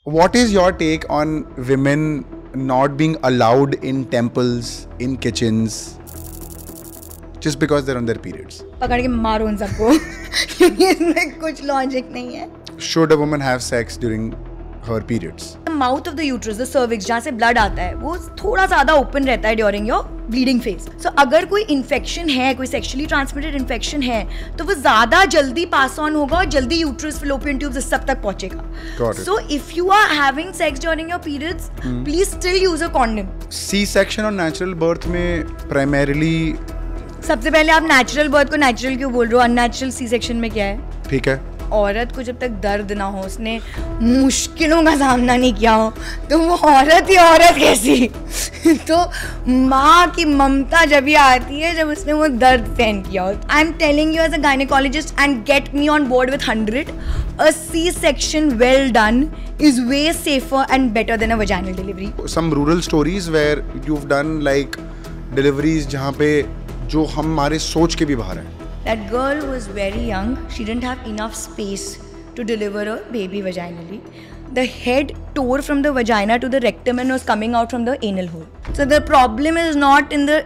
What is your take on women not being allowed in temples, in kitchens, just because they're on their periods? पकड़ के मारो उन सबको क्योंकि इसमें कुछ लॉजिक नहीं है. Should a woman have sex during her periods? The mouth of the uterus, the cervix, जहाँ से blood आता है, वो थोड़ा ज़्यादा open रहता है during your bleeding phase. So अगर कोई infection है, कोई sexually transmitted infection है, तो वो ज़्यादा जल्दी pass on होगा और जल्दी uterus, fallopian tubes इस सब तक पहुँचेगा. Got it. So if you are having sex during your periods, please still use a condom. C-section और natural birth में primarily सबसे पहले आप natural birth को natural क्यों बोल रहे हो? Unnatural C-section में क्या है? ठीक है. औरत को जब तक दर्द ना हो, उसने मुश्किलों का सामना नहीं किया हो, तो वो औरत ही औरत कैसी? तो माँ की ममता जब भी आती है जब उसने वो दर्द सहन किया हो. I am telling you as a gynaecologist and get me on board with 100, a C-section well done is way safer and better than a vaginal delivery. Some rural stories where you've done like deliveries जहाँ पे जो हमारे सोच के भी बाहर है. That girl was very young. She didn't have enough space to deliver a baby vaginally. The head tore from the vagina to the rectum and was coming out from the anal hole. So the problem is not in the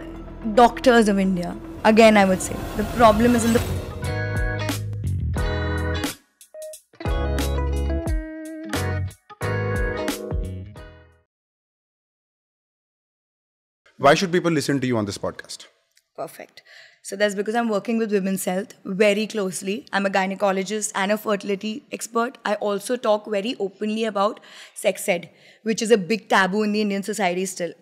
doctors of India. Again, I would say the problem is in the. Why should people listen to you on this podcast? Perfect. So that's because I'm working with women's health very closely. I'm a gynecologist and a fertility expert. I also talk very openly about sex ed, which is a big taboo in the Indian society still.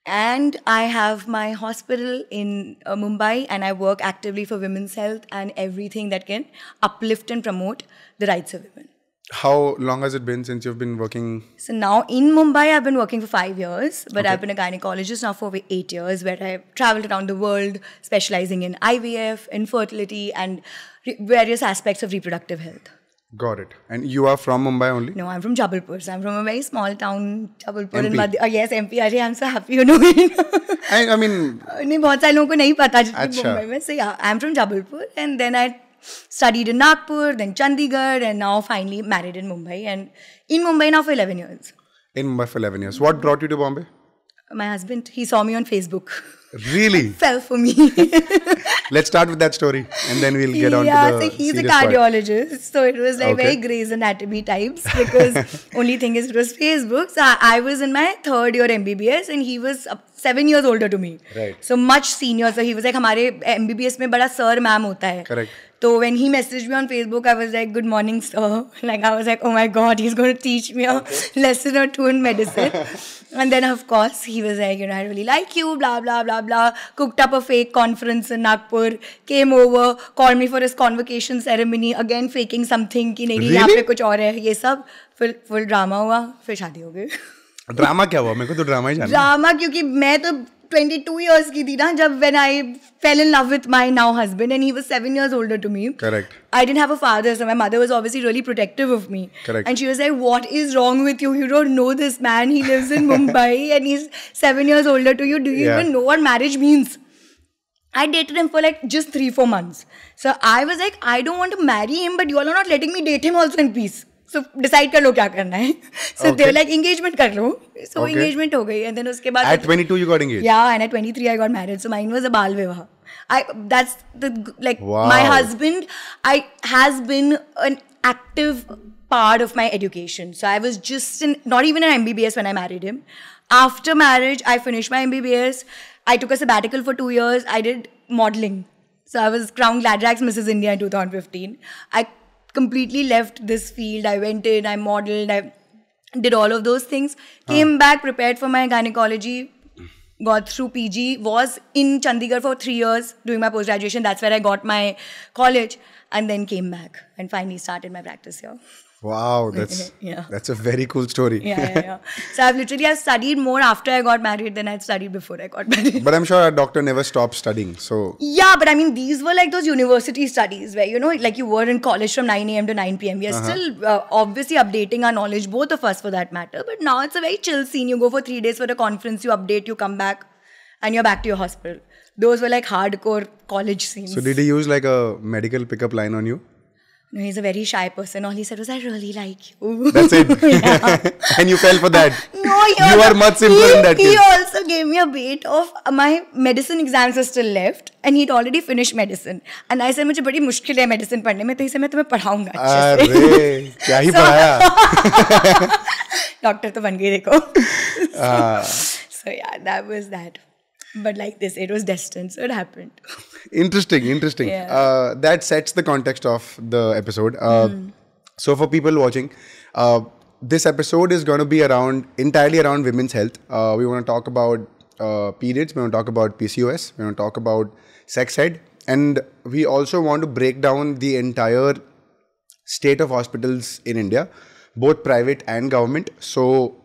And I have my hospital in Mumbai, and I work actively for women's health and everything that can uplift and promote the rights of women. How long has it been since you've been working? So now in Mumbai, I've been working for 5 years, but I've been a gynecologist now for over 8 years, where I've traveled around the world, specializing in IVF, infertility, and various aspects of reproductive health. Got it. And you are from Mumbai only? No, I'm from Jabalpur. So I'm from a very small town, Jabalpur. MP. In Madhya. Yes, MP. Arey, I'm so happy you know it. I mean... नहीं बहुत सारे लोगों को नहीं पता जितनी अच्छा. मुंबई में. So yeah, I'm from Jabalpur, and then I studied in Nagpur, then Chandigarh, and now finally married in Mumbai. And in Mumbai now for 11 years. In Mumbai for 11 years. What brought you to Bombay? My husband, he saw me on Facebook. Really? Fell for me. Let's start with that story and then we'll get on to the so he's a serious part. cardiologist. So it was like Okay. very Grey's Anatomy types, because only thing is it was Facebook. So I was in my 3rd year MBBS and he was 7 years older to me. Right. So much senior. So he was like, हमारे MBBS में बड़ा sir ma'am होता है. Correct. So when he messaged me on Facebook, I was like, good morning, sir. Like, I was like, oh my God, he's going to teach me a lesson or two in medicine. And then, of course, he was like, I really like you, blah, blah, blah, blah. Cooked up a fake conference in Nagpur, came over, called me for his convocation ceremony, again faking something कि नहीं यहाँ पे कुछ और है, ये सब. फिर full drama हुआ, फिर शादी हो गई. ड्रामा क्या हुआ? मेरे को तो ड्रामा ही जानना. ड्रामा क्योंकि मैं तो 22 years की थी ना जब when I fell in love with my now husband, and he was 7 years older to me. Correct. I didn't have a father, so my mother was obviously really protective of me. Correct. And she was like, what is wrong with you? You don't know this man. He lives in Mumbai and he's 7 years older to you. Do you even know what marriage means? I dated him for like just 3-4 months. So I was like, I don't want to marry him, but you all are not letting me date him also in peace. So decide कर लो क्या करना है. So they were like, engagement कर लो. So engagement हो गई. And then उसके बाद At 22 you got engaged? Yeah, and at 23 I got married. So mine was a baal vivaha. That's the like Wow. my husband has been an active part of my education. So I was just not even an MBBS when I married him. After marriage, I finished my MBBS. I took a sabbatical for 2 years. I did modeling. So I was crowned Gladrax Mrs. India in 2015. I completely left this field. I went in, I modeled, I did all of those things. Came back, prepared for my gynecology, got through PG, was in Chandigarh for 3 years doing my post-graduation. That's where I got my college, and then came back and finally started my practice here. Wow, that's a very cool story. Yeah. So I've studied more after I got married than I'd studied before I got married. But I'm sure a doctor never stops studying, so... Yeah, but I mean, these were like those university studies where, you know, like you were in college from 9 a.m. to 9 p.m. We are still obviously updating our knowledge, both of us for that matter. But now it's a very chill scene. You go for 3 days for a conference, you update, you come back, and you're back to your hospital. Those were like hardcore college scenes. So did he use like a medical pickup line on you? No, he's a very shy person. All he said was, "I really like you." That's it. And you fell for that. No, you are much simpler in that He case. also gave me a bait of my medicine exams are still left, and he'd already finished medicine. And I said, मुझे बड़ी मुश्किल है medicine पढ़ने में, तो इसे मैं तुम्हें पढ़ाऊंगा अच्छे से. अरे क्या ही पढ़ाया. डॉक्टर तो बन गई देखो. So yeah, that was that. But like this, it was destined, so it happened. Interesting. Yeah. That sets the context of the episode. So for people watching, this episode is going to be entirely around women's health. We want to talk about periods. We want to talk about PCOS. We want to talk about sex ed. And we also want to break down the entire state of hospitals in India, both private and government. So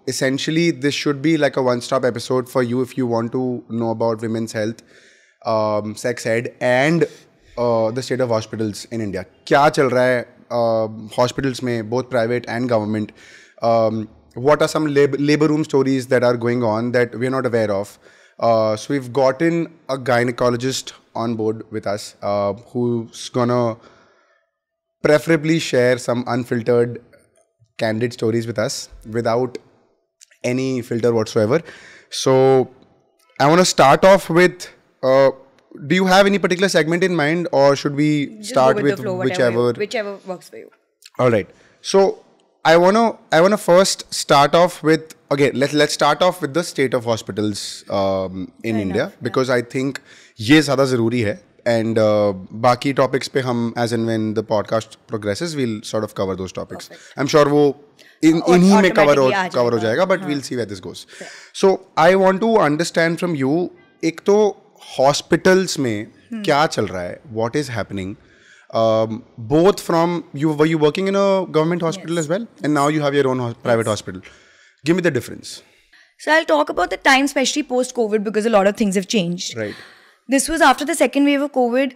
essentially, this should be like a one-stop episode for you if you want to know about women's health, sex ed, and the state of hospitals in India. क्या चल रहा है hospitals में, both private and government? What are some labor room stories that are going on that we're not aware of? So we've gotten a gynecologist on board with us who's gonna preferably share some unfiltered candid stories with us without any filter whatsoever. So I want to start off with, do you have any particular segment in mind, or should we start with whichever works for you? All right. So I wanna first start off with, okay, let's start off with the state of hospitals in India, because I think ये ज़्यादा ज़रूरी है. And बाकी topics पे हम, as and when the podcast progresses, we'll sort of cover those topics. Perfect. I'm sure वो इन्हीं में cover हो जाएगा, but we'll see where this goes. Okay. So I want to understand from you, एक तो hospitals में क्या चल रहा है, what is happening, both from, were you working in a government hospital as well? And now you have your own private hospital. Give me the difference. So I'll talk about the time, especially post-COVID, because a lot of things have changed. Right. This was after the second wave of COVID.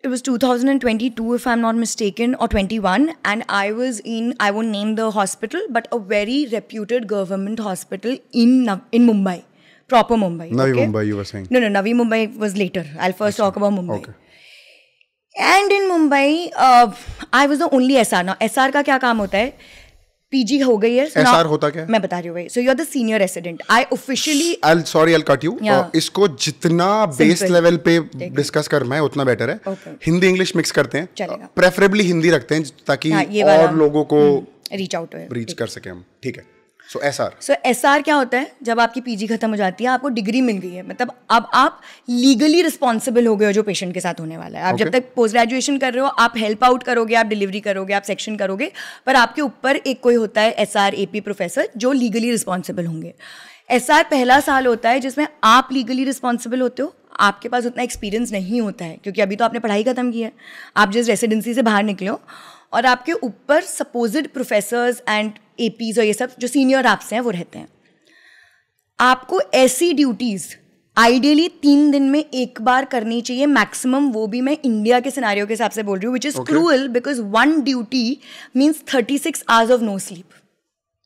It was 2022, if I'm not mistaken, or 21. And I was in, I won't name the hospital, but a very reputed government hospital in Mumbai. Proper Mumbai. Navi Mumbai, you were saying. No, Navi Mumbai was later. I'll first talk about Mumbai. Okay. And in Mumbai, I was the only SR. Now, SR का क्या काम होता है? PG हो गई है. So SR होता क्या? मैं बता रही हूँ भाई. So you're the senior resident. I officially. I'll cut you. Yeah. इसको जितना base level पे discuss करना है उतना better है. Okay. हिंदी इंग्लिश mix करते हैं. चलेगा. Preferably हिंदी रखते हैं ताकि और लोगों को reach कर सके हम. ठीक है. So SR क्या होता है? जब आपकी PG खत्म हो जाती है, आपको डिग्री मिल गई है, मतलब अब आप लीगली रिस्पॉन्सिबल हो गए हो जो पेशेंट के साथ होने वाला है. आप जब तक पोस्ट ग्रेजुएशन कर रहे हो, आप हेल्प आउट करोगे, आप डिलीवरी करोगे, आप सेक्शन करोगे, पर आपके ऊपर एक कोई होता है SR AP प्रोफेसर जो लीगली रिस्पॉन्सिबल होंगे. SR पहला साल होता है जिसमें आप लीगली रिस्पॉन्सिबल होते हो. आपके पास उतना एक्सपीरियंस नहीं होता है क्योंकि अभी तो आपने पढ़ाई खत्म की है, आप जिस रेसिडेंसी से बाहर निकले हो, और आपके ऊपर सपोजिड प्रोफेसर्स एंड APs और ये सब जो सीनियर आपसे हैं वो रहते हैं. आपको ऐसी ड्यूटीज़ आइडियली 3 दिन में एक बार करनी चाहिए मैक्सिमम, वो भी मैं इंडिया के सिनेरियो के हिसाब से बोल रही हूँ, which is cruel because 1 duty means 36 hours of no sleep.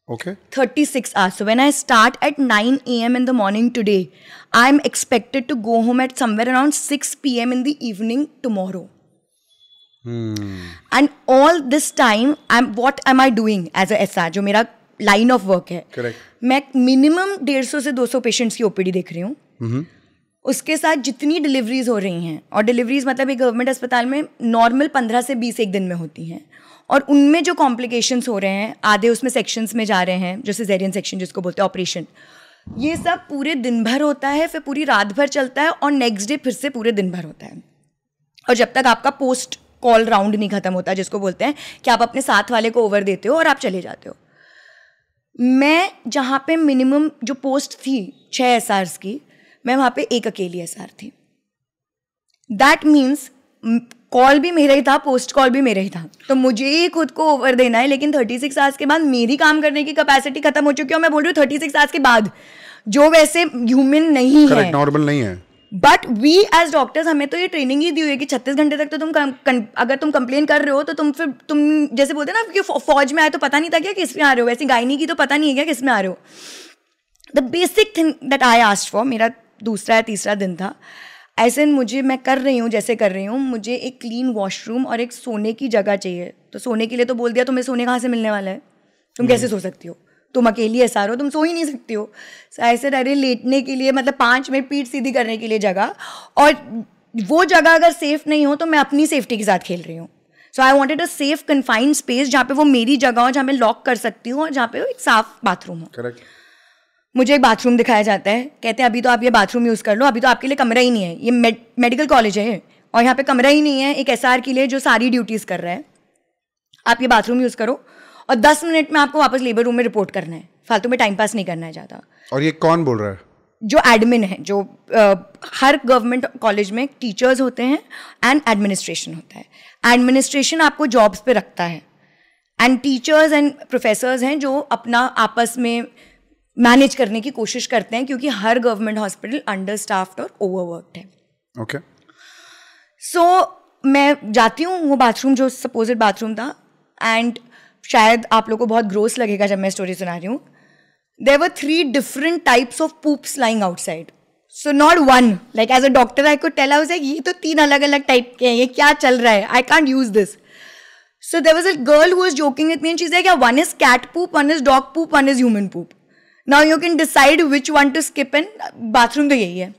Okay. 36 hours. So when I start at 9 a.m. in the morning today, I'm expected to go home at somewhere around 6 p.m. in the evening tomorrow. And all this time, what am I doing as a SR? जो मेरा line of work है. Correct. मैं minimum 150 से 200 patients की OPD देख रही हूँ. उसके साथ जितनी डिलीवरीज हो रही हैं, और डिलीवरीज मतलब एक गवर्नमेंट अस्पताल में नॉर्मल 15 से 20 एक दिन में होती हैं, और उनमें जो कॉम्प्लिकेशंस हो रहे हैं, आधे उसमें सेक्शंस में जा रहे हैं, जो सिजेरियन सेक्शन जिसको बोलते हैं ऑपरेशन, ये सब पूरे दिन भर होता है, फिर पूरी रात भर चलता है, और नेक्स्ट डे फिर से पूरे दिन भर होता है. और जब तक आपका पोस्ट कॉल राउंड नहीं खत्म होता, जिसको बोलते हैं कि आप अपने साथ वाले को ओवर देते हो और आप चले जाते हो. मैं जहाँ पे मिनिमम जो पोस्ट थी 6 SRs की, मैं वहाँ पे एक अकेली SR थी. दैट मीन्स कॉल भी मेरा ही था, पोस्ट कॉल भी मेरा ही था, तो मुझे ही खुद को ओवर देना है. लेकिन 36 hours के बाद मेरी काम करने की कैपेसिटी खत्म हो चुकी है. मैं बोल रही हूँ 36 hours के बाद, जो वैसे ह्यूमन नहीं है, नॉर्मल नहीं है. बट वी एज डॉक्टर्स, हमें तो ये ट्रेनिंग ही दी हुई है कि 36 घंटे तक तो अगर तुम कंप्लेन कर रहे हो तो तुम जैसे बोलते हैं ना कि फौज में आए तो पता नहीं था क्या किस में आ रहे हो, वैसे गायनी की तो पता नहीं है क्या किस में आ रहे हो. The basic thing that I asked for, मेरा दूसरा या तीसरा दिन था, ऐसे मुझे, मैं कर रही हूँ जैसे कर रही हूँ, मुझे एक क्लीन वॉशरूम और एक सोने की जगह चाहिए. तो सोने के लिए तो बोल दिया, तुम्हें सोने कहाँ से मिलने वाला है, तुम कैसे सो सकती हो, तुम अकेली SR हो, तुम सो ही नहीं सकती हो. ऐसे अरे लेटने के लिए मतलब 5 मिनट पीठ सीधी करने के लिए जगह, और वो जगह अगर सेफ नहीं हो तो मैं अपनी सेफ्टी के साथ खेल रही हूँ. So I wanted a safe confined space जहाँ पे वो मेरी जगह हो, जहाँ मैं लॉक कर सकती हूँ और जहाँ पे एक साफ बाथरूम हो. करेक्ट. मुझे एक बाथरूम दिखाया जाता है, कहते हैं अभी तो आप ये बाथरूम यूज़ कर लो, अभी तो आपके लिए कमरा ही नहीं है, ये मेडिकल कॉलेज है और यहाँ पे कमरा ही नहीं है एक SR के लिए जो सारी ड्यूटीज़ कर रहा है. आप ये बाथरूम यूज़ करो और 10 मिनट में आपको वापस लेबर रूम में रिपोर्ट करना है, फालतू में टाइम पास नहीं करना है ज़्यादा. और ये कौन बोल रहा है? जो एडमिन है, जो हर गवर्नमेंट कॉलेज में टीचर्स होते हैं एंड एडमिनिस्ट्रेशन होता है. एडमिनिस्ट्रेशन आपको जॉब्स पे रखता है एंड टीचर्स एंड प्रोफेसर्स हैं जो अपना आपस में मैनेज करने की कोशिश करते हैं, क्योंकि हर गवर्नमेंट हॉस्पिटल अंडर स्टाफ्ड और ओवरवर्कड है. ओके. सो मैं जाती हूँ वो बाथरूम जो सपोज्ड बाथरूम था, एंड शायद आप लोगों को बहुत ग्रोस लगेगा जब मैं स्टोरी सुना रही हूँ. There were 3 different types of poops lying outside. So not one. Like as a doctor, I could tell. I was like, ये तो 3 अलग-अलग type के हैं. ये क्या चल रहा है? I can't use this. So there was a girl who was joking with me and she's like, yeah, one is cat poop, one is dog poop, one is human poop. Now you can decide which one to skip and bathroom तो यही है.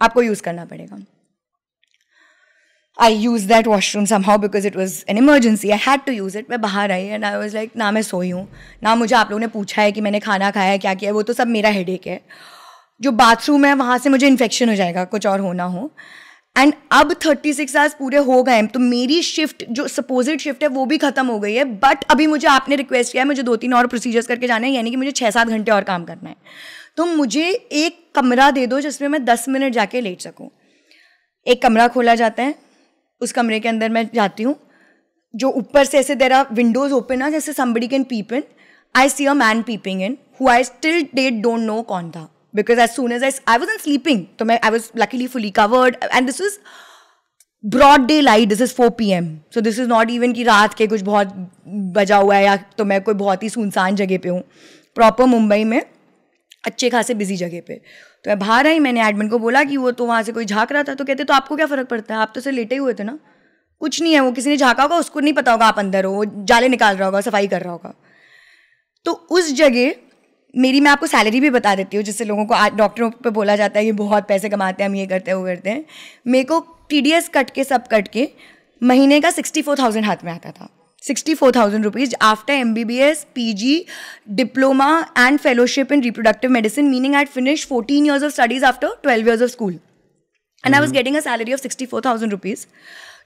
आपको use करना पड़ेगा. I used that washroom somehow because it was an emergency. I had to use it. मैं बाहर आई and I was like, ना मैं सोई हूँ, ना मुझे आप लोगों ने पूछा है कि मैंने खाना खाया है, क्या किया है, वो तो सब मेरा हेडेक है. जो बाथरूम है वहाँ से मुझे इन्फेक्शन हो जाएगा, कुछ और होना हो. एंड अब 36 आवर्स पूरे हो गए हैं, तो मेरी शिफ्ट जो सपोजिड शिफ्ट है वो भी खत्म हो गई है. बट अभी मुझे आपने रिक्वेस्ट किया है, मुझे 2-3 और प्रोसीजर्स करके जाना है, यानी कि मुझे 6-7 घंटे और काम करना है. तो मुझे एक कमरा दे दो जिसमें मैं 10 मिनट जाके लेट सकूँ. एक कमरा खोला जाता है, उस कमरे के अंदर मैं जाती हूँ, जो ऊपर से ऐसे देयर आर विंडोज ओपन है, जैसे somebody can peep in. I see a man peeping in who I still date don't know कौन था, because as soon as I wasn't sleeping, तो मैं I was luckily fully covered and this was broad daylight. This is 4 PM, so this is not even कि रात के कुछ बहुत बजा हुआ है या तो मैं कोई बहुत ही सुनसान जगह पे हूँ. प्रॉपर मुंबई में अच्छे खासे बिजी जगह पे. तो मैं बाहर आई, मैंने एडमिन को बोला कि वो तो वहाँ से कोई झाँक रहा था, तो कहते तो आपको क्या फ़र्क पड़ता है, आप तो सिर्फ लेटे हुए थे ना, कुछ नहीं है, वो किसी ने झाँका होगा, उसको नहीं पता होगा आप अंदर हो, वो जाले निकाल रहा होगा, सफाई कर रहा होगा. तो उस जगह मेरी, मैं आपको सैलरी भी बता देती हूँ, जिससे लोगों को आज डॉक्टरों पे बोला जाता है कि बहुत पैसे कमाते हैं, हम ये करते हैं वो करते हैं. मेरे को TDS कट के सब कट के महीने का 64,000 हाथ में आता था. 64,000 rupees after MBBS, PG, diploma and fellowship in reproductive medicine, meaning I had finished 14 years of studies after 12 years of school. And I was getting a salary of 64,000 rupees,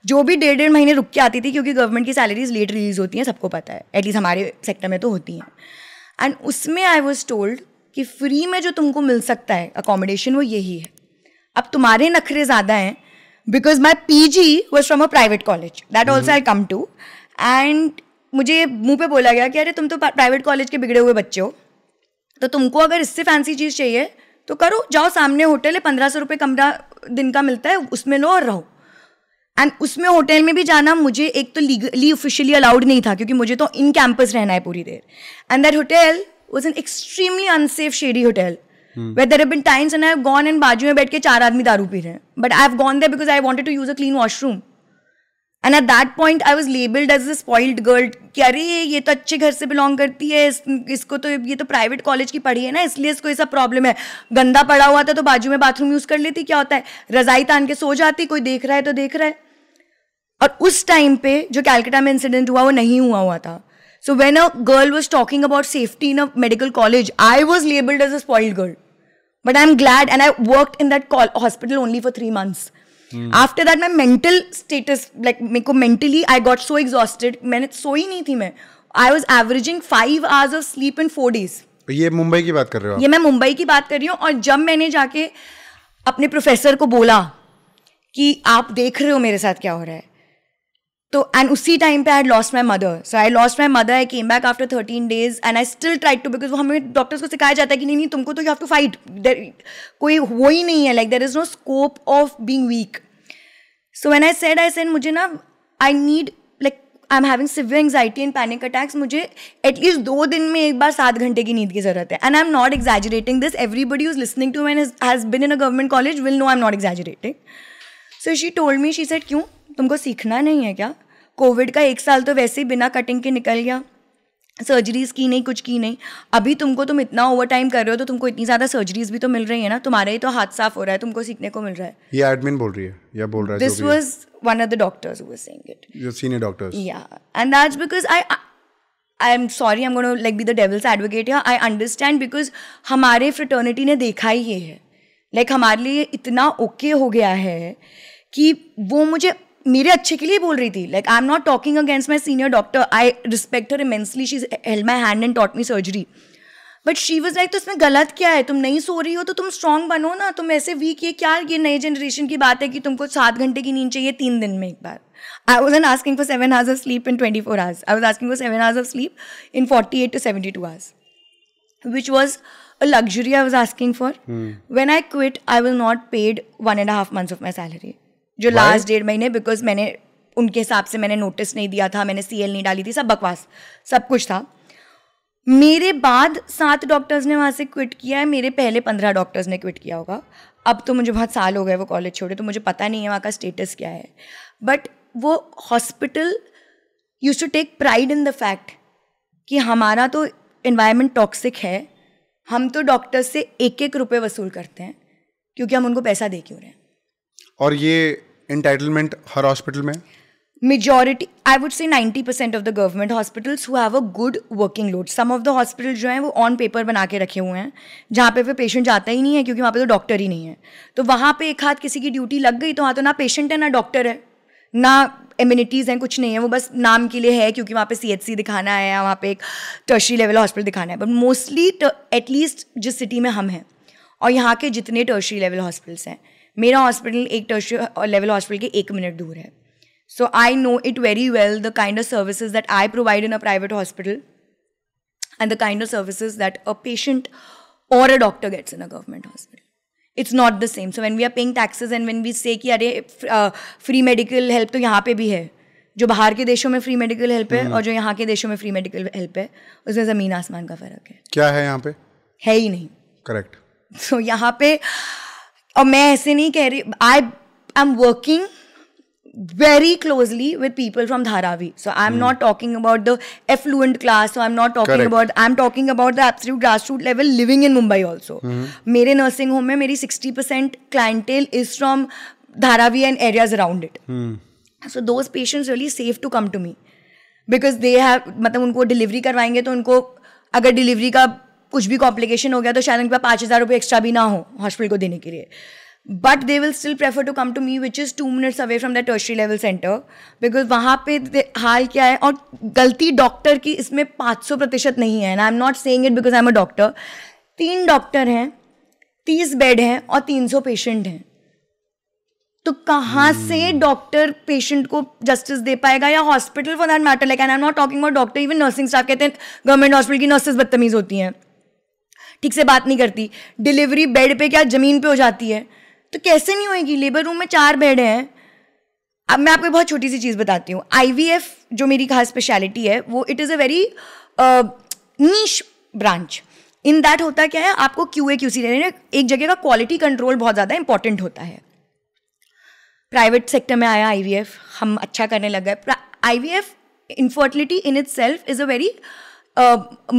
जो भी 1.5 महीने रुक के आती थी, क्योंकि गवर्नमेंट की सैलरीज लेट रिलीज होती हैं, सबको पता है, एटलीस्ट हमारे सेक्टर में तो होती हैं. एंड उसमें आई वॉज टोल्ड कि फ्री में जो तुमको मिल सकता है अकोमोडेशन वो यही है. अब तुम्हारे नखरे ज़्यादा हैं, because my PG was from a private college, that also I come to. And मुझे मुंह पे बोला गया कि अरे तुम तो प्राइवेट कॉलेज के बिगड़े हुए बच्चे हो, तो तुमको अगर इससे फैंसी चीज़ चाहिए तो करो, जाओ सामने होटल है, 1500 रुपये कमरा दिन का मिलता है, उसमें लो और रहो. एंड उसमें होटल में भी जाना मुझे एक तो लीगली ऑफिशियली अलाउड नहीं था, क्योंकि मुझे तो इन कैंपस रहना है पूरी देर. And that hotel was an extremely unsafe shady hotel, where there have been times when I have gone and बाजू में बैठ के 4 आदमी दारू पी रहे हैं, but I have gone there because I wanted to use a clean washroom. And at that point I was labeled as a spoiled girl कि अरे ये तो अच्छे घर से बिलोंग करती है, इसको तो ये तो प्राइवेट कॉलेज की पढ़ी है ना, इसलिए इसको ये सब प्रॉब्लम है. गंदा पड़ा हुआ था तो बाजू में बाथरूम यूज़ कर लेती, क्या होता है, रज़ाई तान के सो जाती, कोई देख रहा है तो देख रहा है. और उस टाइम पे जो कैलकाटा में इंसिडेंट हुआ वो नहीं हुआ था. So when a girl was talking about safety in a medical college, I was labeled as a spoiled girl. But I'm glad, and I worked in that hospital only for 3 months. After that, my mental status, like मेरे को mentally, I got so exhausted. मैंने सोई नहीं थी मैं. I was averaging 5 hours of sleep in 4 days. ये मुंबई की बात कर रहे हो? ये मैं मुंबई की बात कर रही हूँ. और जब मैंने जाके अपने प्रोफेसर को बोला कि आप देख रहे हो मेरे साथ क्या हो रहा है, तो एंड उसी टाइम पे I had lost my mother. So I lost my mother, I came back after 13 days and I still tried to, because वो हमें डॉक्टर्स को सिखाया जाता है कि नहीं तुमको तो यू हैव टू फाइट, कोई वो ही नहीं है, like there is no scope of being weak. So when I said मुझे ना, I need, like I am having severe anxiety and panic attacks, मुझे एटलीस्ट 2 दिन में एक बार 7 घंटे की नींद की जरूरत है. And I am not exaggerating this. Everybody who's listening to me and has been in a government college will know I'm not exaggerating. So she told me, she said, क्यों तुमको सीखना नहीं है क्या? कोविड का 1 साल तो वैसे ही बिना कटिंग के निकल गया, सर्जरीज की नहीं, कुछ की नहीं. अभी तुम इतना ओवर टाइम कर रहे हो तो तुमको इतनी ज़्यादा सर्जरीज भी तो मिल रही है ना, तुम्हारा ही तो हाथ साफ हो रहा है, तुमको सीखने को मिल रहा है. ये एडमिन बोल रही है या बोल रहा है? This was one of the doctors who was saying it. Your senior doctors. Yeah, and that's because I'm sorry, I'm going to like be the devil's advocate here. I understand because हमारे fraternity ने देखा ही ये है. Like हमारे लिए इतना okay हो गया है कि वो मुझे मेरे अच्छे के लिए बोल रही थी. Like I'm not talking against my senior doctor. I respect her immensely. She's held my hand and taught me surgery. But she was like, तो इसमें गलत क्या है? तुम नहीं सो रही हो तो तुम स्ट्रांग बनो ना, तुम ऐसे वीक, ये क्या, ये नई जनरेशन की बात है कि तुमको 7 घंटे की नींद चाहिए 3 दिन में एक बार. I wasn't asking for 7 hours of sleep in 24 hours. I was asking for 7 hours of sleep in 48 to 72 hours, which was a luxury I was asking for. When I quit, I was not paid 1.5 months of my salary. जो last 1.5 महीने, because मैंने उनके हिसाब से मैंने notice नहीं दिया था, मैंने CL नहीं डाली थी, सब बकवास, सब कुछ था. मेरे बाद 7 डॉक्टर्स ने वहाँ से क्विट किया है, मेरे पहले 15 डॉक्टर्स ने क्विट किया होगा. अब तो मुझे बहुत साल हो गए वो कॉलेज छोड़े, तो मुझे पता नहीं है वहाँ का स्टेटस क्या है. बट वो hospital used to take pride in the fact कि हमारा तो एनवायरनमेंट टॉक्सिक है, हम तो डॉक्टर्स से 1-1 रुपये वसूल करते हैं क्योंकि हम उनको पैसा दे क्यों रहे हैं. और ये एंटाइटलमेंट हर हॉस्पिटल में? Majority, I would say 90% of the government hospitals who have a good working load. Some of the hospitals जो हैं वो ऑन पेपर बना के रखे हुए हैं, जहाँ पे फिर पेशेंट जाता ही नहीं है क्योंकि वहाँ पे तो डॉक्टर ही नहीं है. तो वहाँ पे एक हाथ किसी की ड्यूटी लग गई तो वहाँ तो ना पेशेंट है ना डॉक्टर है, ना एम्यूनिटीज़ हैं, कुछ नहीं है. वो बस नाम के लिए है क्योंकि वहाँ पे CHC दिखाना है या वहाँ पे एक टर्शरी लेवल हॉस्पिटल दिखाना है. बट मोस्टली एटलीस्ट जिस सिटी में हम हैं और यहाँ के जितने टर्शरी लेवल हॉस्पिटल्स हैं, मेरा हॉस्पिटल एक टर्शरी लेवल हॉस्पिटल के 1 मिनट दूर है. So I know it very well, the kind of services that I provide in a private hospital and the kind of services that a patient or a doctor gets in a government hospital. It's not the same. So when we are paying taxes and when we say कि अरे free medical help तो यहाँ पे भी है, जो बाहर के देशों में free medical help है और जो यहाँ के देशों में free medical help है, उसमें ज़मीन आसमान का फ़र्क है. क्या है यहाँ पे? है ही नहीं. Correct. So यहाँ पे, और मैं ऐसे नहीं कह रही, I am working very closely with people from Dharavi. So I'm not talking about the affluent class. So I'm not talking about, I'm talking about the absolute grassroots level living in Mumbai also. मेरे nursing home में मेरी 60% clientele is from Dharavi and areas around it. So those patients really safe to come to me because they have, मतलब उनको delivery करवाएंगे तो उनको अगर delivery का कुछ भी complication हो गया तो शायद उनके पास 5,000 रुपये एक्स्ट्रा भी ना हो हॉस्पिटल को देने के लिए. But they will still prefer to come to me, which is 2 minutes away from that tertiary level center, because वहाँ पे हाल क्या है, और गलती डॉक्टर की इसमें 500% नहीं है. And I'm not saying it because I'm a doctor. 3 doctor हैं, 30 बेड हैं और 300 पेशेंट हैं. तो कहाँ से डॉक्टर पेशेंट को जस्टिस दे पाएगा, या hospital for that matter. Like, and I am not talking about doctor, even nursing staff कहते हैं गवर्नमेंट हॉस्पिटल की नर्सेज बदतमीज होती हैं, ठीक से बात नहीं करती, डिलीवरी बेड पे क्या ज़मीन पे हो जाती है. तो कैसे नहीं होएगी? लेबर रूम में 4 बेड हैं. अब मैं आपको बहुत छोटी सी चीज़ बताती हूँ. IVF जो मेरी खास स्पेशलिटी है, वो it is a very niche branch. In that होता क्या है, आपको QA/QC रहने एक जगह का क्वालिटी कंट्रोल बहुत ज़्यादा इंपॉर्टेंट होता है. प्राइवेट सेक्टर में आया IVF, हम अच्छा करने लग गए. IVF infertility in it self is a very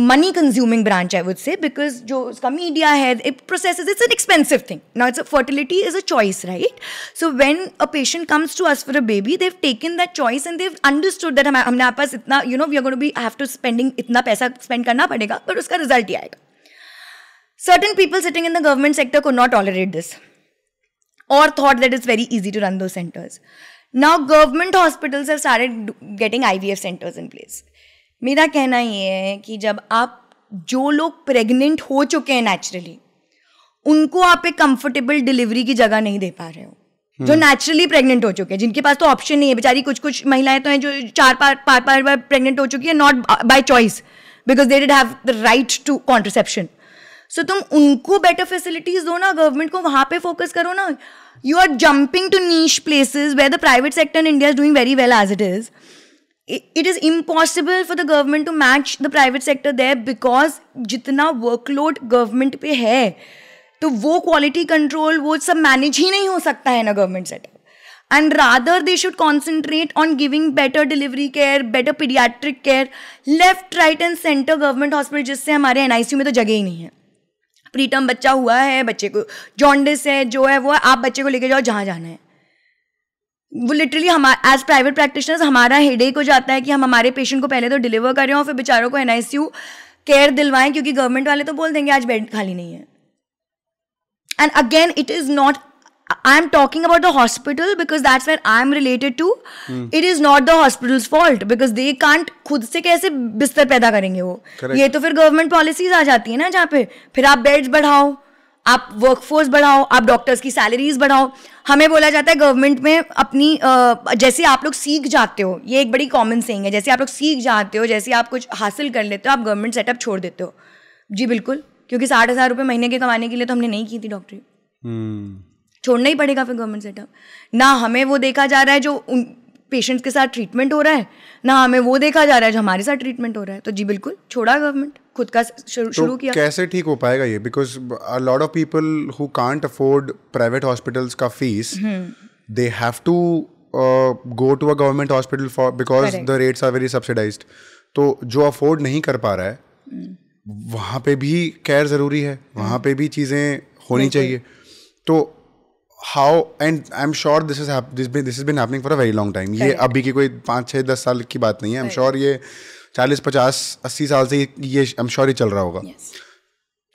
money consuming branch, I would say, because जो उसका मीडिया है, it processes, it's an expensive thing. Now fertility is a choice, right? So when a patient comes to us for a baby, they've taken that choice and they've understood that हमने आप पास इतना, you know, we are going to be have to spending इतना पैसा spend करना पड़ेगा, but उसका result ही आएगा. Certain people sitting in the government sector could not tolerate this or thought that it's very easy to run those centers. Now government hospitals have started getting IVF centers in place. मेरा कहना ये है कि जब आप, जो लोग pregnant हो चुके हैं नेचुरली, उनको आप एक कंफर्टेबल डिलीवरी की जगह नहीं दे पा रहे हो. जो नेचुरली प्रेग्नेंट हो चुके हैं, जिनके पास तो ऑप्शन नहीं है, बेचारी कुछ महिलाएं तो हैं जो 4 बार प्रेग्नेंट हो चुकी है, not by choice, because they did have the right to contraception. So तुम उनको बेटर फैसिलिटीज दो ना, गवर्नमेंट को वहाँ पे फोकस करो ना. You are jumping to niche places where the private sector in India is doing very well as it is. it is impossible for the government to match the private sector there because जितना workload government पे है तो वो quality control वो सब manage ही नहीं हो सकता है ना government setup and rather they should concentrate on giving better delivery care, better pediatric care, left, right and center government hospital जिससे हमारे NICU में तो जगह ही नहीं है. प्रीटर्म बच्चा हुआ है, बच्चे को जॉन्डिस है, जो है वो है, आप बच्चे को लेके जाओ जहाँ जाना है. वो लिटरली हमारा एज प्राइवेट प्रैक्टिशनर्स हमारा हेडेक हो जाता है कि हम हमारे पेशेंट को पहले तो डिलीवर करें और फिर बेचारों को NICU केयर दिलवाएं क्योंकि गवर्नमेंट वाले तो बोल देंगे आज बेड खाली नहीं है. And again it is not, I am talking about the hospital because that's where I am related to. It is not the hospital's fault because they can't खुद से कैसे बिस्तर पैदा करेंगे वो. ये तो फिर गवर्नमेंट पॉलिसीज आ जाती है ना जहाँ पे फिर आप बेड्स बढ़ाओ, आप वर्कफोर्स बढ़ाओ, आप डॉक्टर्स की सैलरीज बढ़ाओ. हमें बोला जाता है गवर्नमेंट में अपनी जैसे आप लोग सीख जाते हो, ये एक बड़ी कॉमन सेइंग है, जैसे आप लोग सीख जाते हो, जैसे आप कुछ हासिल कर लेते हो आप गवर्नमेंट सेटअप छोड़ देते हो. जी बिल्कुल, क्योंकि 60,000 रुपये महीने के कमाने के लिए तो हमने नहीं की थी डॉक्टरी. छोड़ना ही पड़ेगा फिर गवर्नमेंट सेटअप. ना हमें वो देखा जा रहा है जो उन पेशेंट्स के साथ ट्रीटमेंट हो रहा है, ना हमें वो देखा जा रहा है जो हमारे साथ ट्रीटमेंट हो रहा है. तो जी बिल्कुल छोड़ा गवर्नमेंट, खुद का शुरू किया. कैसे ठीक हो पाएगा ये? Because a lot of people who can't afford private hospitals का fees, they have to go to a government hospital for because the rates are very subsidised. तो जो अफोर्ड नहीं कर पा रहा है वहाँ पे भी केयर ज़रूरी है, वहाँ पे भी चीज़ें होनी चाहिए. तो how, and I am sure this is been happening for a very long time. ये अभी की कोई 5, 6, 10 साल की बात नहीं है. आई एम श्योर ये 40, 50, 80 साल से ये आई एम श्योर ये चल रहा होगा.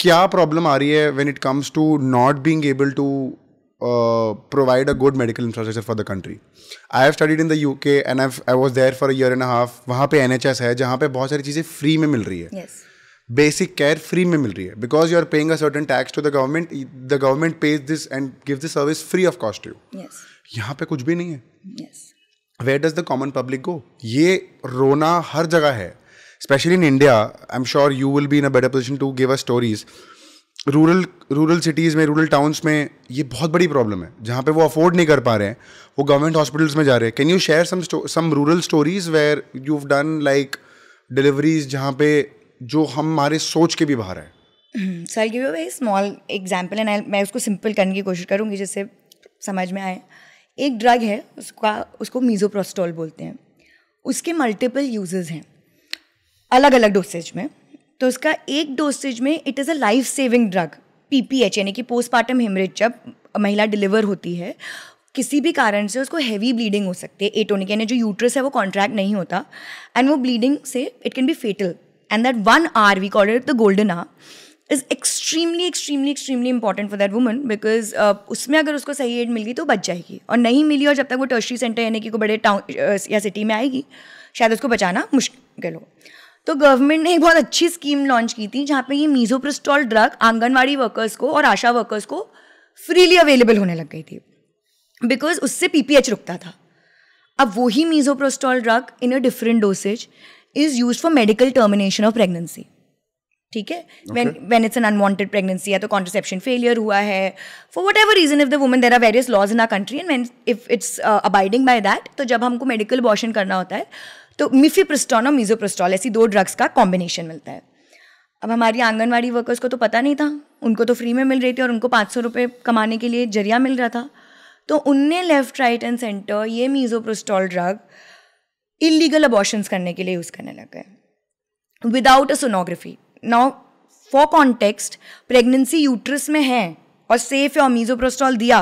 क्या प्रॉब्लम आ रही है when it comes to not being able to provide a good medical infrastructure for the country? I have studied in the UK and I was there for a year and a half. वहाँ पे NHS है जहाँ पे बहुत सारी चीज़ें free में मिल रही है. बेसिक केयर फ्री में मिल रही है because you are paying a certain tax to the government pays this and gives this service free of cost to you. यहाँ पे कुछ भी नहीं है. Where does the common public go? ये रोना हर जगह है, especially in India. I'm sure you will be in a better position to give us stories. Rural cities में, रूरल टाउन्स में ये बहुत बड़ी प्रॉब्लम है जहाँ पे वो अफोर्ड नहीं कर पा रहे हैं, वो गवर्नमेंट हॉस्पिटल्स में जा रहे हैं. Can you share some rural stories where you've done like deliveries जहाँ पे जो हमारे सोच के भी बाहर है? So I'll give you a very small example and मैं उसको सिंपल करने की कोशिश करूँगी जिससे समझ में आए. एक ड्रग है उसको मीज़ोप्रोस्टोल बोलते हैं. उसके मल्टीपल यूजेस हैं अलग अलग डोसेज में. तो उसका एक डोसेज में it is a life saving drug, PPH यानी कि पोस्टपार्टम हेमरेज. जब महिला डिलीवर होती है किसी भी कारण से उसको हैवी ब्लीडिंग हो सकती है, एटोनिक यानी जो यूट्रस है वो कॉन्ट्रैक्ट नहीं होता एंड वो ब्लीडिंग से it can be fatal. And that 1 hour we call it the golden hour is extremely important for that woman because उसमें अगर उसको सही एड मिल गई तो बच जाएगी, और नहीं मिली और जब तक वो टर्शरी सेंटर यानी कि कोई बड़े टाउन या सिटी में आएगी शायद उसको बचाना मुश्किल हो. तो गवर्नमेंट ने एक बहुत अच्छी स्कीम लॉन्च की थी जहाँ पे ये मीज़ोप्रोस्टोल ड्रग आंगनवाड़ी वर्कर्स को और आशा वर्कर्स को फ्रीली अवेलेबल होने लग गई थी बिकॉज उससे PPH रुकता था. अब वही misoprostol drug in a different dosage is used for medical termination of pregnancy. ठीक है, when it's an unwanted pregnancy या तो कॉन्ट्रसेप्शन फेलियर हुआ है for whatever reason, if the woman, there are various laws in our country and when if it's abiding by that, तो जब हमको medical abortion करना होता है तो मिफेप्रिस्टोन और मीज़ोप्रोस्टोल ऐसी 2 ड्रग्स का कॉम्बिनेशन मिलता है. अब हमारी आंगनवाड़ी वर्कर्स को तो पता नहीं था, उनको तो फ्री में मिल रही थी और उनको 500 रुपये कमाने के लिए जरिया मिल रहा था. तो उनने लेफ्ट राइट एंड सेंटर ये मीज़ोप्रोस्टोल ड्रग इलीगल अबॉर्शंस करने के लिए यूज़ करने लग गए without a sonography. Now, for context, pregnancy uterus में है और सेफ है और मीज़ोप्रोस्टोल दिया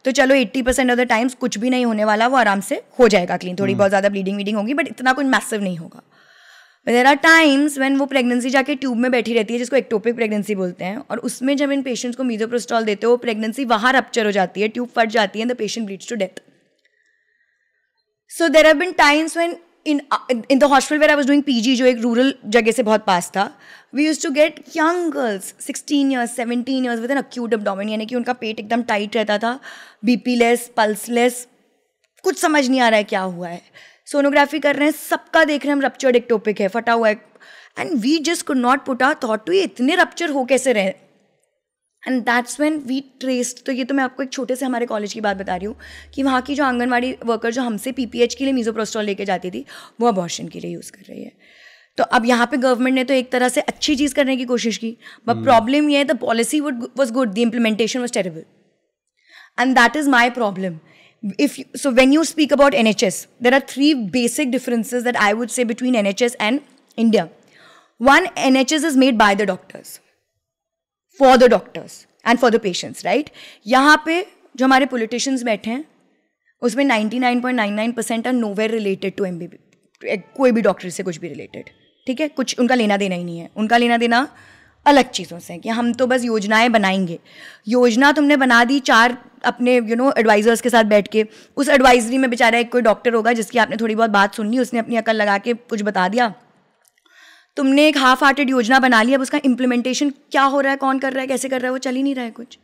तो चलो 80% ऑफ द टाइम्स कुछ भी नहीं होने वाला, वो आराम से हो जाएगा क्लीन. थोड़ी बहुत ज़्यादा ब्लीडिंग होगी बट इतना कुछ मैसिव नहीं होगा. देयर आर टाइम्स व्हेन वो प्रेगनेंसी जाके ट्यूब में बैठी रहती है जिसको एक्टोपिक प्रेगनेंसी बोलते हैं, और उसमें जब इन पेशेंट्स को मीज़ोप्रोस्टोल देते हो प्रेगनेंसी वहाँ रप्चर हो जाती है, ट्यूब फट जाती है and the patient bleeds to death. So there have been times when in the hospital where I was doing PG, जो एक रूरल जगह से बहुत पास था, we used to get young girls 16 years 17 years with an acute abdomen, यानी कि उनका पेट एकदम टाइट रहता था, BP लेस, पल्स लेस, कुछ समझ नहीं आ रहा है क्या हुआ है. सोनोग्राफी कर रहे हैं, सबका देख रहे हैं हम रप्चर्ड एक्टोपिक है, फटा हुआ है, and we just could not put our thought to ये इतने रप्चर हो कैसे रहे. And that's when we traced. तो ये तो मैं आपको एक छोटे से हमारे कॉलेज की बात बता रही हूँ कि वहाँ की जो आंगनवाड़ी वर्कर जो हमसे PPH के लिए मीज़ोप्रोस्टॉल लेके जाती थी, वो अबॉर्शन के लिए यूज़ कर रही है. तो अब यहाँ पे गवर्नमेंट ने तो एक तरह से अच्छी चीज़ करने की कोशिश की, बट प्रॉब्लम ये है the policy was good, the implementation was terrible, and that is my problem. So when you speak about NHS, there are 3 basic differences that I would say between NHS and India. One, NHS is made by the doctors, for the doctors and for the patients, right? यहाँ पे जो हमारे politicians बैठे हैं उसमें 99.99% are nowhere related to MBBS. कोई भी doctor से कुछ भी रिलेटेड, ठीक है, कुछ उनका लेना देना ही नहीं है. उनका लेना देना अलग चीज़ों से कि हम तो बस योजनाएं बनाएंगे. योजना तुमने बना दी 4 अपने एडवाइजर्स के साथ बैठ के, उस एडवाइजरी में बेचारा एक कोई डॉक्टर होगा जिसकी आपने थोड़ी बहुत बात सुन ली, उसने अपनी अकल लगा के कुछ बता दिया. तुमने एक हाफ हार्टेड योजना बना ली, अब उसका इम्प्लीमेंटेशन क्या हो रहा है, कौन कर रहा है, कैसे कर रहा है, वो चल ही नहीं रहा है कुछ.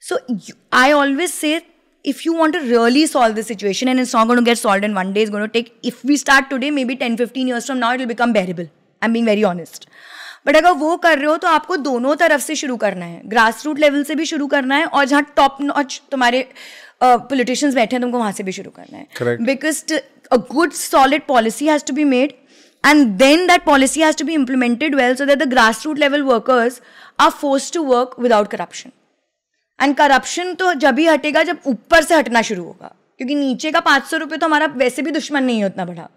So I always say if you want to really solve the situation, and it's not going to get solved in one day, it's going to take, if we start today, maybe 10-15 years from now, it will become bearable. I'm being very honest. But अगर वो कर रहे हो तो आपको दोनों तरफ से शुरू करना है, ग्रास रूट लेवल से भी शुरू करना है, और जहाँ टॉप नॉच तुम्हारे पॉलिटिशियंस बैठे हैं तुमको वहाँ से भी शुरू करना है. Because a good solid policy has to be made, and then that policy has to be implemented well, so that the grass root level workers are forced to work without corruption. And corruption तो जब ही हटेगा जब ऊपर से हटना शुरू होगा, क्योंकि नीचे का 500 रुपये तो हमारा वैसे भी दुश्मन नहीं है उतना बड़ा,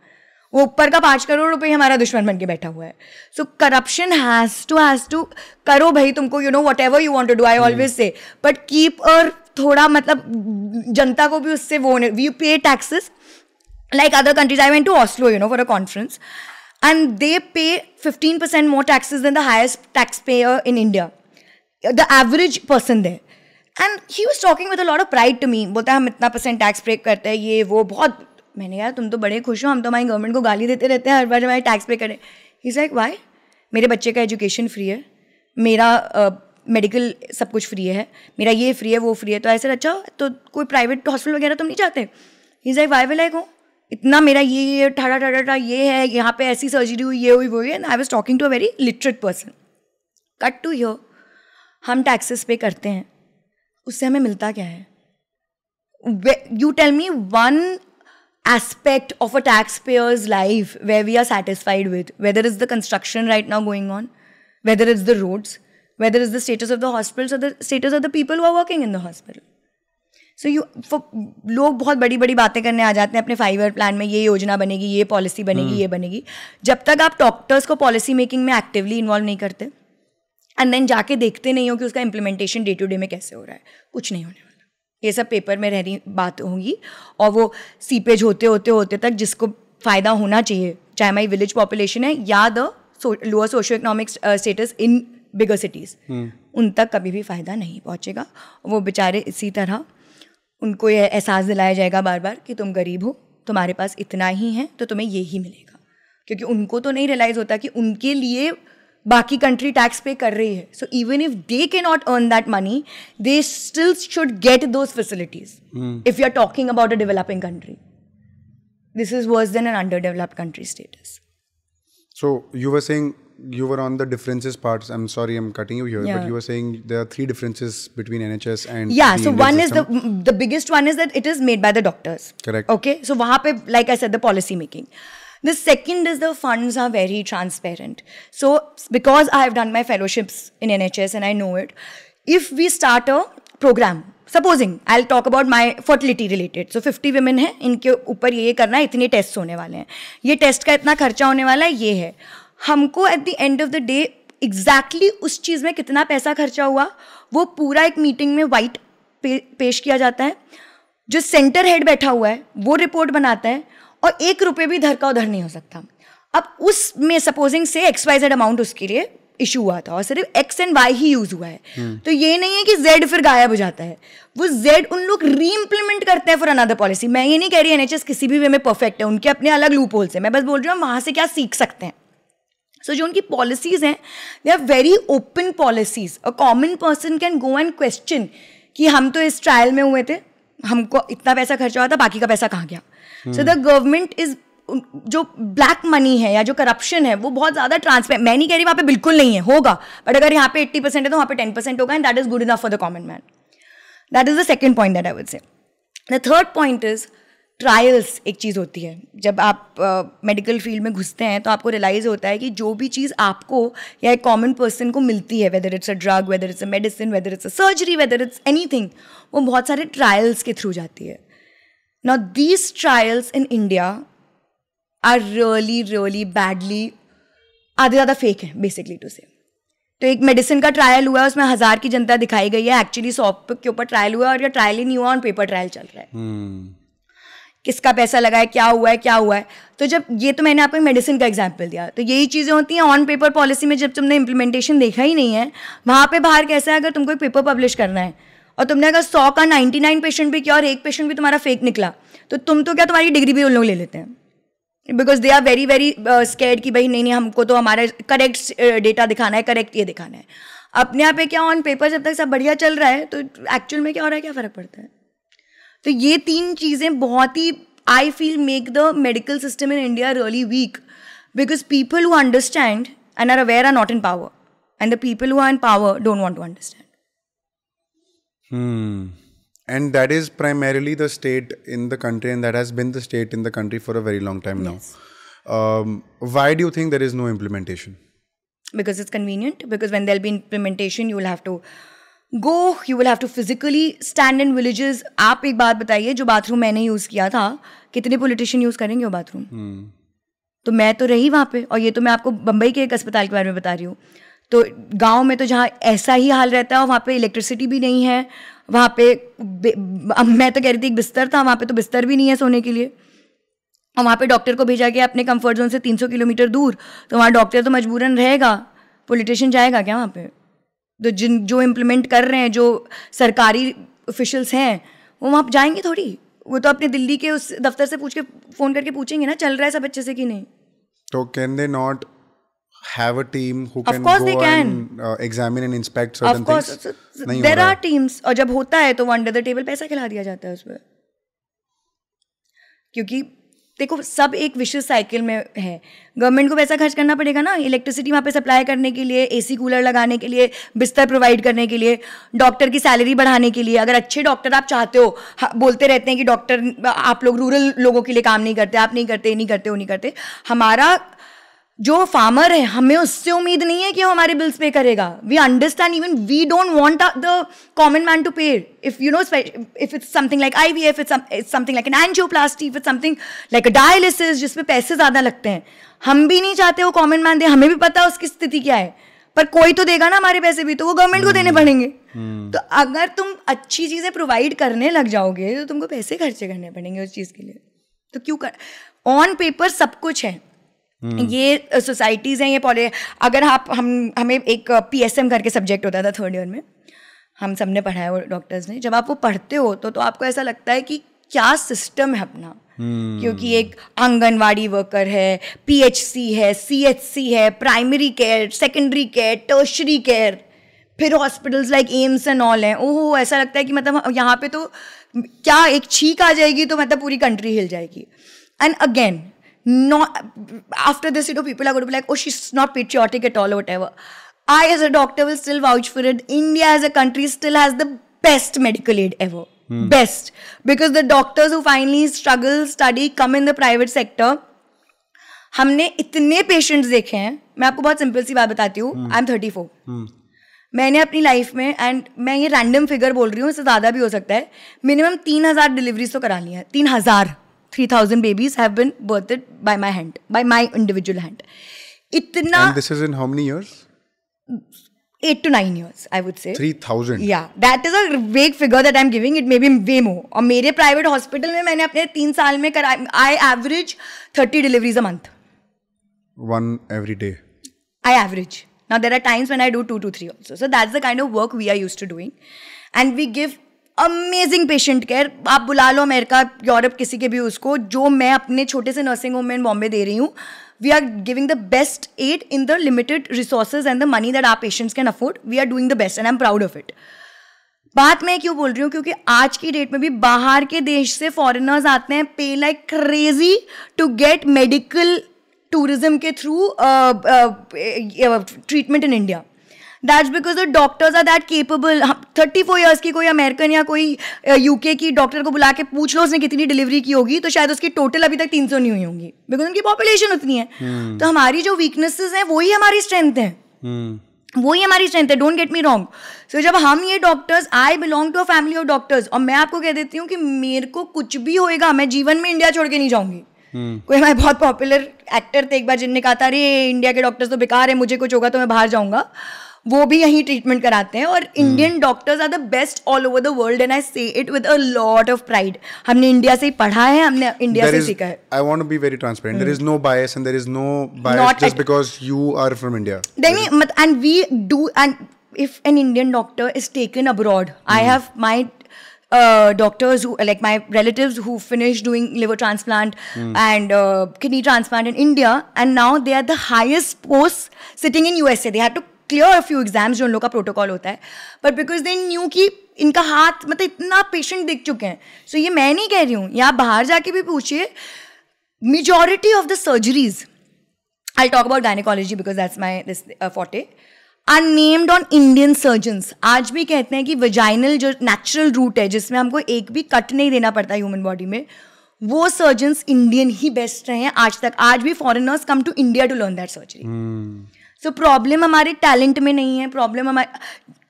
वो ऊपर का 5 करोड़ रुपये हमारा दुश्मन बन के बैठा हुआ है. सो करप्शन हैज़ टू करो भाई, तुमको whatever you want to do, I always say, but keep और थोड़ा मतलब जनता को भी उससे वो we pay taxes like other countries. I went to Oslo for a conference, and they pay 15% more taxes than the highest taxpayer in India, the average person there. And he was talking with a lot of pride to me, बोलता है हम इतना % tax पे करते हैं, ये वो बहुत. मैंने कहा तुम तो बड़े खुश हो, हम तो हमारी गवर्नमेंट को गाली देते रहते हैं हर बार जब हमारे टैक्स पे करें. ही इज लाइक व्हाई, मेरे बच्चे का एजुकेशन फ्री है, मेरा मेडिकल सब कुछ फ्री है, मेरा ये फ्री है वो फ्री है, तो ऐसे अच्छा तो कोई प्राइवेट हॉस्पिटल वगैरह तुम नहीं चाहते. He is like why will I go, इतना मेरा ये ठाड़ा ये है, यहाँ पे ऐसी सर्जरी हुई, ये हुई वो हुई. And I was talking to a very literate person. Cut to here, हम टैक्सेस पे करते हैं, उससे हमें मिलता क्या है? You tell me one aspect of a taxpayer's life where we are satisfied with, whether it's the construction right now going on, whether it's the roads, whether it's the status of the hospitals or the status of the people who are working in the hospital. So लोग बहुत बड़ी बड़ी बातें करने आ जाते हैं अपने 5-year plan में, ये योजना बनेगी, ये पॉलिसी बनेगी, ये बनेगी. जब तक आप डॉक्टर्स को पॉलिसी मेकिंग में एक्टिवली इन्वॉल्व नहीं करते एंड देन जाके देखते नहीं हो कि उसका इम्प्लीमेंटेशन डे टू डे में कैसे हो रहा है, कुछ नहीं होने वाला. ये सब पेपर में रह रही बात होगी, और वो सीपेज होते तक जिसको फ़ायदा होना चाहिए, चाहे हमारी विलेज पॉपुलेशन है या the lower socio economic status in bigger cities, उन तक कभी भी फ़ायदा नहीं पहुँचेगा. वो बेचारे इसी तरह उनको ये एहसास दिलाया जाएगा बार बार कि तुम गरीब हो, तुम्हारे पास इतना ही है तो तुम्हें ये ही मिलेगा, क्योंकि उनको तो नहीं रियलाइज़ होता कि उनके लिए बाकी कंट्री टैक्स पे कर रही है. So even if they can not earn that money, they still should get those facilities if you are talking about a developing country. This is worse than an under developed country status. So you were saying you were on the differences parts. I'm sorry, I'm cutting you here, but you were saying there are 3 differences between NHS and so one system. Is the biggest one is that it is made by the doctors. Correct. Okay, so वहाँ पे like I said the policy making. The second is the funds are very transparent. So because I have done my fellowships in NHS and I know it, if we start a program, supposing I'll talk about my fertility related, so 50 women हैं, इनके ऊपर ये करना है, इतने test होने वाले हैं, ये टेस्ट का इतना खर्चा होने वाला है, ये है. हमको at the end of the day exactly उस चीज़ में कितना पैसा खर्चा हुआ वो पूरा एक मीटिंग में वाइट पेश किया जाता है. जो सेंटर हेड बैठा हुआ है वो रिपोर्ट बनाता है, और 1 रुपये भी इधर का उधर नहीं हो सकता. अब उसमें सपोजिंग से XYZ अमाउंट उसके लिए इशू हुआ था और सिर्फ X and Y he use हुआ है, तो ये नहीं है कि Z फिर गायब हो जाता है. वो Z उन लोग री इम्प्लीमेंट करते हैं फॉर अनदर पॉलिसी. मैं ये नहीं कह रही NHS किसी भी वे में परफेक्ट है, उनके अपने अलग लूप होल्स हैं, मैं बस बोल रही हूँ वहाँ से क्या सीख सकते हैं. सो जो उनकी पॉलिसीज हैं they are very open policies. A common person can go and question कि हम तो इस ट्रायल में हुए थे, हमको इतना पैसा खर्चा हुआ था, बाकी का पैसा कहाँ गया. So the government is जो ब्लैक मनी है या जो करप्शन है वो बहुत ज़्यादा ट्रांसपेरेंट, मैं नहीं कह रही वहाँ पे बिल्कुल नहीं है, होगा, बट अगर यहाँ पे 80% है तो वहाँ पे 10% होगा, and that is good enough for the common man. That is the second point that I would say. The third point is trials. एक चीज़ होती है जब आप मेडिकल फील्ड में घुसते हैं तो आपको रियलाइज़ होता है कि जो भी चीज़ आपको या एक कॉमन पर्सन को मिलती है, whether it's a drug, whether it's a medicine, whether it's a surgery, whether it's anything, वो बहुत सारे ट्रायल्स के थ्रू जाती है. Now these trials in India are really really badly आधे ज़्यादा फेक है बेसिकली टू से. तो एक मेडिसिन का ट्रायल हुआ है, उसमें 1000 की जनता दिखाई गई है, एक्चुअली 100 के ऊपर ट्रायल हुआ है और ये ट्रायल ही नहीं हुआ, ऑन पेपर ट्रायल चल रहा है. किसका पैसा लगा है, क्या हुआ है, क्या हुआ है. तो जब ये तो मैंने आपको मेडिसिन का एग्जांपल दिया, तो यही चीज़ें होती हैं ऑन पेपर पॉलिसी में. जब तुमने इम्प्लीमेंटेशन देखा ही नहीं है, वहाँ पे बाहर कैसा है, अगर तुमको एक पेपर पब्लिश करना है और तुमने अगर 100 का 99 पेशेंट भी किया और एक पेशेंट भी तुम्हारा फेक निकला, तो तुम तो क्या, तुम्हारी डिग्री भी उन लोग ले लेते हैं, because they are very very scared कि भाई नहीं हमको तो हमारा करेक्ट डेटा दिखाना है, करेक्ट ये दिखाना है. अपने आप पे क्या ऑन पेपर जब तक सब बढ़िया चल रहा है तो एक्चुअल में क्या हो रहा है, क्या फ़र्क पड़ता है. तो ये 3 चीज़ें बहुत ही I feel make the medical system in India really weak, because people who understand and are aware are not in power, and the people who are in power don't want to understand. And that is primarily the state in the country, and that has been the state in the country for a very long time now. Why do you think there is no implementation? Because it's convenient. Because when there'll be implementation, you will have to go, you will have to physically stand in villages. आप एक बात बताइए, जो bathroom मैंने use किया था, कितने politician use करेंगे वो बाथरूम? तो मैं तो रही वहाँ पे, और ये तो मैं आपको बम्बई के एक अस्पताल के बारे में बता रही हूँ. तो गांव में तो जहाँ ऐसा ही हाल रहता है, और वहाँ पे इलेक्ट्रिसिटी भी नहीं है, वहाँ पे मैं तो कह रही थी एक बिस्तर था, वहाँ पे तो बिस्तर भी नहीं है सोने के लिए, और वहाँ पे डॉक्टर को भेजा गया अपने कंफर्ट जोन से 300 किलोमीटर दूर, तो वहाँ डॉक्टर तो मजबूरन रहेगा, पॉलिटिशियन जाएगा क्या वहाँ पे? तो जो इम्प्लीमेंट कर रहे हैं, जो सरकारी ऑफिशियल्स हैं, वो वहाँ जाएंगे थोड़ी. वो तो अपने दिल्ली के उस दफ्तर से पूछ के फ़ोन करके पूछेंगे ना, चल रहा है सब अच्छे से कि नहीं. तो can they not have a team who of can course go they can and examine and inspect certain of course things? There are teams, और जब होता है तो अंडर द टेबल पैसा खिला दिया जाता है उस पर, क्योंकि देखो सब एक विशेष साइकिल में है. गवर्नमेंट को पैसा खर्च करना पड़ेगा ना, इलेक्ट्रिसिटी वहाँ पे सप्लाई करने के लिए, एसी कूलर लगाने के लिए, बिस्तर प्रोवाइड करने के लिए, डॉक्टर की सैलरी बढ़ाने के लिए. अगर अच्छे डॉक्टर आप चाहते हो, बोलते रहते हैं कि डॉक्टर आप लोग रूरल लोगों के लिए काम नहीं करते, आप नहीं करते, नहीं करते, वो नहीं करते. हमारा जो फार्मर है, हमें उससे उम्मीद नहीं है कि वो हमारे बिल्स पे करेगा. We understand, even we don't want the common man to pay. If you know, if it's something like IVF, it's something like an angioplasty, if it's something like a dialysis जिसमें पैसे ज़्यादा लगते हैं, हम भी नहीं चाहते वो कॉमन मैन दे. हमें भी पता है उसकी स्थिति क्या है, पर कोई तो देगा ना हमारे पैसे भी, तो वो गवर्नमेंट को देने पड़ेंगे. तो अगर तुम अच्छी चीज़ें प्रोवाइड करने लग जाओगे तो तुमको पैसे खर्चे करने पड़ेंगे उस चीज़ के लिए. तो क्यों कर, ऑन पेपर सब कुछ है. ये सोसाइटीज़ हैं, ये अगर आप हमें एक PSM करके सब्जेक्ट होता था 3rd ईयर में, हम सब ने पढ़ा है वो डॉक्टर्स ने. जब आप वो पढ़ते हो तो आपको ऐसा लगता है कि क्या सिस्टम है अपना, क्योंकि एक आंगनवाड़ी वर्कर है, PHC है, CHC है, primary care, secondary care, tertiary care, फिर hospitals like AIIMS and all हैं. ओहो, ऐसा लगता है कि मतलब यहाँ पे तो क्या एक छींक आ जाएगी तो मतलब पूरी कंट्री हिल जाएगी. And again, not after this, you know, people are going to be like, oh, she's not patriotic at all or whatever. I as a doctor will still vouch for it. India as a country still has the best medical aid ever. Best. Because the doctors who finally struggle, study, come in the private sector, हमने इतने patients देखे हैं. मैं आपको बहुत simple सी बात बताती हूँ. I am 34. मैंने अपनी लाइफ में, एंड मैं ये रैंडम फिगर बोल रही हूँ, इससे ज़्यादा भी हो सकता है, मिनिमम 3000 डिलीवरीज तो करा ली है. 3,000 babies have been birthed by my hand, by my individual hand. Itna. And this is in how many years? 8 to 9 years, I would say. 3,000. Yeah, that is a vague figure that I'm giving. It may be way more. और मेरे private hospital में मैंने अपने 3 साल में कराया, I average 30 deliveries a month. 1 every day. I average. Now there are times when I do 2 to 3 also. So that's the kind of work we are used to doing, and we give amazing patient care. आप बुला लो America, Europe, किसी के भी उसको, जो मैं अपने छोटे से नर्सिंग होम में इन बॉम्बे दे रही हूँ. We are giving the best aid in the limited resources and the money that our patients can afford. We are doing the best and I am proud of it. बात मैं क्यों बोल रही हूँ, क्योंकि आज की डेट में भी बाहर के देश से फॉरेनर्स आते हैं, pay like crazy to get medical tourism के through treatment in India. That's because the doctors are that capable. 34 years की कोई अमेरिकन या कोई यूके की डॉक्टर को बुला के पूछ लो उसने कितनी डिलीवरी की होगी, तो शायद उसकी टोटल अभी तक 300 नहीं हुई होंगी, बिकॉज उनकी पॉपुलेशन उतनी है. तो हमारी जो वीकनेसेस हैं वही हमारी स्ट्रेंथ है, वही हमारी स्ट्रेंथ है. Don't get me wrong. So जब हम ये doctors, I belong to a family of doctors, और मैं आपको कह देती हूँ कि मेरे को कुछ भी होएगा, मैं जीवन में इंडिया छोड़ के नहीं जाऊंगी. कोई हमारे बहुत पॉपुलर एक्टर थे एक बार जिनने कहा था अरे इंडिया के डॉक्टर्स तो बेकार है, मुझे कुछ होगा तो मैं बाहर जाऊंगा. वो भी यहीं ट्रीटमेंट कराते हैं, और Indian doctors are the best all over the world, and I say it with a lot of pride. हमने इंडिया से ही पढ़ा है, हमने इंडिया से सीखा है. I want to be very transparent. There is no bias, and there is no bias just because you are from India. And we do, and if an Indian doctor is taken abroad, I have my doctors who, like my relatives who finished doing liver transplant and kidney transplant in India, and now they are the highest posts sitting in USA. They had to clear a few exams जो उन लोग का protocol होता है, but because they knew कि इनका हाथ मतलब इतना पेशेंट देख चुके हैं. सो ये मैं नहीं कह रही हूँ, या बाहर जाके भी पूछिए, majority of the surgeries, I'll talk about gynecology because that's my forte, are named on Indian surgeons. आज भी कहते हैं कि vaginal जो natural route है जिसमें हमको एक भी कट नहीं देना पड़ता ह्यूमन बॉडी में, वो सर्जन्स इंडियन ही बेस्ट रहे हैं आज तक. आज भी foreigners come to India to learn that surgery. So problem हमारे टैलेंट में नहीं है, प्रॉब्लम हमारे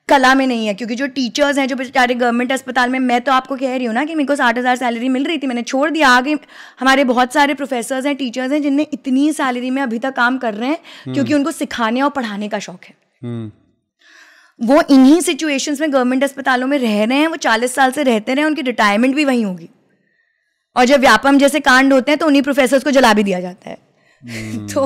कला में नहीं है, क्योंकि जो टीचर्स हैं जो बेचारे गवर्नमेंट अस्पताल में, मैं तो आपको कह रही हूँ ना कि मेरे को 60,000 सैलरी मिल रही थी, मैंने छोड़ दिया. आगे हमारे बहुत सारे प्रोफेसर्स हैं, टीचर्स हैं जिनने इतनी सैलरी में अभी तक काम कर रहे हैं क्योंकि उनको सिखाने और पढ़ाने का शौक है. वो इन्हीं सिचुएशंस में गवर्नमेंट अस्पतालों में रह रहे हैं, वो 40 साल से रहते रहे, उनकी रिटायरमेंट भी वहीं होगी. और जब व्यापम जैसे कांड होते हैं तो उन्हीं प्रोफेसर्स को जला भी दिया जाता है. तो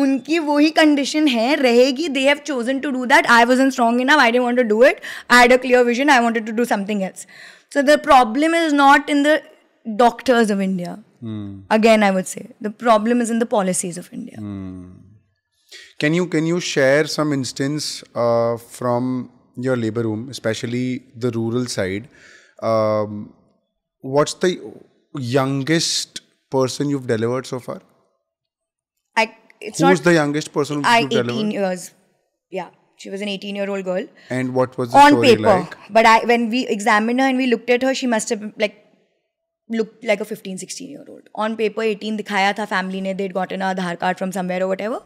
उनकी वही कंडीशन है, रहेगी. They have chosen to do that. I wasn't strong enough, I didn't want to do it. I had a clear vision, I wanted to do something else. So the problem is not in the doctors of India. Again I would say the problem is in the policies of India. Can you share some instance from your labor room, especially the rural side? What's the youngest person you've delivered so far? Who's the youngest person you've delivered? 18 years. Yeah, she was an 18-year-old girl. And what was the on story paper, like? But when we examined her and we looked at her, she must have looked like a 15-16-year-old. On paper 18 दिखाया था family ने, they'd gotten an Aadhaar card from somewhere or whatever,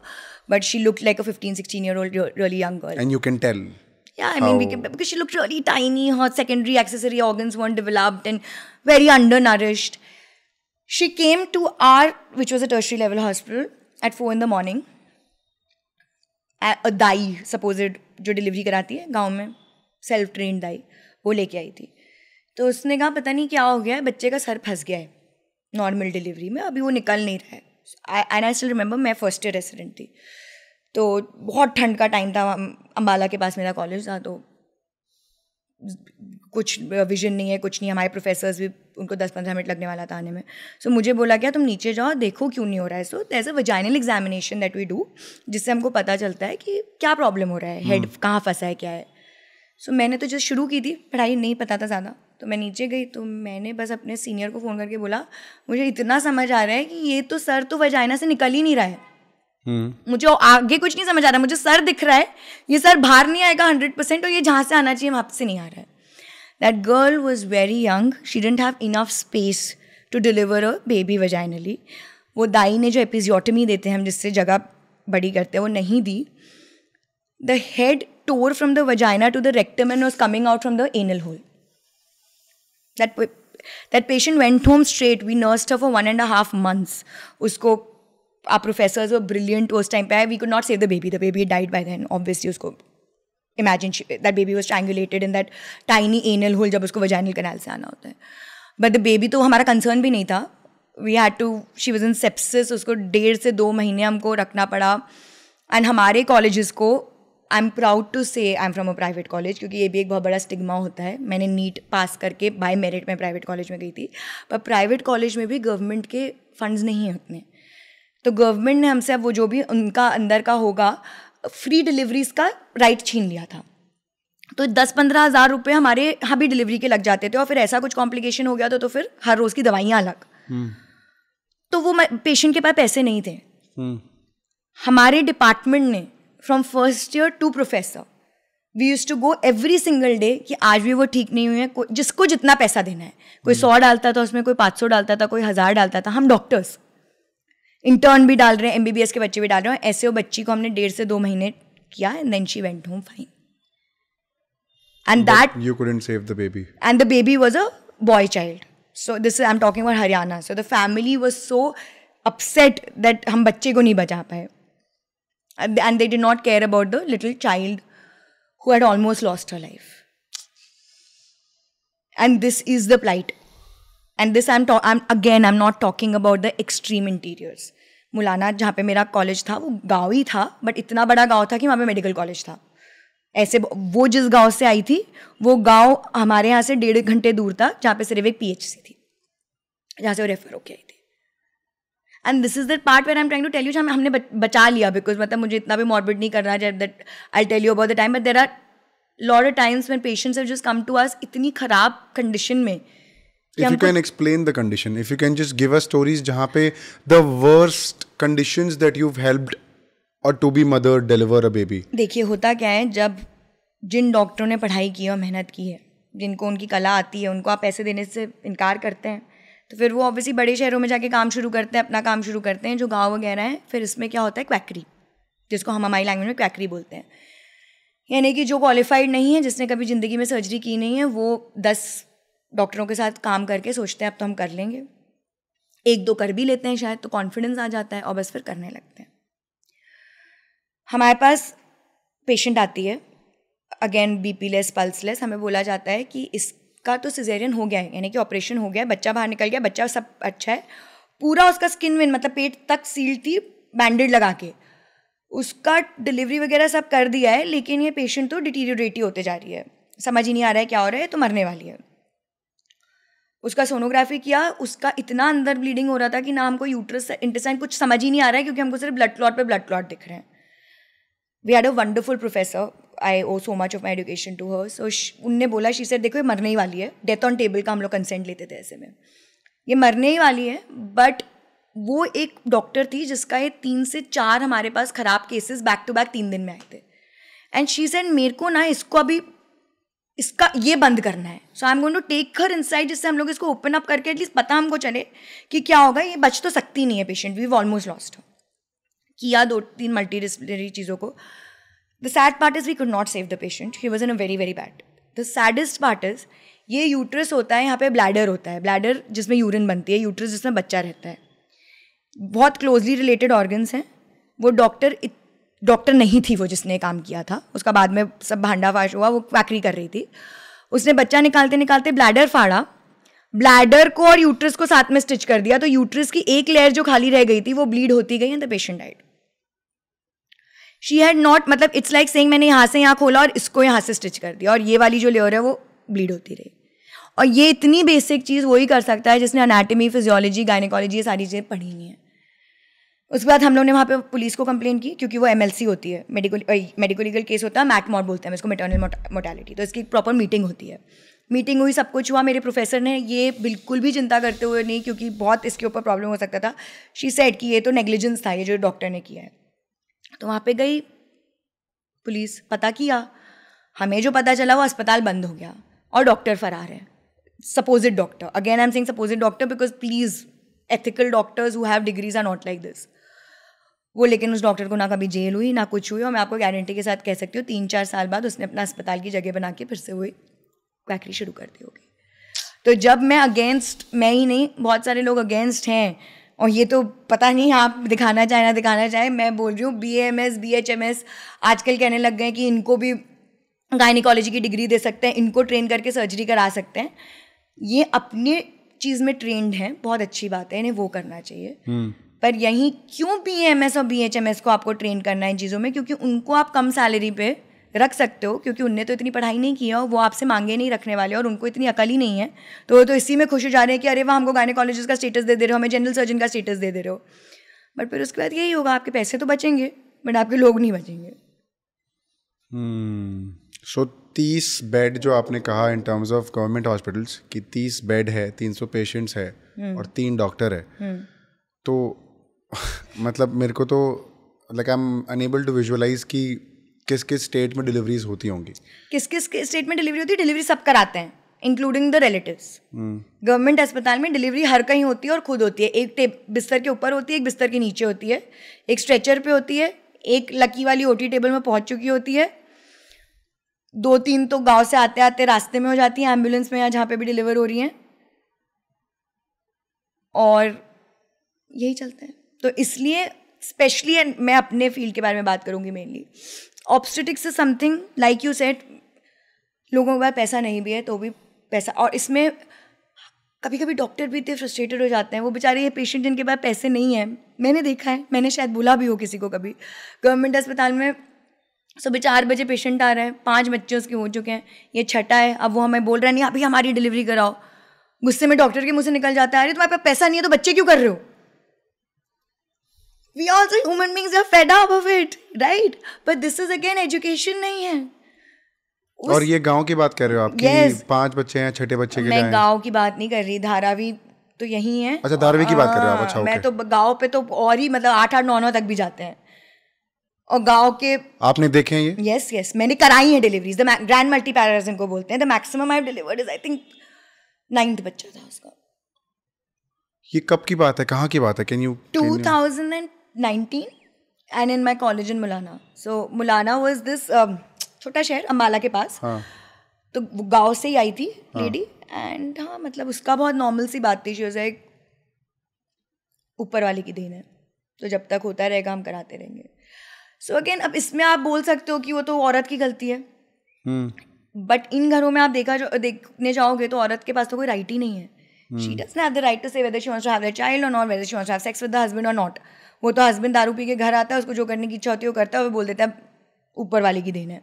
but she looked like a 15-16-year-old really young girl. And you can tell. Yeah, I mean, because she looked really tiny, her secondary accessory organs weren't developed and very undernourished. She came to our, which was a tertiary level hospital, at 4 in the morning. A Dai supposed जो delivery कराती है गांव में, self trained दाई, वो लेके आई थी. तो उसने कहा पता नहीं क्या हो गया है, बच्चे का सर फंस गया है नॉर्मल डिलीवरी में, अभी वो निकल नहीं रहा है. एंड आई स्टिल रिमेंबर, मैं फर्स्ट ईयर रेसिडेंट थी, तो बहुत ठंड का टाइम था, अम्बाला के पास मेरा कॉलेज था, तो कुछ विजन नहीं है, कुछ नहीं. हमारे प्रोफेसर्स भी, उनको 10-15 मिनट लगने वाला था आने में. सो मुझे बोला क्या तुम नीचे जाओ देखो क्यों नहीं हो रहा है. So there is a vaginal examination that we do, जिससे हमको पता चलता है कि क्या प्रॉब्लम हो रहा है, हेड कहाँ फंसा है, क्या है. सो मैंने तो जस्ट शुरू की थी, पढ़ाई नहीं पता था ज़्यादा, तो मैं नीचे गई, तो मैंने बस अपने सीनियर को फ़ोन करके बोला मुझे इतना समझ आ रहा है कि ये तो सर तो वजाइना से निकल ही नहीं रहा है. मुझे आगे कुछ नहीं समझ आ रहा, मुझे सर दिख रहा है, ये सर बाहर नहीं आएगा 100%, और ये जहाँ से आना चाहिए वहाँ से नहीं आ रहा है. That girl was very young, she didn't have enough space to deliver a baby vaginally. वो दाई ने जो एपिजियोटमी देते हैं हम, जिससे जगह बड़ी करते हैं, वो नहीं दी. The head tore from the vagina to the rectum and was coming out from the anal hole. That patient went home straight. We nursed her for 1.5 months. Usko, our professors were brilliant उस time पे. We could not save the baby. The baby died by then. Obviously, उसको imagine that baby was strangulated in that tiny anal hole जब उसको vaginal canal से आना होता है. But the baby तो हमारा concern भी नहीं था. We had to. She was in sepsis. उसको 1.5 से 2 महीने हमको रखना पड़ा. And हमारे colleges को, आई एम प्राउड टू से I am from a private college, क्योंकि ये भी एक बहुत बड़ा स्टिग्मा होता है. मैंने नीट पास करके बाय मेरिट में प्राइवेट कॉलेज में गई थी, पर प्राइवेट कॉलेज में भी गवर्नमेंट के फंड्स नहीं हैं उतने. तो गवर्नमेंट ने हमसे अब वो जो भी उनका अंदर का होगा, फ्री डिलीवरीज का राइट छीन लिया था. तो 10-15 हज़ार रुपये हमारे यहाँ भी डिलीवरी के लग जाते थे, और फिर ऐसा कुछ कॉम्प्लिकेशन हो गया तो फिर हर रोज़ की दवाइयाँ अलग। तो वो पेशेंट के पास पैसे नहीं थे। हमारे डिपार्टमेंट ने from first year to professor we use to go every single day कि आज भी वो ठीक नहीं हुई है, जिसको जितना पैसा देना है, कोई 100 डालता था उसमें, कोई 500 डालता था, कोई 1000 डालता था। हम डॉक्टर्स इंटर्न भी डाल रहे हैं, MBBS के बच्चे भी डाल रहे हैं। ऐसे वो बच्ची को हमने 1.5 से 2 महीने किया, and then she went home fine, and that you couldn't save the baby. and the baby was a boy child. So this is, I'm talking about Haryana. So the family was so upset that हम बच्चे को नहीं बचा पाए, and they did not care about the little child who had almost lost her life. And this is the plight. And this I'm not talking about the extreme interiors. Mullana जहाँ पे मेरा college था वो गाँव ही था, बट इतना बड़ा गाँव था कि वहाँ पे मेडिकल कॉलेज था। ऐसे वो जिस गांव से आई थी वो गांव हमारे यहाँ से 1.5 घंटे दूर था, जहाँ पे सिर्फ एक PHC थी, जहाँ से वो रेफर होके आई थी। And this is the part where I am trying to tell you, हमने बचा लिया, बिकॉज मतलब मुझे इतना भी मॉर्बिड नहीं करना है that I tell you about the time, but there are lot of times when patients have just come to us इतनी खराब कंडीशन में। If you can explain the condition, if you can just give us stories जहाँ पे the worst conditions that you've helped or to be mother deliver a baby. देखिए होता क्या है, जब जिन डॉक्टरों ने पढ़ाई की और मेहनत की है, जिनको उनकी कला आती है, उनको आप पैसे देने से इनकार करते हैं, तो फिर वो ऑब्वियसली बड़े शहरों में जाके काम शुरू करते हैं, अपना काम शुरू करते हैं। जो गाँव वगैरह हैं, फिर इसमें क्या होता है, क्वैकरी, जिसको हम हमारी लैंग्वेज में क्वैकरी बोलते हैं। यानी कि जो क्वालिफाइड नहीं है, जिसने कभी ज़िंदगी में सर्जरी की नहीं है, वो 10 डॉक्टरों के साथ काम करके सोचते हैं अब तो हम कर लेंगे, 1-2 कर भी लेते हैं शायद, तो कॉन्फिडेंस आ जाता है और बस फिर करने लगते हैं। हमारे पास पेशेंट आती है, again BP less, pulse less, हमें बोला जाता है कि इसका तो सिजेरियन हो गया है, यानी कि ऑपरेशन हो गया है, बच्चा बाहर निकल गया, बच्चा सब अच्छा है, पूरा उसका स्किन विन मतलब पेट तक सील थी बैंडेड लगा के, उसका डिलीवरी वगैरह सब कर दिया है, लेकिन ये पेशेंट तो डिटीरियोरेट होते जा रही है, समझ ही नहीं आ रहा है क्या हो रहा है, तो मरने वाली है। उसका सोनोग्राफी किया, उसका इतना अंदर ब्लीडिंग हो रहा था कि ना हमको यूट्रस इंटेस्टाइन कुछ समझ ही नहीं आ रहा है, क्योंकि हमको सिर्फ ब्लड क्लॉट पे ब्लड क्लॉट दिख रहे हैं। We had a wonderful professor, I owe so much of my education to her. So उनने बोला, शी सेड देखो ये मरने ही वाली है, डेथ ऑन टेबल का हम लोग कंसेंट लेते थे ऐसे में, ये मरने ही वाली है। बट वो एक डॉक्टर थी जिसका ये 3 से 4 हमारे पास ख़राब केसेस बैक टू बैक 3 दिन में आए थे, एंड शी सेड मेरे को ना इसको अभी इसका ये बंद करना है, so I am going to take her inside, जिससे हम लोग इसको ओपन अप करके एटलीस्ट पता हमको चले कि क्या होगा, ये बच तो सकती नहीं है पेशेंट, वी ऑलमोस्ट लॉस्ट। किया 2-3 मल्टीडिसिप्लिनरी चीज़ों को। The sad part is we could not save the patient, he was in a very very bad. The saddest part is ये यूट्रस होता है, यहाँ पे ब्लैडर होता है, ब्लैडर जिसमें यूरिन बनती है, यूट्रस जिसमें बच्चा रहता है, बहुत क्लोजली रिलेटेड ऑर्गन्स हैं। वो डॉक्टर नहीं थी वो जिसने काम किया था, उसका बाद में सब भांडाफाश हुआ, वो क्वैकरी कर रही थी। उसने बच्चा निकालते निकालते ब्लैडर फाड़ा, ब्लैडर को और यूट्रस को साथ में स्टिच कर दिया, तो यूट्रस की एक लेयर जो खाली रह गई थी वो ब्लीड होती गई, and the patient died. She had not, मतलब इट्स लाइक सेइंग मैंने यहाँ से यहाँ खोला और इसको यहाँ से स्टिच कर दिया, और ये वाली जो लेयर है वो ब्लीड होती रही। और ये इतनी बेसिक चीज़ वही कर सकता है जिसने एनाटमी, फिजियोलॉजी, गायनेकोलॉजी ये सारी चीज़ें पढ़ी नहीं है। उसके बाद हम लोग ने वहाँ पे पुलिस को कंप्लेन की, क्योंकि वो MLC होती है, मेडिको लीगल केस होता है, मैट मॉड बोलते हैं इसको, मैटरनल मोर्टेलिटी। तो इसकी प्रॉपर मीटिंग होती है, मीटिंग हुई, सब कुछ हुआ। मेरे प्रोफेसर ने ये बिल्कुल भी चिंता करते हुए नहीं, क्योंकि बहुत इसके ऊपर प्रॉब्लम हो सकता था, शी सेड कि ये तो नेग्लिजेंस था ये जो डॉक्टर ने किया है। तो वहाँ पे गई पुलिस, पता किया, हमें जो पता चला वो अस्पताल बंद हो गया और डॉक्टर फरार है, supposed doctor. Again I am saying supposed doctor because please ethical doctors who have degrees are not like this. वो लेकिन उस डॉक्टर को ना कभी जेल हुई ना कुछ हुई, और मैं आपको गारंटी के साथ कह सकती हूँ 3-4 साल बाद उसने अपना अस्पताल की जगह बना के फिर से वही क्वैकरी शुरू कर दी होगी। तो जब मैं अगेंस्ट, मैं ही नहीं बहुत सारे लोग अगेंस्ट हैं, और ये तो पता नहीं आप दिखाना चाहें ना दिखाना चाहें, मैं बोल रही हूँ BAMS BHMS आजकल कहने लग गए कि इनको भी गायनेकोलॉजी की डिग्री दे सकते हैं, इनको ट्रेन करके सर्जरी करा सकते हैं। ये अपने चीज़ में ट्रेंड हैं, बहुत अच्छी बात है, इन्हें वो करना चाहिए। पर यहीं क्यों BAMS और BHMS को आपको ट्रेन करना है इन चीज़ों में, क्योंकि उनको आप कम सैलरी पे रख सकते हो, क्योंकि उनने तो इतनी पढ़ाई नहीं की है और वो आपसे मांगे नहीं रखने वाले, और उनको इतनी अकल ही नहीं है, तो वो तो इसी में खुश हो जा रहे हैं कि अरे वाह हमको गायनेकोलॉजिस्ट का स्टेटस दे रहे हो, हमें जनरल सर्जन का स्टेटस दे रहे हो। बट फिर उसके बाद यही होगा, आपके पैसे तो बचेंगे बट आपके लोग नहीं बचेंगे। So 30 बेड जो आपने कहा in terms of government hospitals कि 30 बेड है, 300 पेशेंट्स है और 3 डॉक्टर है, तो मतलब मेरे को तो like I am unable to visualize कि किस किस स्टेट में डिलीवरीज होती होंगी. किस किस स्टेट में डिलीवरी होती है? डिलीवरी सब कराते हैं इंक्लूडिंग द रिलेटिव्स. गवर्नमेंट अस्पताल में डिलीवरी हर कहीं होती है और खुद होती है. एक बिस्तर के ऊपर होती है, एक बिस्तर के नीचे होती है, एक स्ट्रेचर पे होती है, एक लकी वाली ओटी टेबल में पहुंच चुकी होती है, 2-3 तो गांव से आते आते रास्ते में हो जाती हैं एम्बुलेंस में या जहाँ पे भी डिलीवर हो रही हैं, और यही चलता है. तो इसलिए स्पेशली मैं अपने फील्ड के बारे में बात करूंगी mainly. Obstetrics is something like you said, लोगों के पास पैसा नहीं भी है तो भी पैसा, और इसमें कभी कभी डॉक्टर भी इतने फ्रस्ट्रेटेड हो जाते हैं. वो बेचारे ये पेशेंट जिनके पास पैसे नहीं हैं, मैंने देखा है, मैंने शायद बोला भी हो किसी को कभी, गवर्नमेंट अस्पताल में सुबह 4 बजे पेशेंट आ रहा है, 5 बच्चे उसके हो चुके हैं, ये छठा है, अब वो हमें बोल रहा है नहीं अभी हमारी डिलीवरी कराओ. गुस्से में डॉक्टर के मुंह से निकल जाता है, अरे तुम्हारे पास पैसा नहीं है तो बच्चे क्यों कर रहे हो? We also human beings are fed up of it, right? But this is again education नहीं है. और ये गांव की बात कर रहे हो आप कि yes. 5 बच्चे हैं, छठे बच्चे के लिए मैं गांव की बात नहीं कर रही, धारावी तो यही है. अच्छा, धारावी की बात कर रहे हो आप. अच्छा, मैं तो गांव पे तो और ही मतलब 8-8, 9-9 तक भी जाते हैं. और गांव के आपने देखे हैं ये? यस, मैंने कराई है डिलीवरीज. द ग्रैंड मल्टीपैराज इनको बोलते हैं. The maximum I have delivered is I think 9th बच्चा था उसका. ये कब की बात है, कहाँ की बात है? Can you 2019 and in my college in Mulana. So Mulana was this छोटा शहर अम्बाला के पास. हाँ. तो गांव से ही आई थी लेडी, एंड हाँ मतलब उसका बहुत नॉर्मल सी बात थी. शी वाज लाइक ऊपर वाले की देन है, तो जब तक होता रहेगा हम कराते रहेंगे. सो अगेन अब इसमें आप बोल सकते हो कि वो तो औरत की गलती है, बट इन घरों में आप देखने जाओगे तो औरत के पास तो कोई राइट ही नहीं है. She doesn't have the right to say whether she wants to have a child or not, whether she wants to have sex with the husband or not. वो तो हस्बैंड दारू पी के घर आता है, उसको जो करने की इच्छा होती है वो करता है, वो बोल देता है ऊपर वाले की देन है.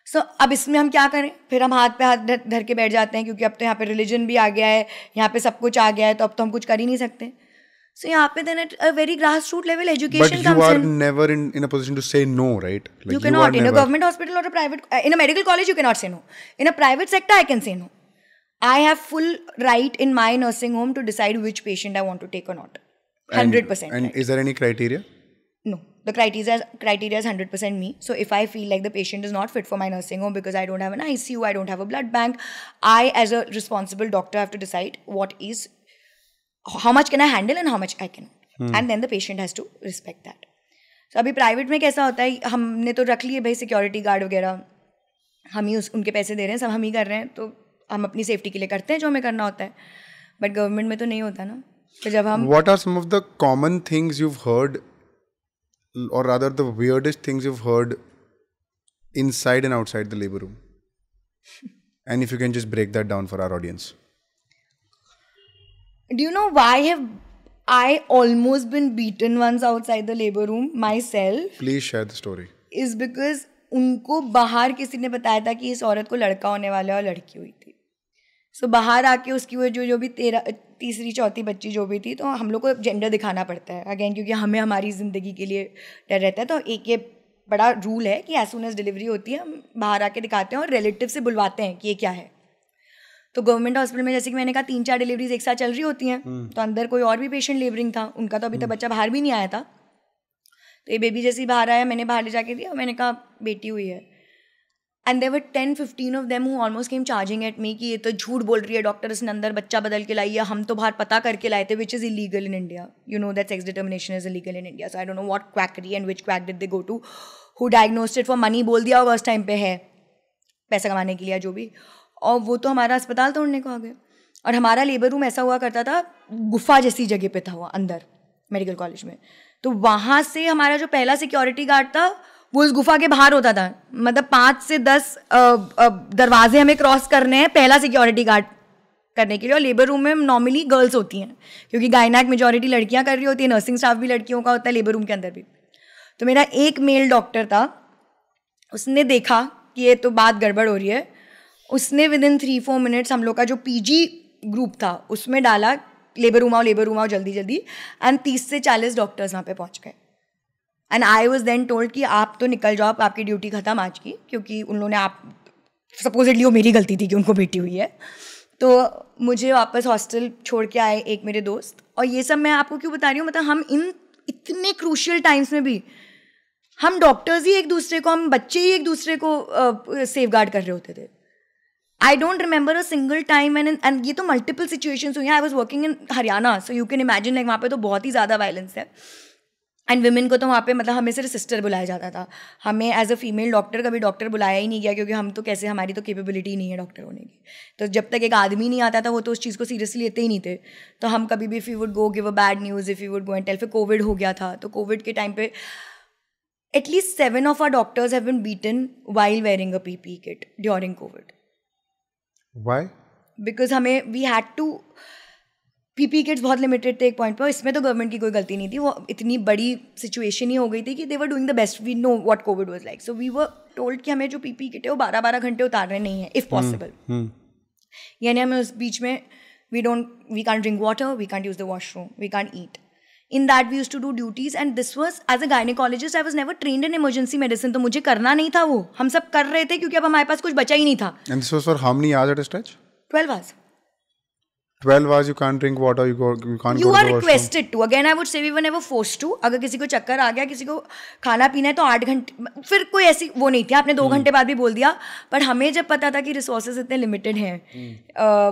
सो अब इसमें हम क्या करें? फिर हम हाथ पे हाथ धर के बैठ जाते हैं, क्योंकि अब तो यहाँ पे रिलीजन भी आ गया है, यहाँ पे सब कुछ आ गया है, तो अब तो हम कुछ कर ही नहीं सकते. सो यहाँ पे then at a very grassroots level education comes in. But you are never in a position to say no, right? Like you cannot. In a government hospital or a private, in a medical college you cannot say no. In a private sector I can say no. I have full right in my nursing home to decide which patient I want to take or not. 100%. And right. Is there any criteria? No. The criteria is 100% me. So if I feel like the patient is not fit for my nursing home because I don't have an ICU, I don't have a blood bank, I as a responsible doctor have to decide how much can I handle and how much I cannot. And then the patient has to respect that. So अभी private में कैसा होता है, हमने तो रख लिए भाई सिक्योरिटी गार्ड वगैरह, हम ही उनके पैसे दे रहे हैं, सब हम ही कर रहे हैं, तो हम अपनी सेफ्टी के लिए करते हैं जो हमें करना होता है. बट गवर्नमेंट में तो नहीं होता ना. तो जब हम What are some of the common things you've heard, or rather the weirdest things you've heard inside and outside the labor room? And if you can just break that down for our audience. Do you know why have I almost been beaten once outside the labor room myself? Please share the story. Is because उनको बाहर किसी ने बताया था कि इस औरत को लड़का होने वाला है और लड़की हुई थी. सो बाहर आके उसकी वो जो भी 3री 4थी बच्ची जो भी थी, तो हम लोग को जेंडर दिखाना पड़ता है अगेन, क्योंकि हमें हमारी ज़िंदगी के लिए डर रहता है. तो एक ये बड़ा रूल है कि एज सून एज डिलीवरी होती है हम बाहर आके दिखाते हैं और रिलेटिव से बुलवाते हैं कि ये क्या है. तो गवर्नमेंट हॉस्पिटल में जैसे कि मैंने कहा 3-4 डिलीवरीज एक साथ चल रही होती हैं, तो अंदर कोई और भी पेशेंट लेबरिंग था, उनका तो अभी तक बच्चा बाहर भी नहीं आया था. तो ये बेबी जैसे ही बाहर आया, मैंने बाहर ले जाके दिया, मैंने कहा बेटी हुई है. And there were 10-15 of them who almost came charging at me कि ये तो झूठ बोल रही है, डॉक्टर इसने अंदर बच्चा बदल के लाई है, हम तो बाहर पता करके लाए थे, which is illegal in India. You know that sex determination is illegal in India. So I don't know what quackery and which quack did they go to, who diagnosed it for money, बोल दिया होगा उस time पे है पैसा कमाने के लिए जो भी, और वो तो हमारा अस्पताल तोड़ने को आ गए. और हमारा लेबर रूम ऐसा हुआ करता था, गुफा जैसी जगह पे था वो अंदर मेडिकल कॉलेज में. तो वहाँ से हमारा जो पहला सिक्योरिटी गार्ड था वो इस गुफा के बाहर होता था. मतलब 5 से 10 दरवाजे हमें क्रॉस करने हैं पहला सिक्योरिटी गार्ड करने के लिए. और लेबर रूम में नॉर्मली गर्ल्स होती हैं, क्योंकि गायनाक मेजॉरिटी लड़कियां कर रही होती है, नर्सिंग स्टाफ भी लड़कियों का होता है लेबर रूम के अंदर भी. तो मेरा एक मेल डॉक्टर था, उसने देखा कि ये तो बात गड़बड़ हो रही है, उसने विदिन 3-4 मिनट्स हम लोग का जो पीजी ग्रुप था उसमें डाला लेबर रूम आओ जल्दी जल्दी. एंड 30 से 40 डॉक्टर्स वहाँ पे पहुँच गए. And I was then told कि आप तो निकल जाओ, आपकी ड्यूटी खत्म आज की, क्योंकि उन लोगों ने आप सपोजिटली वो मेरी गलती थी कि उनको बेटी हुई है। तो मुझे वापस हॉस्टल छोड़ के आए एक मेरे दोस्त, और ये सब मैं आपको क्यों बता रही हूँ, मतलब हम इन इतने क्रूशियल टाइम्स में भी हम डॉक्टर्स ही एक दूसरे को, हम बच्चे ही एक दूसरे को सेफ गार्ड कर रहे होते थे। I don't remember a single time, and ये तो मल्टीपल सिचुएशंस हुई हैं। I was working in Haryana, so you can imagine, like वहाँ पे तो बहुत ही ज़्यादा वायलेंस है, एंड विमेन को तो वहाँ पे मतलब हमें सिर्फ सिस्टर बुलाया जाता था, हमें एज अ फीमेल डॉक्टर कभी डॉक्टर बुलाया ही नहीं गया, क्योंकि हम तो कैसे, हमारी तो कैपेबिलिटी नहीं है डॉक्टर होने की। तो जब तक एक आदमी नहीं आता था वो तो उस चीज़ को सीरियसली लेते ही नहीं थे। तो हम कभी भी, if you would go give a bad news, if you would go and tell, फिर कोविड हो गया था, तो कोविड के टाइम पे at least 7 of our doctors have been beaten while wearing a PPE kit during COVID. Why? Because we had to, PPE kits बहुत limited थे एक पॉइंट पर, इसमें तो गवर्नमेंट की कोई गलती नहीं थी, वो इतनी बड़ी सिचुएशन ही हो गई थी कि they were doing the best, we know what COVID was like, so we were told कि हमें जो PPE kit है वो 12-12 घंटे उतारने नहीं है if possible. यानी हमें उस बीच में we can't drink water, we can't use the washroom, we can't eat. In that we used to do duties, and this was, as a gynecologist I was never trained in emergency medicine, तो मुझे करना नहीं था वो, हम सब कर रहे थे क्योंकि अब हमारे पास कुछ बचा ही नहीं था। And this was for how many hours at a stretch? 12 hours. 12 hours you can't drink water, you can't you go to the washroom. are requested to, again I would say we were never forced to. अगर किसी को चक्कर आ गया, किसी को खाना पीना है तो 8 घंटे, फिर कोई ऐसी वो नहीं थी, आपने 2 घंटे बाद भी बोल दिया। पर हमें जब पता था कि रिसोर्सेज इतने लिमिटेड हैं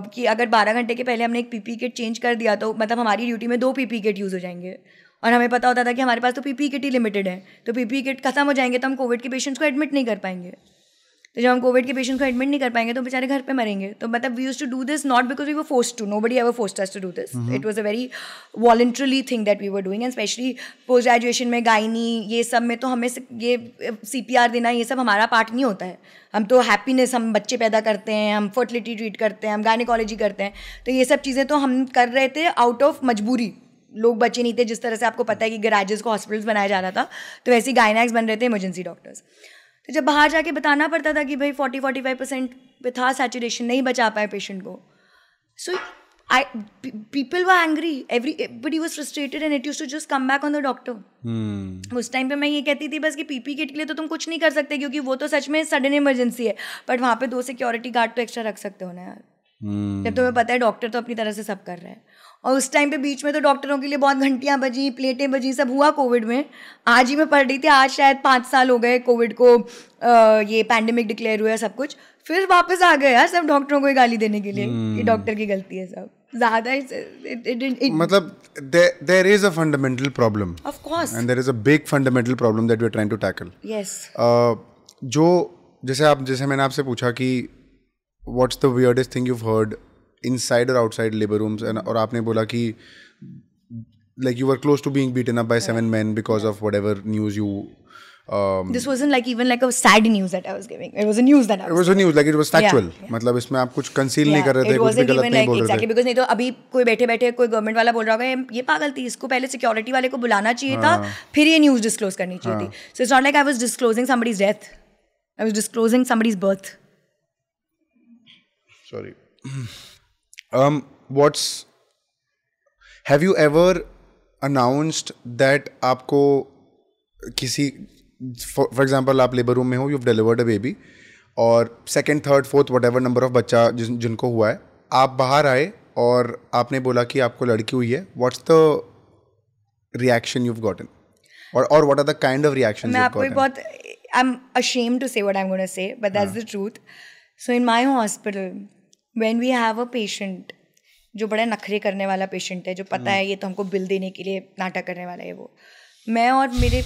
कि अगर 12 घंटे के पहले हमने एक पीपी किट चेंज कर दिया तो मतलब हमारी ड्यूटी में 2 पीपी किट यूज़ हो जाएंगे, और हमें पता होता था कि हमारे पास तो पीपी किट ही लिमिटेड है, तो पीपी किट खत्म हो जाएंगे तो हम कोविड के पेशेंट्स को एडमिट नहीं कर पाएंगे। तो जब हम कोविड के पेशेंट को एडमिट नहीं कर पाएंगे तो बेचारे घर पे मरेंगे। तो मतलब we used to do this not because we were forced to, nobody ever forced us to do this, it was a very voluntarily thing that we were doing, and specially post graduation में gynae ये सब में तो हमें ये CPR देना ये सब हमारा पार्ट नहीं होता है। हम तो हैप्पीनेस, हम बच्चे पैदा करते हैं, हम फर्टिलिटी ट्रीट करते हैं, हम गायनेकोलॉजी करते हैं, तो ये सब चीज़ें तो हम कर रहे थे आउट ऑफ मजबूरी। लोग बचे नहीं थे, जिस तरह से आपको पता है कि गैराजेस को हॉस्पिटल्स बनाया जा रहा था, तो वैसे ही गायनैक्स बन रहे थे इमरजेंसी डॉक्टर्स। तो जब बाहर जाके बताना पड़ता था कि भाई 40-45% पे था सैचुरेशन, नहीं बचा पाए पेशेंट को, सो people were angry, everybody was frustrated and it used to just come back on the doctor. उस टाइम पे मैं ये कहती थी बस कि पीपी किट के लिए तो तुम कुछ नहीं कर सकते क्योंकि वो तो सच में सडन इमरजेंसी है, बट वहाँ पे 2 सिक्योरिटी गार्ड तो एक्स्ट्रा रख सकते हो ना यार, जब तुम्हें पता है डॉक्टर तो अपनी तरह से सब कर रहे हैं। और उस टाइम पे बीच में तो डॉक्टरों के लिए बहुत घंटियाँ बजी, प्लेटें बजी, सब हुआ कोविड में। आज ही मैं पढ़ रही थी, आज शायद 5 साल हो गए कोविड को ये पैंडेमिक डिक्लेयर हुआ सब कुछ, फिर वापस आ गए यार सब डॉक्टरों को गाली देने के लिए कि डॉक्टर की गलती है सब ज़्यादा। मतलब there is a fundamental problem. Of course. And there is a big fundamental problem that we are trying to tackle. Yes. जैसे मैंने आपसे पूछा कि what's the weirdest thing you've heard inside or outside labor rooms, और आपने बोला कि like you were close to being beaten up by 7 men because of whatever news you this wasn't like even like a sad news that I was giving, it was a news that I was it was a news, like it was factual. मतलब इसमें आप कुछ conceal नहीं कर रहे थे, कुछ भी गलत नहीं बोल रहे थे। because नहीं तो अभी कोई बैठे बैठे कोई गवर्नमेंट वाला बोल रहा होगा ये पागल थी, इसको पहले सिक्योरिटी वाले को बुलाना चाहिए था, फिर ये न्यूज़ डिस्क्लोज करनी चाहिए थी। so it's not like I was disclosing somebody's death, I was disclosing somebody's birth. Sorry. Have you ever announced that आपको किसी, for example आप लेबर रूम में हो, you've delivered a baby, और 2nd, 3rd, 4th whatever number of बच्चा जिनको हुआ है, आप बाहर आए और आपने बोला कि आपको लड़की हुई है, what's the reaction you've gotten, or what are the kind of reactions you've gotten? मैं आपको I'm ashamed to say what I'm going to say, but that's the truth. So in my hospital, when we have a patient जो बड़ा नखरे करने वाला patient है, जो पता है ये तो हमको बिल देने के लिए नाटक करने वाला है, वो मैं और मेरे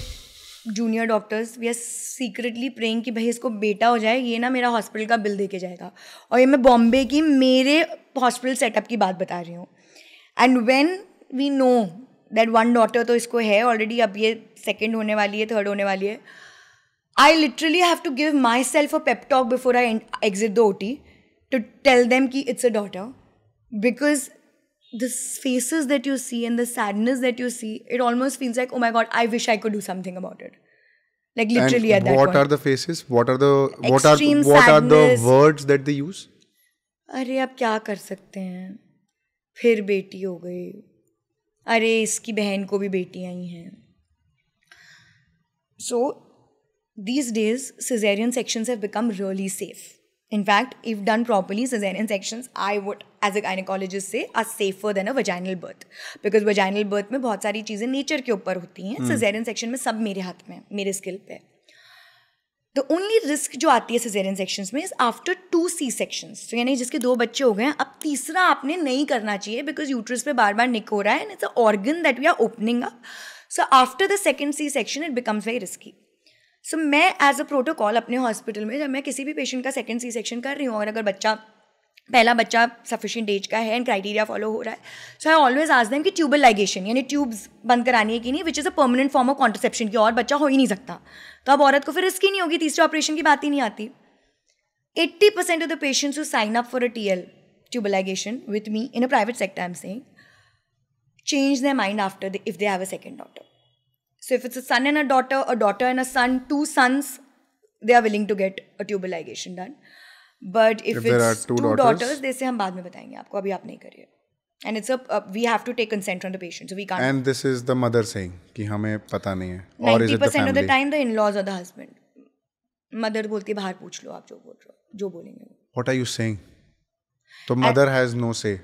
junior doctors we are secretly praying कि भाई इसको बेटा हो जाए, ये ना मेरा हॉस्पिटल का बिल दे के जाएगा। और ये मैं बॉम्बे की मेरे हॉस्पिटल सेटअप की बात बता रही हूँ। And when we know that 1 daughter तो इसको है ऑलरेडी, अब ये 2nd होने वाली है, 3rd होने वाली है, I literally have to give myself a pep talk before I exit the OT to tell them कि it's a daughter, because the faces that you see and the sadness that you see, it almost feels like, oh my God, I wish I could do something about it. Like literally and at that point. What are the faces? What are the Extreme what are the sadness. words that they use? अरे आप क्या कर सकते हैं, फिर बेटी हो गई, अरे इसकी बहन को भी बेटियाँ ही हैं। So these days cesarean sections have become really safe. In fact, if done properly, cesarean sections, I would, as a gynecologist, say, are safer than a vaginal birth. Because vaginal birth में बहुत सारी चीज़ें nature के ऊपर होती हैं. Cesarean section में सब मेरे हाथ में, मेरे स्किल पे. The only risk जो आती है cesarean sections में is after 2 C-sections. तो यानी जिसके 2 बच्चे हो गए हैं, अब तीसरा आपने नहीं करना चाहिए because uterus पे बार बार निक हो रहा है and it's an organ that we are opening up. So after the second C-section, it becomes very risky. So मैं एज अ प्रोटोकॉल अपने हॉस्पिटल में जब मैं किसी भी पेशेंट का सेकंड सी सेक्शन कर रही हूँ और अगर पहला बच्चा सफिशिएंट एज का है एंड क्राइटेरिया फॉलो हो रहा है, so I always ask them कि ट्यूबल लाइगेशन यानी ट्यूब्स बंद करानी है कि नहीं, which is a permanent form of contraception की, और बच्चा हो ही नहीं सकता. तो अब औरत को फिर रिस्क ही नहीं होगी, तीसरे ऑपरेशन की बात ही नहीं आती. 80% of the patients who sign up for a TL tubal ligation with me in a private sector, I am saying, change their mind after if they have a second daughter. So if it's a son and a daughter and a son, 2 sons, they are willing to get a tubal ligation done. But if it's two daughters, they say हम बाद में बताएंगे आपको, अभी आप नहीं करिए. And it's we have to take consent from the patient, so we can't. And this is the mother saying कि हमें पता नहीं है. 90% of the time the in-laws or the husband. Mother बोलती है बाहर पूछ लो आप जो बोल रहे हो, जो बोलेंगे. What are you saying? तो mother has no say.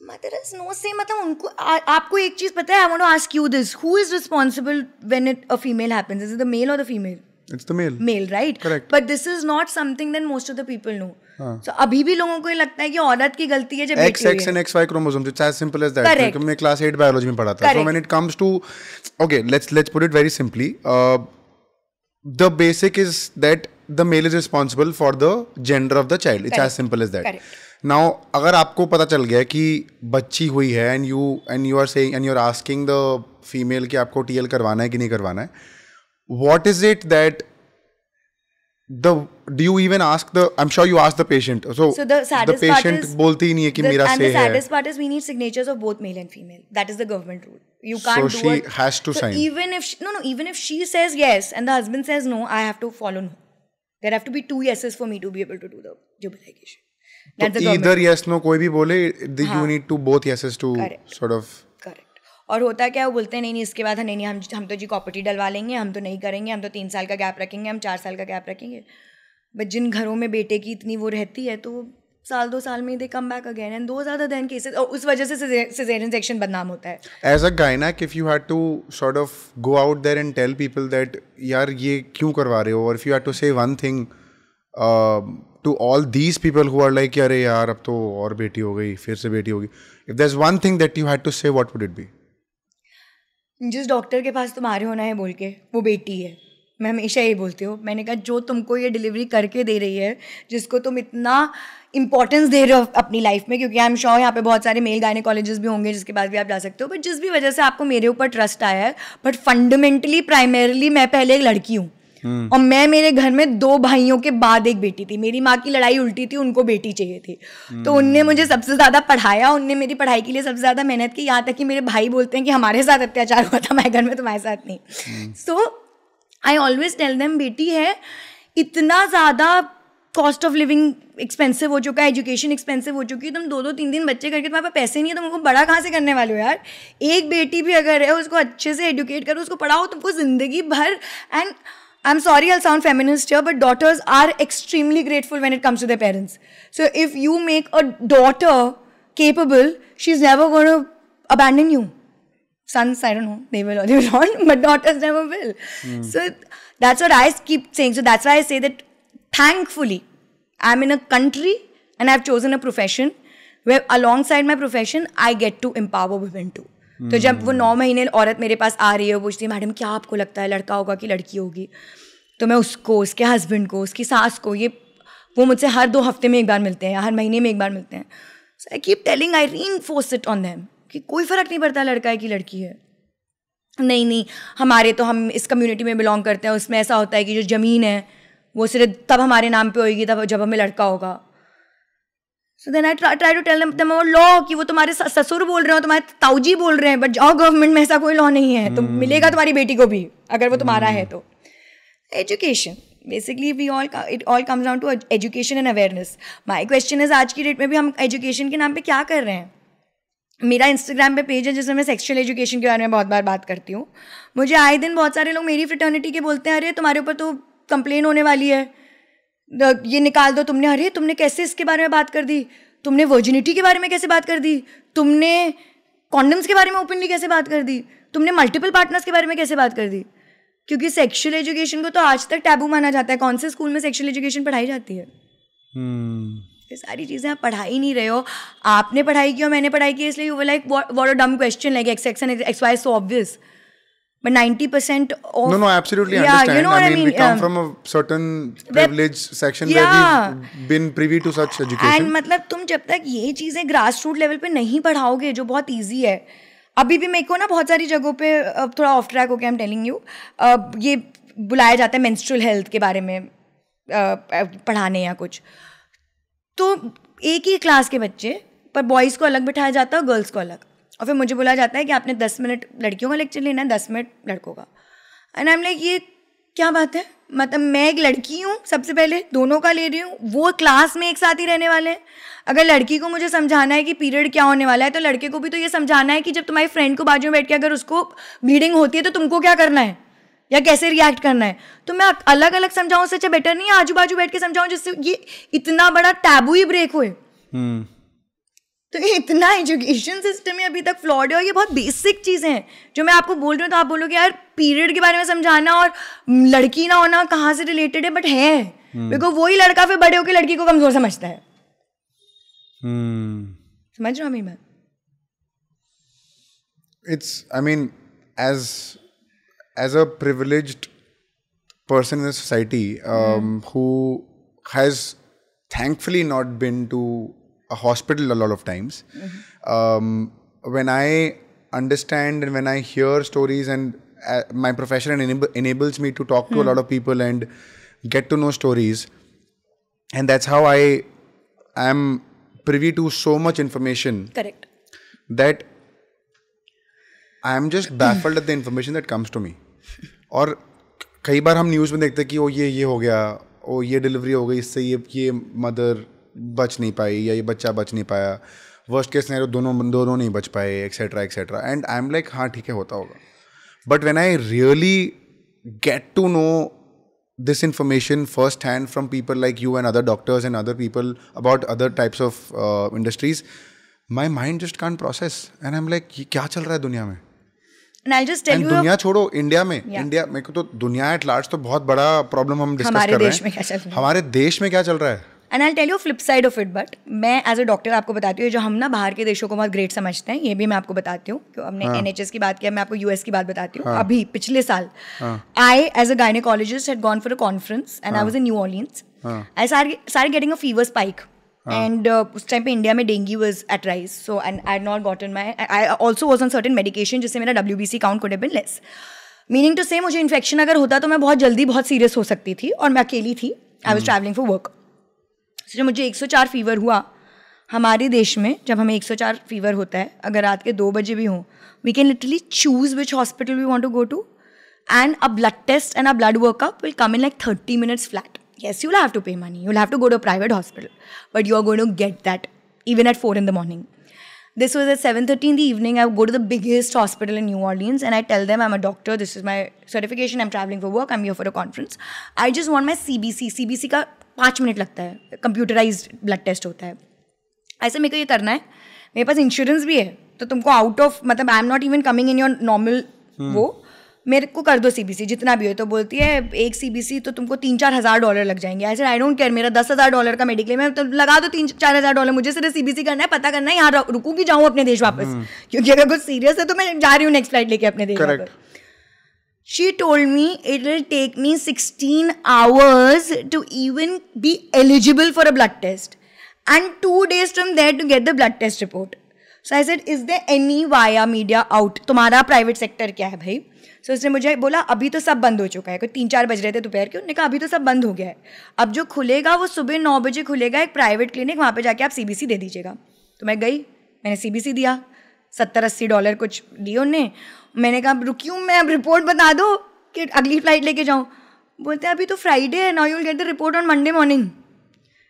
Mother has no say. मतलब उनको आपको एक चीज पता है. I want to ask you this: who is responsible when a female happens? Is it the male or the female? It's the male. Male, right? Correct. But this is not something that most of the people know. So अभी भी लोगों को ये लगता है कि औरत की गलती है जब बेटी हुई है. XX and XY chromosomes. It's as simple as that. Correct. मैं class 8 biology में पढ़ा था. So when it comes to, okay, let's put it very simply. The basic is that the male is responsible for the gender of the child. It's as simple as that. Correct. Now, अगर आपको पता चल गया कि बच्ची हुई है and you are saying and you are asking the female कि आपको TL करवाना है कि नहीं करवाना है, what is it that do you even ask I'm sure you ask the patient. So the patient बोलती ही नहीं है कि मेरा say है. And the saddest part is we need signatures of both male and female. That is the government rule. You can't do it. So she has to sign. Even if even if she says yes and the husband says no, I have to follow no. There have to be 2 yeses for me to be able to do the jubilation. That's the either yes no कोई भी बोले, you need to both yeses to sort of. Correct. और होता क्या वो बोलते हैं नहीं इसके बाद नहीं हम तो जी कॉपर्टी डलवा लेंगे, हम तो नहीं करेंगे, हम तो 3 साल का गैप रखेंगे, हम 4 साल का गैप रखेंगे. बट जिन घरों में बेटे की इतनी वो रहती है तो साल 2 साल में दे कम बैक अगेन एंड दो ज़्यादा देन केसेस, और उस वजह से सिजेरियन सेक्शन बदनाम होता है. As a gynaec if you had to sort of go out there and tell people that यार ये क्यों करवा रहे हो, और if you had to say one thing to all these people who are like अरे यार अब तो और बेटी हो गई, फिर से बेटी होगी, if there's one thing that you had to say, what would it be? जिस डॉक्टर के पास तुम आ रहे हो ना है बोल के वो बेटी है, मैं हमेशा यही बोलती हूँ. मैंने कहा जो तुमको ये डिलीवरी करके दे रही है, जिसको तुम इतना इंपॉर्टेंस दे रहे हो अपनी लाइफ में, क्योंकि आई एम श्योर यहाँ पे बहुत सारे मेल गायनेकोलॉजिस्ट भी होंगे जिसके पास भी आप जा सकते हो, बट जिस भी वजह से आपको मेरे ऊपर ट्रस्ट आया है, बट फंडामेंटली प्राइमरीली मैं पहले एक लड़की हूँ. और मैं मेरे घर में 2 भाइयों के बाद एक बेटी थी. मेरी माँ की लड़ाई उल्टी थी, उनको बेटी चाहिए थी. तो उनने मुझे सबसे ज़्यादा पढ़ाया, उनने मेरी पढ़ाई के लिए सबसे ज़्यादा मेहनत की, यहाँ तक कि मेरे भाई बोलते हैं कि हमारे साथ अत्याचार हुआ था, मैं घर में तुम्हारे साथ नहीं. सो आई ऑलवेज टेल देम बेटी है, इतना ज़्यादा कॉस्ट ऑफ लिविंग एक्सपेंसिव हो चुका है, एजुकेशन एक्सपेंसिव हो चुकी है, तुम 2-3 बच्चे करके तुम्हारे पास पैसे नहीं है, तुम उनको बड़ा कहाँ से करने वाले हो यार. एक बेटी भी अगर है उसको अच्छे से एजुकेट करो, उसको पढ़ाओ, तुमको ज़िंदगी भर. And I'm sorry, I'll sound feminist here, but daughters are extremely grateful when it comes to their parents. So if you make a daughter capable, she's never going to abandon you. Sons, I don't know, they will or they will not, but daughters never will. So that's what I keep saying. So that's why I say that thankfully, I'm in a country and I've chosen a profession where alongside my profession, I get to empower women too. तो जब वो 9 महीने औरत मेरे पास आ रही है, वो पूछती है मैडम क्या आपको लगता है लड़का होगा कि लड़की होगी, तो मैं उसको, उसके हस्बैंड को, उसकी सास को, वो मुझसे हर 2 हफ्ते में एक बार मिलते हैं, हर महीने में एक बार मिलते हैं. So I keep telling, I reinforce it on them कि कोई फ़र्क नहीं पड़ता लड़का है कि लड़की है. नहीं हमारे तो हम इस कम्युनिटी में बिलोंग करते हैं, उसमें ऐसा होता है कि जो ज़मीन है वो सिर्फ तब हमारे नाम पे होगी तब जब हमें लड़का होगा. So then I try to tell them about law कि वो तुम्हारे ससुर बोल रहे हो, तुम्हारे ताऊजी बोल रहे हैं, बट जाओ गवर्नमेंट में ऐसा कोई लॉ नहीं है, तो मिलेगा तुम्हारी बेटी को भी अगर वो तुम्हारा है तो. Education basically it all comes down to education and awareness. My question is आज की डेट में भी हम एजुकेशन के नाम पे क्या कर रहे हैं. मेरा इंस्टाग्राम पे पेज है जिसमें मैं सेक्सुअल एजुकेशन के बारे में बहुत बार बात करती हूँ. मुझे आए दिन बहुत सारे लोग मेरी फ्रेटर्निटी के बोलते हैं अरे तुम्हारे ऊपर तो कंप्लेन होने वाली है. ये निकाल दो तुमने, अरे तुमने कैसे इसके बारे में बात कर दी, तुमने वर्जिनिटी के बारे में कैसे बात कर दी, तुमने कॉन्डम्स के बारे में ओपनली कैसे बात कर दी, तुमने मल्टीपल पार्टनर्स के बारे में कैसे बात कर दी. क्योंकि सेक्सुअल एजुकेशन को तो आज तक टैबू माना जाता है. कौन से स्कूल में सेक्सुअल एजुकेशन पढ़ाई जाती है? ये सारी चीज़ें आप पढ़ा ही नहीं रहे हो. आपने पढ़ाई की और मैंने पढ़ाई की, इसलिए you were like what a dumb question, like x and xy is so obvious. But 90% of... No, absolutely understand. You know what I mean? We come from a certain privileged section where we've been privy to such education. And मतलब तुम जब तक ये चीज़ें grass root level पे नहीं पढ़ाओगे, जो बहुत ईजी है. अभी भी मेरे को ना बहुत सारी जगहों पे, थोड़ा ऑफ ट्रैक हो गया, आई एम टेलिंग यू, ये बुलाया जाता है मेंस्ट्रुअल हेल्थ के बारे में पढ़ाने या कुछ. तो एक ही क्लास के बच्चे, पर बॉयज़ को अलग बिठाया जाता है और गर्ल्स को अलग. और फिर मुझे बोला जाता है कि आपने 10 मिनट लड़कियों का लेक्चर लेना है, 10 मिनट लड़कों का. एंड आई एम लाइक, ये क्या बात है? मतलब मैं एक लड़की हूँ, सबसे पहले दोनों का ले रही हूँ, वो क्लास में एक साथ ही रहने वाले हैं. अगर लड़की को मुझे समझाना है कि पीरियड क्या होने वाला है, तो लड़के को भी तो ये समझाना है कि जब तुम्हारी फ्रेंड को बाजू में बैठ के अगर उसको ब्लीडिंग होती है तो तुमको क्या करना है या कैसे रिएक्ट करना है. तो मैं अलग अलग समझाऊँ, उससे अच्छा बेटर नहीं है आजू बाजू बैठ के समझाऊँ, जिससे ये इतना बड़ा टैबू ही ब्रेक हुए. तो ये इतना एजुकेशन सिस्टम है अभी तक फ्लॉड है, और ये बहुत बेसिक चीज़ें हैं जो मैं आपको बोल रही हूँ. तो आप बोलोगे यार पीरियड के बारे में समझाना और लड़की ना होना कहाँ से रिलेटेड है, बट है. बिकॉज वही लड़का फिर बड़े होकर लड़की को कमजोर समझता है. समझ रहा हूँ मैं. It's, I mean, as a privileged person in the society who has thankfully not been to a hospital a lot of times, when I understand and when I hear stories, and my profession enables me to talk to a lot of people and get to know stories, and that's how I am privy to so much information. Correct. That I am just baffled at the information that comes to me. और कई बार हम news में देखते हैं कि ओ ये हो गया, ओ ये डिलीवरी हो गई, इससे ये मदर बच नहीं पाई या ये बच्चा बच नहीं पाया, वर्स्ट केस सिनेरियो दोनों नहीं बच पाए, etcetera etcetera. And I am like, हाँ ठीक है, होता होगा. But when I really get to know this information first hand from people like you and other doctors and other people about other types of industries, my mind just can't process. And I'm like, ये क्या चल रहा है दुनिया में? And I'll just tell you, दुनिया छोड़ो, India में, इंडिया मेरे को तो दुनिया एट लार्ज तो बहुत बड़ा प्रॉब्लम हम डिस्कस कर रहे हैं. हमारे देश में क्या चल रहा है? And I tell you flip side of it. But मैं एज अ डॉक्टर आपको बताती हूँ, जो हम ना बाहर के देशों को बहुत ग्रेट समझते हैं, ये भी मैं आपको बताती हूँ. क्यों हमने NHS की बात किया, मैं आपको US की बात बताती हूँ. अभी पिछले साल I as a gynaecologist had gone for a conference and I was in New Orleans. I started getting a fever spike. And उस टाइम पे इंडिया में dengue was at rise. So and I had not gotten my, I also was on certain medication जिससे मेरा WBC count could have been less. Meaning to say मुझे infection अगर होता तो मैं बहुत जल्दी बहुत सीरियस हो सकती थी, और मैं अकेली थी. I was travelling for work. जब मुझे 104 फीवर हुआ, हमारे देश में जब हमें 104 फीवर होता है, अगर रात के 2 बजे भी हों, we can literally choose which hospital we want to go to, and a blood test and a blood workup will come in like 30 minutes flat. Yes, you'll have to pay money. You'll have to go to a private hospital, but you're going to get that even at 4 in the morning. This was at 7:30 in the evening. I go to the biggest hospital in New Orleans and I tell them I'm a doctor. This is my certification. I'm traveling for work. I'm here for a conference. I just want my CBC. CBC का 5 minute लगता है. Computerised blood test होता है. ऐसे मेरे को ये करना है. मेरे पास इंश्योरेंस भी है, तो तुमको आउट ऑफ, मतलब I am not even coming in your normal वो, मेरे को कर दो CBC जितना भी हो. तो बोलती है एक CBC तो तुमको $3-4 लग जाएंगे. ऐसे आई डोंट केयर, मेरा $10,000 का मेडिक्लेम है, तो लगा दो $3-4 मुझे सिर्फ CBC करना है, पता करना है, यहाँ रुकूंगी, जाऊँ अपने देश वापस. क्योंकि अगर कुछ सीरियस है तो मैं जा रही हूँ नेक्स्ट फ्लाइट लेके अपने देश वापस. She told me it will take me 16 hours to even be eligible for a blood test and 2 days from there to get the blood test report. So I said, is there any via media out? तुम्हारा private sector क्या है भाई? So उसने मुझे बोला अभी तो सब बंद हो चुका है. कोई 3-4 बज रहे थे दोपहर के. उन्होंने कहा अभी तो सब बंद हो गया है. अब जो खुलेगा वो सुबह 9 बजे खुलेगा, एक प्राइवेट क्लिनिक, वहाँ पे जाके आप CBC दे दीजिएगा. तो मैं गई, मैंने CBC दिया, $70-80 कुछ दिए उनने. मैंने कहा रुकी हूँ मैं, अब रिपोर्ट बता दो कि अगली फ्लाइट लेके जाऊँ. बोलते हैं अभी तो फ्राइडे है, now you will get the report on Monday morning.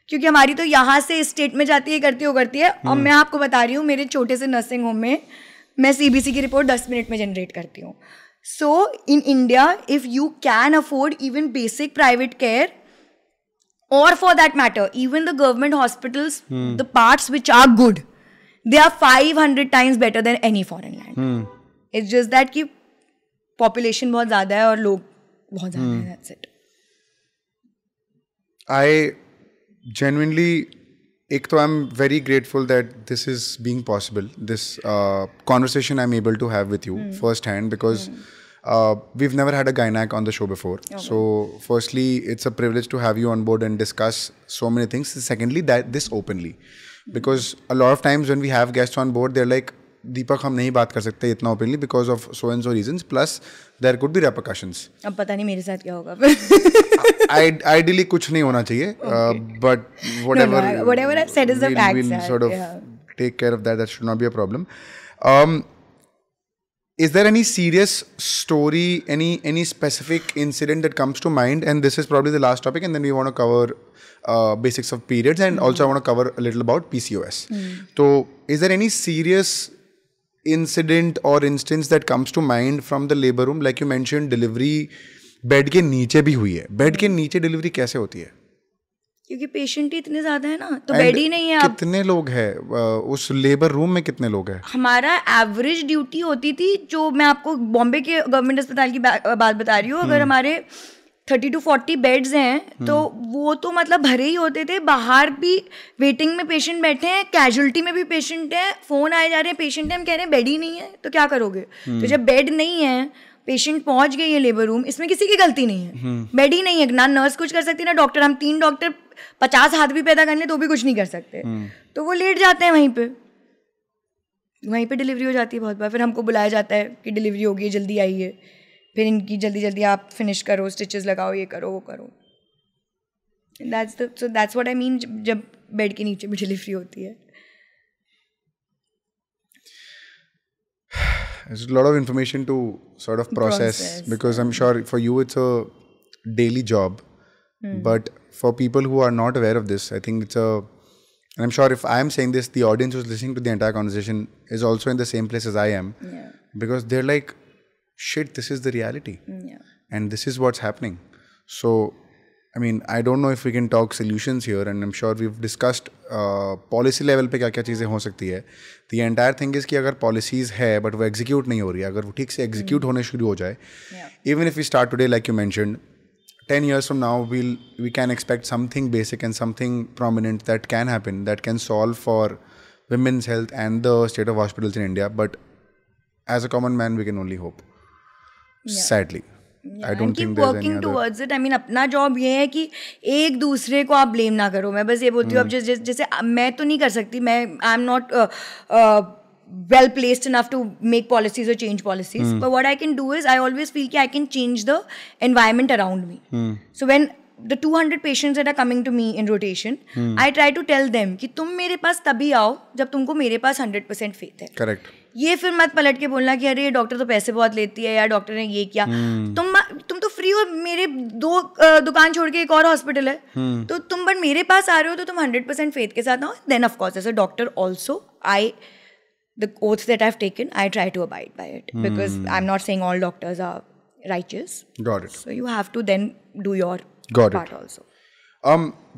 क्योंकि हमारी तो यहाँ से स्टेट में जाती है, करती है. और मैं आपको बता रही हूँ, मेरे छोटे से नर्सिंग होम में मैं CBC की रिपोर्ट 10 मिनट में जनरेट करती हूँ. So in India if you can afford even basic private care, or for that matter, even the government hospitals, the parts which are good, they are 500 times better than any foreign land. It's just that कि population बहुत ज़्यादा है और लोग बहुत ज़्यादा हैं, that's it. I genuinely, एक तो I'm very grateful that this is being possible. This conversation I'm able to have with you firsthand because we've never had a gynac on the show before. Okay. So firstly, it's a privilege to have you on board and discuss so many things. Secondly, that this openly. Because a lot of times when we have guests on board, they're like, Deepak, हम नहीं बात कर सकते इतना openly because of so and so reasons. Plus, there could be repercussions. अब पता नहीं मेरे साथ क्या होगा. Ideally, कुछ नहीं होना चाहिए. But whatever I've said is the facts. We'll sort of take care of that. That should not be a problem. Is there any serious story, any specific incident that comes to mind? And this is probably the last topic, and then we want to cover basics of periods, and also I want to cover a little about PCOS. So, is there any serious incident or instance that comes to mind from the labor room? Like you mentioned, delivery bed के नीचे भी हुई है. Bed के नीचे delivery कैसे होती है? क्योंकि पेशेंट ही इतने ज्यादा है ना, तो बेड ही नहीं है. कितने लोग हैं उस लेबर रूम में? कितने लोग हैं? हमारा एवरेज ड्यूटी होती थी, जो मैं आपको बॉम्बे के गवर्नमेंट अस्पताल की बात बता रही हूँ, अगर हमारे 30 to 40 बेड्स हैं तो वो तो मतलब भरे ही होते थे. बाहर भी वेटिंग में पेशेंट बैठे हैं, कैजुअलिटी में भी पेशेंट हैं, फोन आए जा रहे हैं, पेशेंट हैं, हम कह रहे हैं बेड ही नहीं है, तो क्या करोगे? तो जब बेड नहीं है, पेशेंट पहुंच गए ये लेबर रूम, इसमें किसी की गलती नहीं है. बेड ही नहीं है, ना नर्स कुछ कर सकती ना डॉक्टर. हम 3 डॉक्टर 50 हाथ भी पैदा कर ले तो भी कुछ नहीं कर सकते. तो वो लेट जाते हैं वहीं पे डिलीवरी हो जाती है बहुत बार. फिर हमको बुलाया जाता है कि डिलीवरी होगी, जल्दी आइए, फिर इनकी जल्दी आप फिनिश करो, स्टिचेस लगाओ, ये करो वो करो. दैट्स व्हाट आई मीन जब बेड के नीचे भी डिलीवरी होती है. There's a lot of information to sort of process because I'm sure for you it's a daily job. But for people who are not aware of this, I think it's and I'm sure if I'm saying this, the audience who's listening to the entire conversation is also in the same place as I am. Yeah. Because they're like, shit, this is the reality. Yeah. And this is what's happening. So, I mean, I don't know if we can talk solutions here, and I'm sure we've discussed policy level पे क्या-क्या चीज़ें हो सकती है. The entire thing is कि अगर policies है but वो execute नहीं हो रही है, अगर वो ठीक से execute होने शुरू हो जाए, even if we start today like you mentioned, 10 years from now we can expect something basic and something prominent that can happen, that can solve for women's health and the state of hospitals in India. But as a common man, we can only hope. Sadly. I don't think there's any other. Towards it. I mean, अपना job ये है कि एक दूसरे को आप blame ना करो. मैं बस ये बोलती हूँ, अब जैसे मैं तो नहीं कर सकती, मैं I am not well placed enough to make policies or change policies. But what I can do is I always feel that I can change the environment around me. So when the 200 patients that are coming to me in rotation, I try to tell them कि तुम मेरे पास तभी आओ जब तुमको मेरे पास 100% faith है. Correct. ये फिर मत पलट के बोलना कि अरे डॉक्टर तो पैसे बहुत लेती है या डॉक्टर ने ये किया. तुम तो फ्री हो, मेरे 2 दुकान छोड़ के एक और हॉस्पिटल है, तो तुम बट मेरे पास आ रहे हो तो तुम 100% faith के साथ आओ. Then of course as a doctor also the oaths that I've taken, I try to abide by it because I'm not saying all doctors are righteous. Got it. So you have to then do your part also.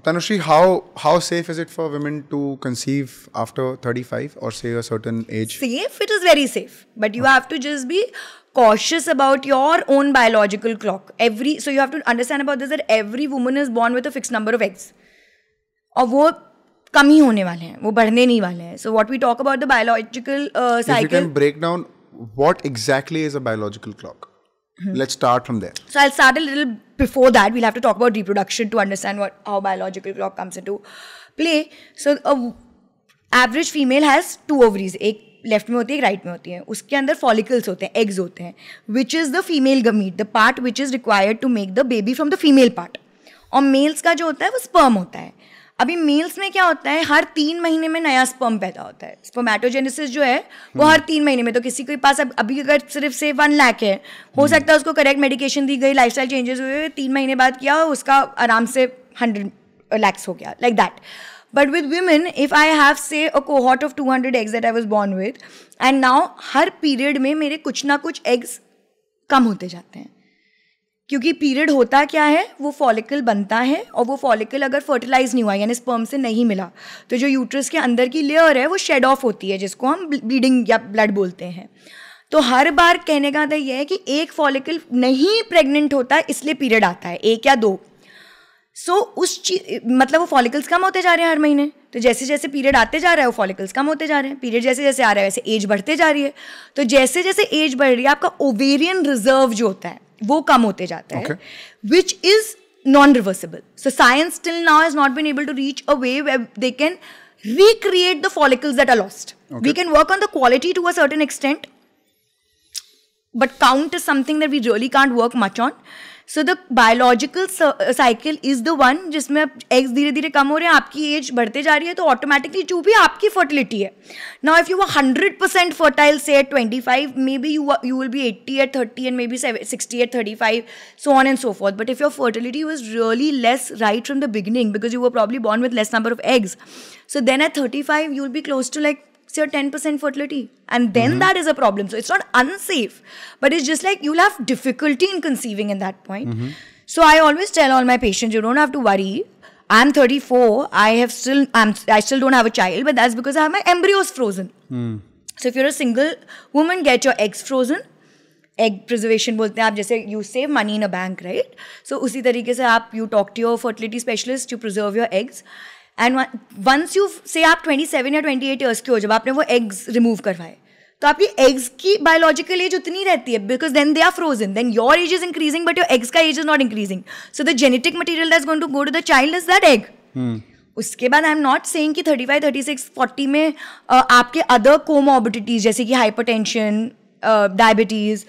Tanushree, how safe is it for women to conceive after 35 or say a certain age? Safe? It is very safe. But you have to just be cautious about your own biological clock. So you have to understand about this, that every woman is born with a fixed number of eggs. और वो कम ही होने वाले हैं, वो बढ़ने नहीं वाले हैं. So what we talk about the biological cycle. If you can break down what exactly is a biological clock. Let's start from there. So I'll start a little before that. We'll have to talk about reproduction to understand how biological clock comes into play. So average female has 2 ovaries. एक left में होती है, एक right में होती है. उसके अंदर फॉलिकल्स होते हैं, एग्स होते हैं, which is the female gamete, the part which is required to make the baby from the female part. और मेल्स का जो होता है वो स्पर्म होता है. अभी मेल्स में क्या होता है, हर 3 महीने में नया स्पर्म पैदा होता है. स्पर्मेटोजेनेसिस जो है वो हर 3 महीने में. तो किसी के पास अभी अगर सिर्फ से 1 लाख है, हो सकता है उसको करेक्ट मेडिकेशन दी गई, लाइफस्टाइल चेंजेस हुए, 3 महीने बाद किया, उसका आराम से 100 lakhs हो गया, like that. But with women, if I have say a cohort of 200 eggs that I was born with, and now her period में मेरे कुछ ना कुछ eggs कम होते जाते हैं. क्योंकि पीरियड होता क्या है, वो फॉलिकल बनता है और वो फॉलिकल अगर फर्टिलाइज नहीं हुआ यानी स्पर्म से नहीं मिला तो जो यूट्रस के अंदर की लेयर है वो शेड ऑफ होती है, जिसको हम ब्लीडिंग या ब्लड बोलते हैं. तो हर बार कहने का मतलब ये है कि एक फॉलिकल नहीं प्रेग्नेंट होता इसलिए पीरियड आता है, 1 या 2. सो मतलब वो फॉलिकल्स कम होते जा रहे हैं हर महीने. तो जैसे जैसे पीरियड आते जा रहा है वो फॉलिकल्स कम होते जा रहे हैं. पीरियड जैसे जैसे आ रहा है वैसे एज बढ़ते जा रही है. तो जैसे जैसे एज बढ़ रही है आपका ओवेरियन रिजर्व जो होता है वो कम होते जाता है, which is non reversible. So science till now has not been able to reach a way where they can recreate the follicles that are lost. We can work on the quality to a certain extent, but count is something that we really can't work much on. So the biological cycle is the one जिसमें eggs धीरे धीरे कम हो रहे हैं, आपकी as बढ़ते जा रही है, तो ऑटोमेटिकली जो भी आपकी फर्टिलिटी है. Now if you were 100% fertile say at 25, maybe you will be 80 at 30 and maybe 60 at 35, so on and so forth. But if your fertility was really less right from the beginning because you were probably born with less number of eggs, so then at 35 you will be close to like say 10% fertility, and then that is a problem. So it's not unsafe, but it's just like you'll have difficulty in conceiving in that point. So I always tell all my patients, you don't have to worry. I'm 34. I still don't have a child, but that's because I have my embryos frozen. So if you're a single woman, get your eggs frozen. Egg preservation बोलते हैं आप, जैसे you save money in a bank, right? So उसी तरीके से आप you talk to your fertility specialist to preserve your eggs. And once you say आप 27 या 28 ईयर्स के हो, जब आपने वो एग्स रिमूव करवाए, तो आपकी एग्स की बायोलॉजिकल एज उतनी रहती है because then they are frozen. Then your age is increasing but your eggs का age is not increasing. So the genetic material that's going to go to the child is that egg. उसके बाद I am not saying कि 35, 36, 40 में आपके other comorbidities जैसे कि hypertension, diabetes,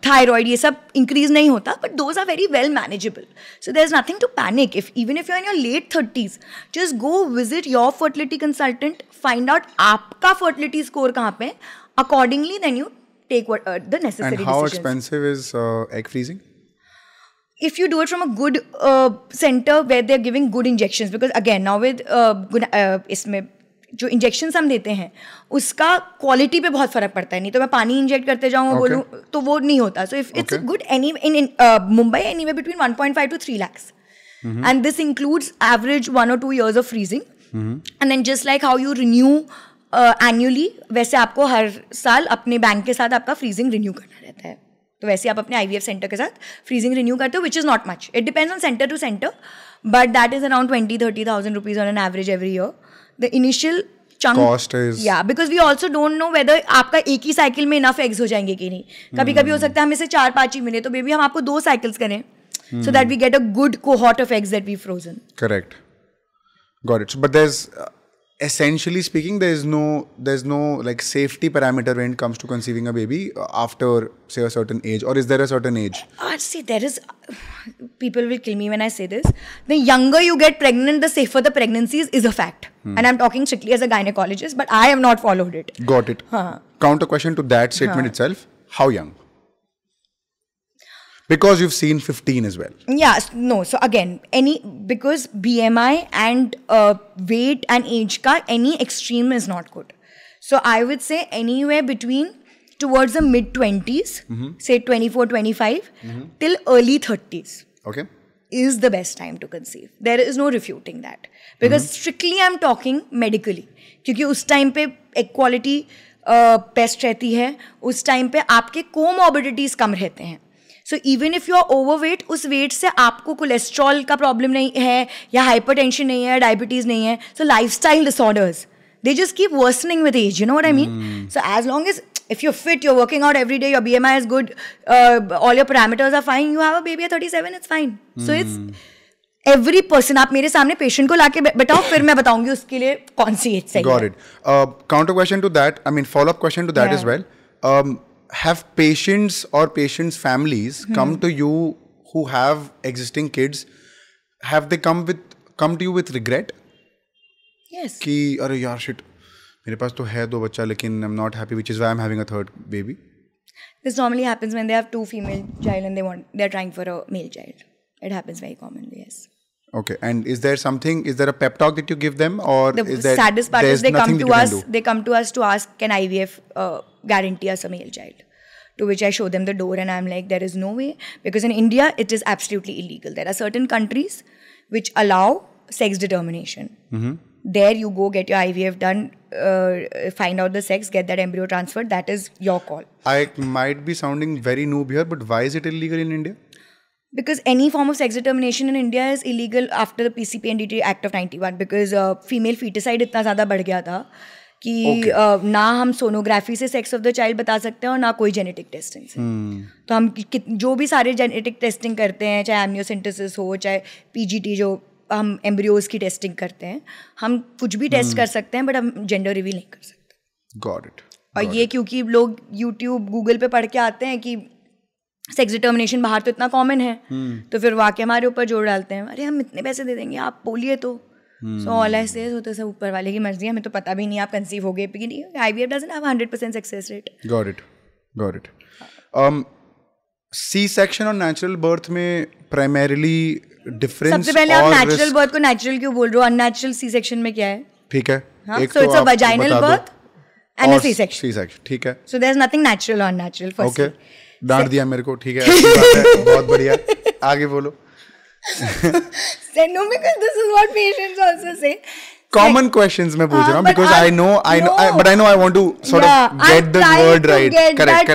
thyroid, ये सब इंक्रीज नहीं होता, but those are very well manageable. So there is nothing to panic. If even if you are in your late 30s, just go visit your fertility consultant, find out आपका fertility score कहाँ पे, accordingly then you take the necessary decisions. And how expensive is egg freezing? If you do it from a good center where they're giving good injections, because again now with इसमें जो injection हम देते हैं उसका quality पे बहुत फर्क पड़ता है. नहीं तो मैं पानी इंजेक्ट करते जाऊँ बोलूँ तो वो नहीं होता. So if it's good any in Mumbai anyway between 1.5 to 3 lakhs, and this includes average 1 or 2 years of freezing, and then just like how you renew annually, वैसे आपको हर साल अपने बैंक के साथ आपका फ्रीजिंग रिन्यू करना रहता है. तो वैसे आप अपने IVF सेंटर के साथ फ्रीजिंग रिन्यू करते हो, which is not much. It depends on centre to centre, but that is around 20,000-30,000 rupees on an average every year. The initial chunk cost is, yeah, because we also don't know whether आपका एक ही cycle में enough eggs हो जाएंगे कि नहीं. कभी कभी हो सकता है हमें से 4-5 ही मिले, तो बेबी हम आपको 2 cycles करें, so that we get a good cohort of eggs that we've frozen. Correct. Got it. So, but there's essentially speaking, there's no like safety parameter when it comes to conceiving a baby after say a certain age, or is there a certain age? See, there is. People will kill me when I say this. The younger you get pregnant, the safer the pregnancies is a fact. And I'm talking strictly as a gynecologist, but I have not followed it. Got it. Counter question to that statement itself: how young? Because you've seen 15 as well. Yeah, no. So again, because BMI and weight and age ka any extreme is not good. So I would say anywhere between towards the mid 20s, say 24, 25, till early 30s. Okay. Is the best time to conceive. There is no refuting that. Because strictly I'm talking medically. क्योंकि उस time पे egg quality best रहती है, उस time पे आपके comorbidities कम रहते हैं. So even if you are overweight, उस वेट से आपको कोलेस्ट्रॉल का प्रॉब्लम नहीं है, या हाइपरटेंशन नहीं है, डायबिटीज नहीं है. So lifestyle disorders, they just keep worsening with age, you know what I mean? So as long as if you're fit, you're working out every day, your BMI is good, all your parameters are fine, you have a baby at 37, it's fine. So it's every person. आप मेरे सामने patient को लाके बैठाओ, फिर मैं बताऊंगी उसके लिए कौन सी एज सही है. Got it. Counter question to that, I mean follow up question to that as well. Have patients or patients' families come to you who have existing kids? Have they come to you with regret? Yes. कि अरे यार shit, मेरे पास तो है 2 बच्चा लेकिन I'm not happy, which is why I'm having a 3rd baby. This normally happens when they have 2 female child and they're trying for a male child. It happens very commonly, yes. Okay, and is there a pep talk that you give them, or the is there, saddest part is they come to us to ask, can IVF guarantee us a male child? to which I show them the door and I'm like, there is no way. Because in India, it is absolutely illegal. There are certain countries which allow sex determination. There you go, get your IVF done, find out the sex, get that embryo transferred. That is your call. I might be sounding very noob here, but why is it illegal in India? Because any form of sex determination in India is illegal after the PCPNDT Act of 91. Because female feticide इतना ज़्यादा बढ़ गया था कि ना हम sonography से sex of the child बता सकते हैं और ना कोई जेनेटिक टेस्टिंग से. तो हम जो भी सारे जेनेटिक टेस्टिंग करते हैं, चाहे एमनियोसिंथेसिस हो, चाहे PGT जो हम एम्ब्रियोज की टेस्टिंग करते हैं, हम कुछ भी टेस्ट कर सकते हैं, बट हम जेंडर रिवील नहीं कर सकते. Got it. और ये क्योंकि लोग यूट्यूब गूगल पे पढ़ के आते हैं कि सेक्स डिटर्मिनेशन बाहर तो इतना कॉमन है, तो फिर वाकई हमारे ऊपर जोर डालते हैं, अरे हम इतने पैसे दे देंगे, आप बोलिए तो. सो ऑल आई से होता है सब ऊपर वाले की मर्जी है, हमें तो पता भी नहीं आप कंसीव हो गए. IVF doesn't have 100% success rate. Got it. C-section और नेचुरल बर्थ में प्राइमरीली डिफरेंस. सबसे पहले आप नेचुरल बर्थ को नेचुरल क्यों बोल रहे हो? अननेचुरल C-section में क्या है? ठीक है. So it's a vaginal birth and a C-section. ठीक है. So there's nothing natural or unnatural. Firstly. Okay. डांट दिया मेरे को. ठीक है, अच्छी बात है, बहुत बढ़िया. आगे बोलो. No, because this is what patients also say. Common questions मैं पूछ रहा हूँ because I know, but I know I want to sort of get the word right. Correct.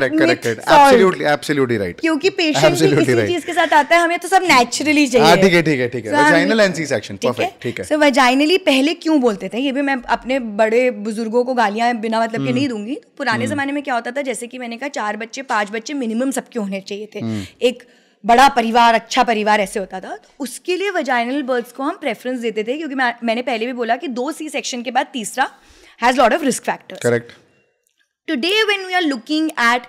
Absolutely right. क्योंकि patient भी किसी चीज के साथ आता है, हमें तो सब naturally चाहिए. हाँ, ठीक है. Vaginal and C-section, perfect. ठीक है. So vaginally पहले क्यों बोलते थे? ये भी मैं अपने बड़े बुजुर्गों को गालियाँ बिना मतलब के नहीं दूंगी. पुराने जमाने में क्या होता था, जैसे कि मैंने कहा 4 बच्चे 5 बच्चे मिनिमम सबके होने चाहिए थे. एक बड़ा परिवार, अच्छा परिवार ऐसे होता था. तो उसके लिए वजाइनल बर्थ्स को हम प्रेफरेंस देते थे, क्योंकि मैंने पहले भी बोला कि 2 C-section के बाद तीसरा has lot of risk factors. Correct. Today when we are looking at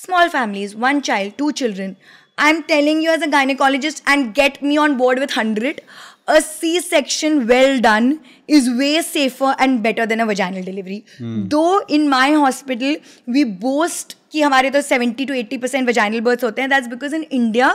small families, 1 child, 2 children, I am telling you as a gynaecologist and get me on board with 100, a C-section well done is way safer and better than a vaginal delivery. Though in my hospital we boast कि हमारे तो 70 to 80% vaginal births होते हैं. That's because in India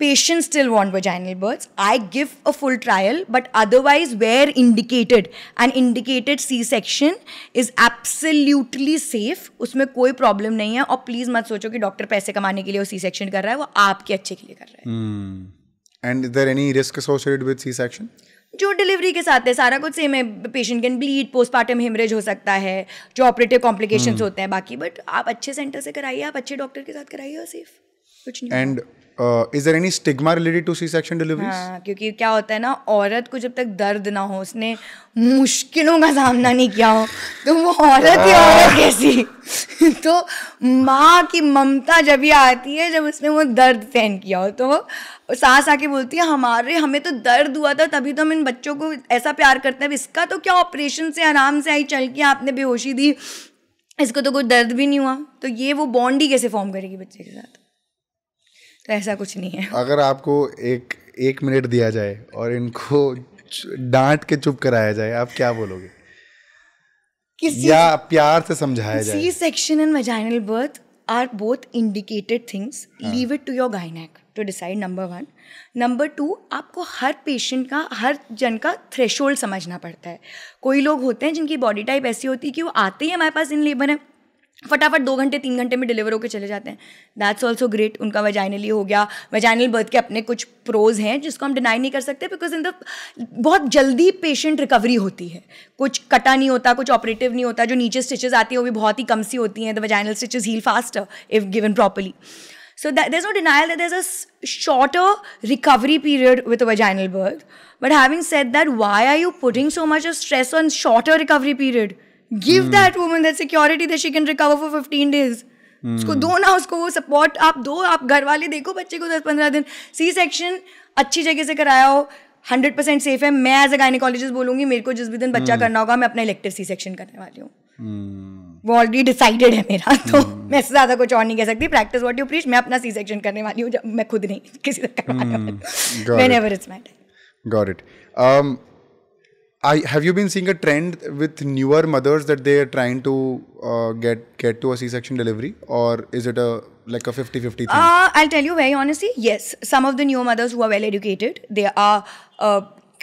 patients still want vaginal births. I give a full trial, but otherwise where indicated, and indicated C-section is absolutely safe. उसमें कोई problem नहीं है. और प्लीज मत सोचो कि डॉक्टर पैसे कमाने के लिए वो C-section कर रहा है, वो आपके अच्छे के लिए कर रहा है. And is there any risk associated with C-section? जो डिलीवरी के साथ है सारा कुछ सेम है. Patient can bleed, postmortem haemorrhage हो सकता है, जो ऑपरेटिव कॉम्प्लिकेशंस होते हैं बाकी. बट आप अच्छे सेंटर से कराइए, आप अच्छे डॉक्टर के साथ कराइए, और सेफ कुछ नहीं. And is there any stigma related to C-section deliveries? हाँ, क्योंकि क्या होता है ना, औरत को जब तक दर्द ना हो, उसने मुश्किलों का सामना नहीं किया हो, तो वो औरत ही औरत कैसी. तो माँ की ममता जब ये आती है जब उसने वो दर्द सहन किया हो. तो सास आके बोलती है हमें तो दर्द हुआ था, तभी तो हम इन बच्चों को ऐसा प्यार करते हैं. इसका तो क्या ऑपरेशन से आराम से आई चल के आपने बेहोशी दी, इसको तो कोई दर्द भी नहीं हुआ. तो ये वो बॉन्ड ही कैसे फॉर्म करेगी बच्चे के साथ? तो ऐसा कुछ नहीं है. अगर आपको एक मिनट दिया जाए और इनको डांट के चुप कराया जाए, आप क्या बोलोगे? या प्यार से समझाया जाए? C-section and vaginal birth are both indicated things. Leave it to your gynec to decide, number 1. Number 2, आपको हर पेशेंट का, हर जन का थ्रेशोल्ड समझना पड़ता है. कोई लोग होते हैं जिनकी बॉडी टाइप ऐसी होती है कि वो आते ही हमारे पास इन लेबर है, फटाफट 2 घंटे 3 घंटे में डिलीवर होकर चले जाते हैं. That's also great. उनका वजाइनली हो गया. वजाइनल बर्थ के अपने कुछ प्रोज हैं जिसको हम डिनाई नहीं कर सकते, बिकॉज इन द बहुत जल्दी पेशेंट रिकवरी होती है. कुछ कटा नहीं होता, कुछ ऑपरेटिव नहीं होता. जो नीचे स्टिचेस आती है वो भी बहुत ही कम सी होती हैं. The vaginal stitches heal faster if given properly. So there's no denial that there's a shorter recovery period with a vaginal birth. But having said that, why are you putting so much of stress on shorter recovery period? Give that woman that security that she can recover for 15 days. उसको दो ना, उसको वो support आप दो. आप घर वाले देखो बच्चे को 10-15 दिन. C-section अच्छी जगह से कराया हो, 100% सेफ है. मैं एज अ गायनेकोलॉजिस्ट बोलूंगी, मेरे को जिस भी दिन बच्चा करना होगा मैं अपना इलेक्टिव C-section करने वाली हूँ. वो ऑलरेडी डिसाइडेड है मेरा. तो मैं इससे ज़्यादा कुछ और नहीं कह सकती. Practice what you preach. मैं अपना C-section करने वाली हूँ, जब मैं खुद नहीं किसी से करवाने वाली हूँ. Whenever it's my time. Got it. Have you been seeing a trend with newer mothers that they are trying to get to a C-section delivery, or is it like a 50-50 thing? I'll tell you very honestly, yes. Some of the newer mothers who are well educated, they are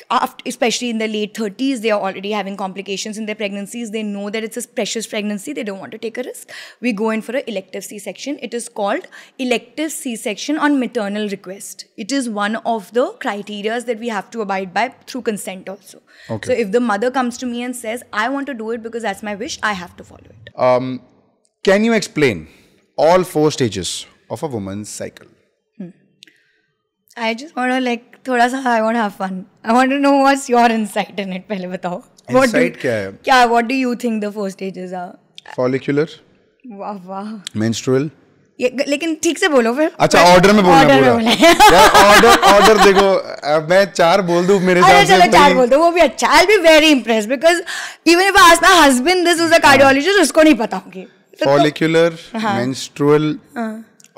after, especially in the late 30s, they are already having complications in their pregnancies. They know that it's a precious pregnancy. They don't want to take a risk. We go in for an elective C-section. It is called elective C-section on maternal request. It is one of the criteria that we have to abide by through consent also. Okay. So if the mother comes to me and says, I want to do it because that's my wish, I have to follow it. Can you explain all 4 stages of a woman's cycle? I just want to thoda sa, I want to have fun. I want to know what's your insight in it. पहले बताओ. Insight क्या है? क्या? What do you think the 4 stages are? Follicular. वाह वाह. Menstrual. लेकिन ठीक से बोलो फिर. अच्छा ऑर्डर में बोलना पूरा. यार ऑर्डर देखो अब मैं 4 बोल दूं मेरे हिसाब से. चलो 4 बोल दो वो भी अच्छा. I'll be very impressed because even if I ask my husband this who's a cardiologist उसको नहीं पता होंगे. Follicular, menstrual,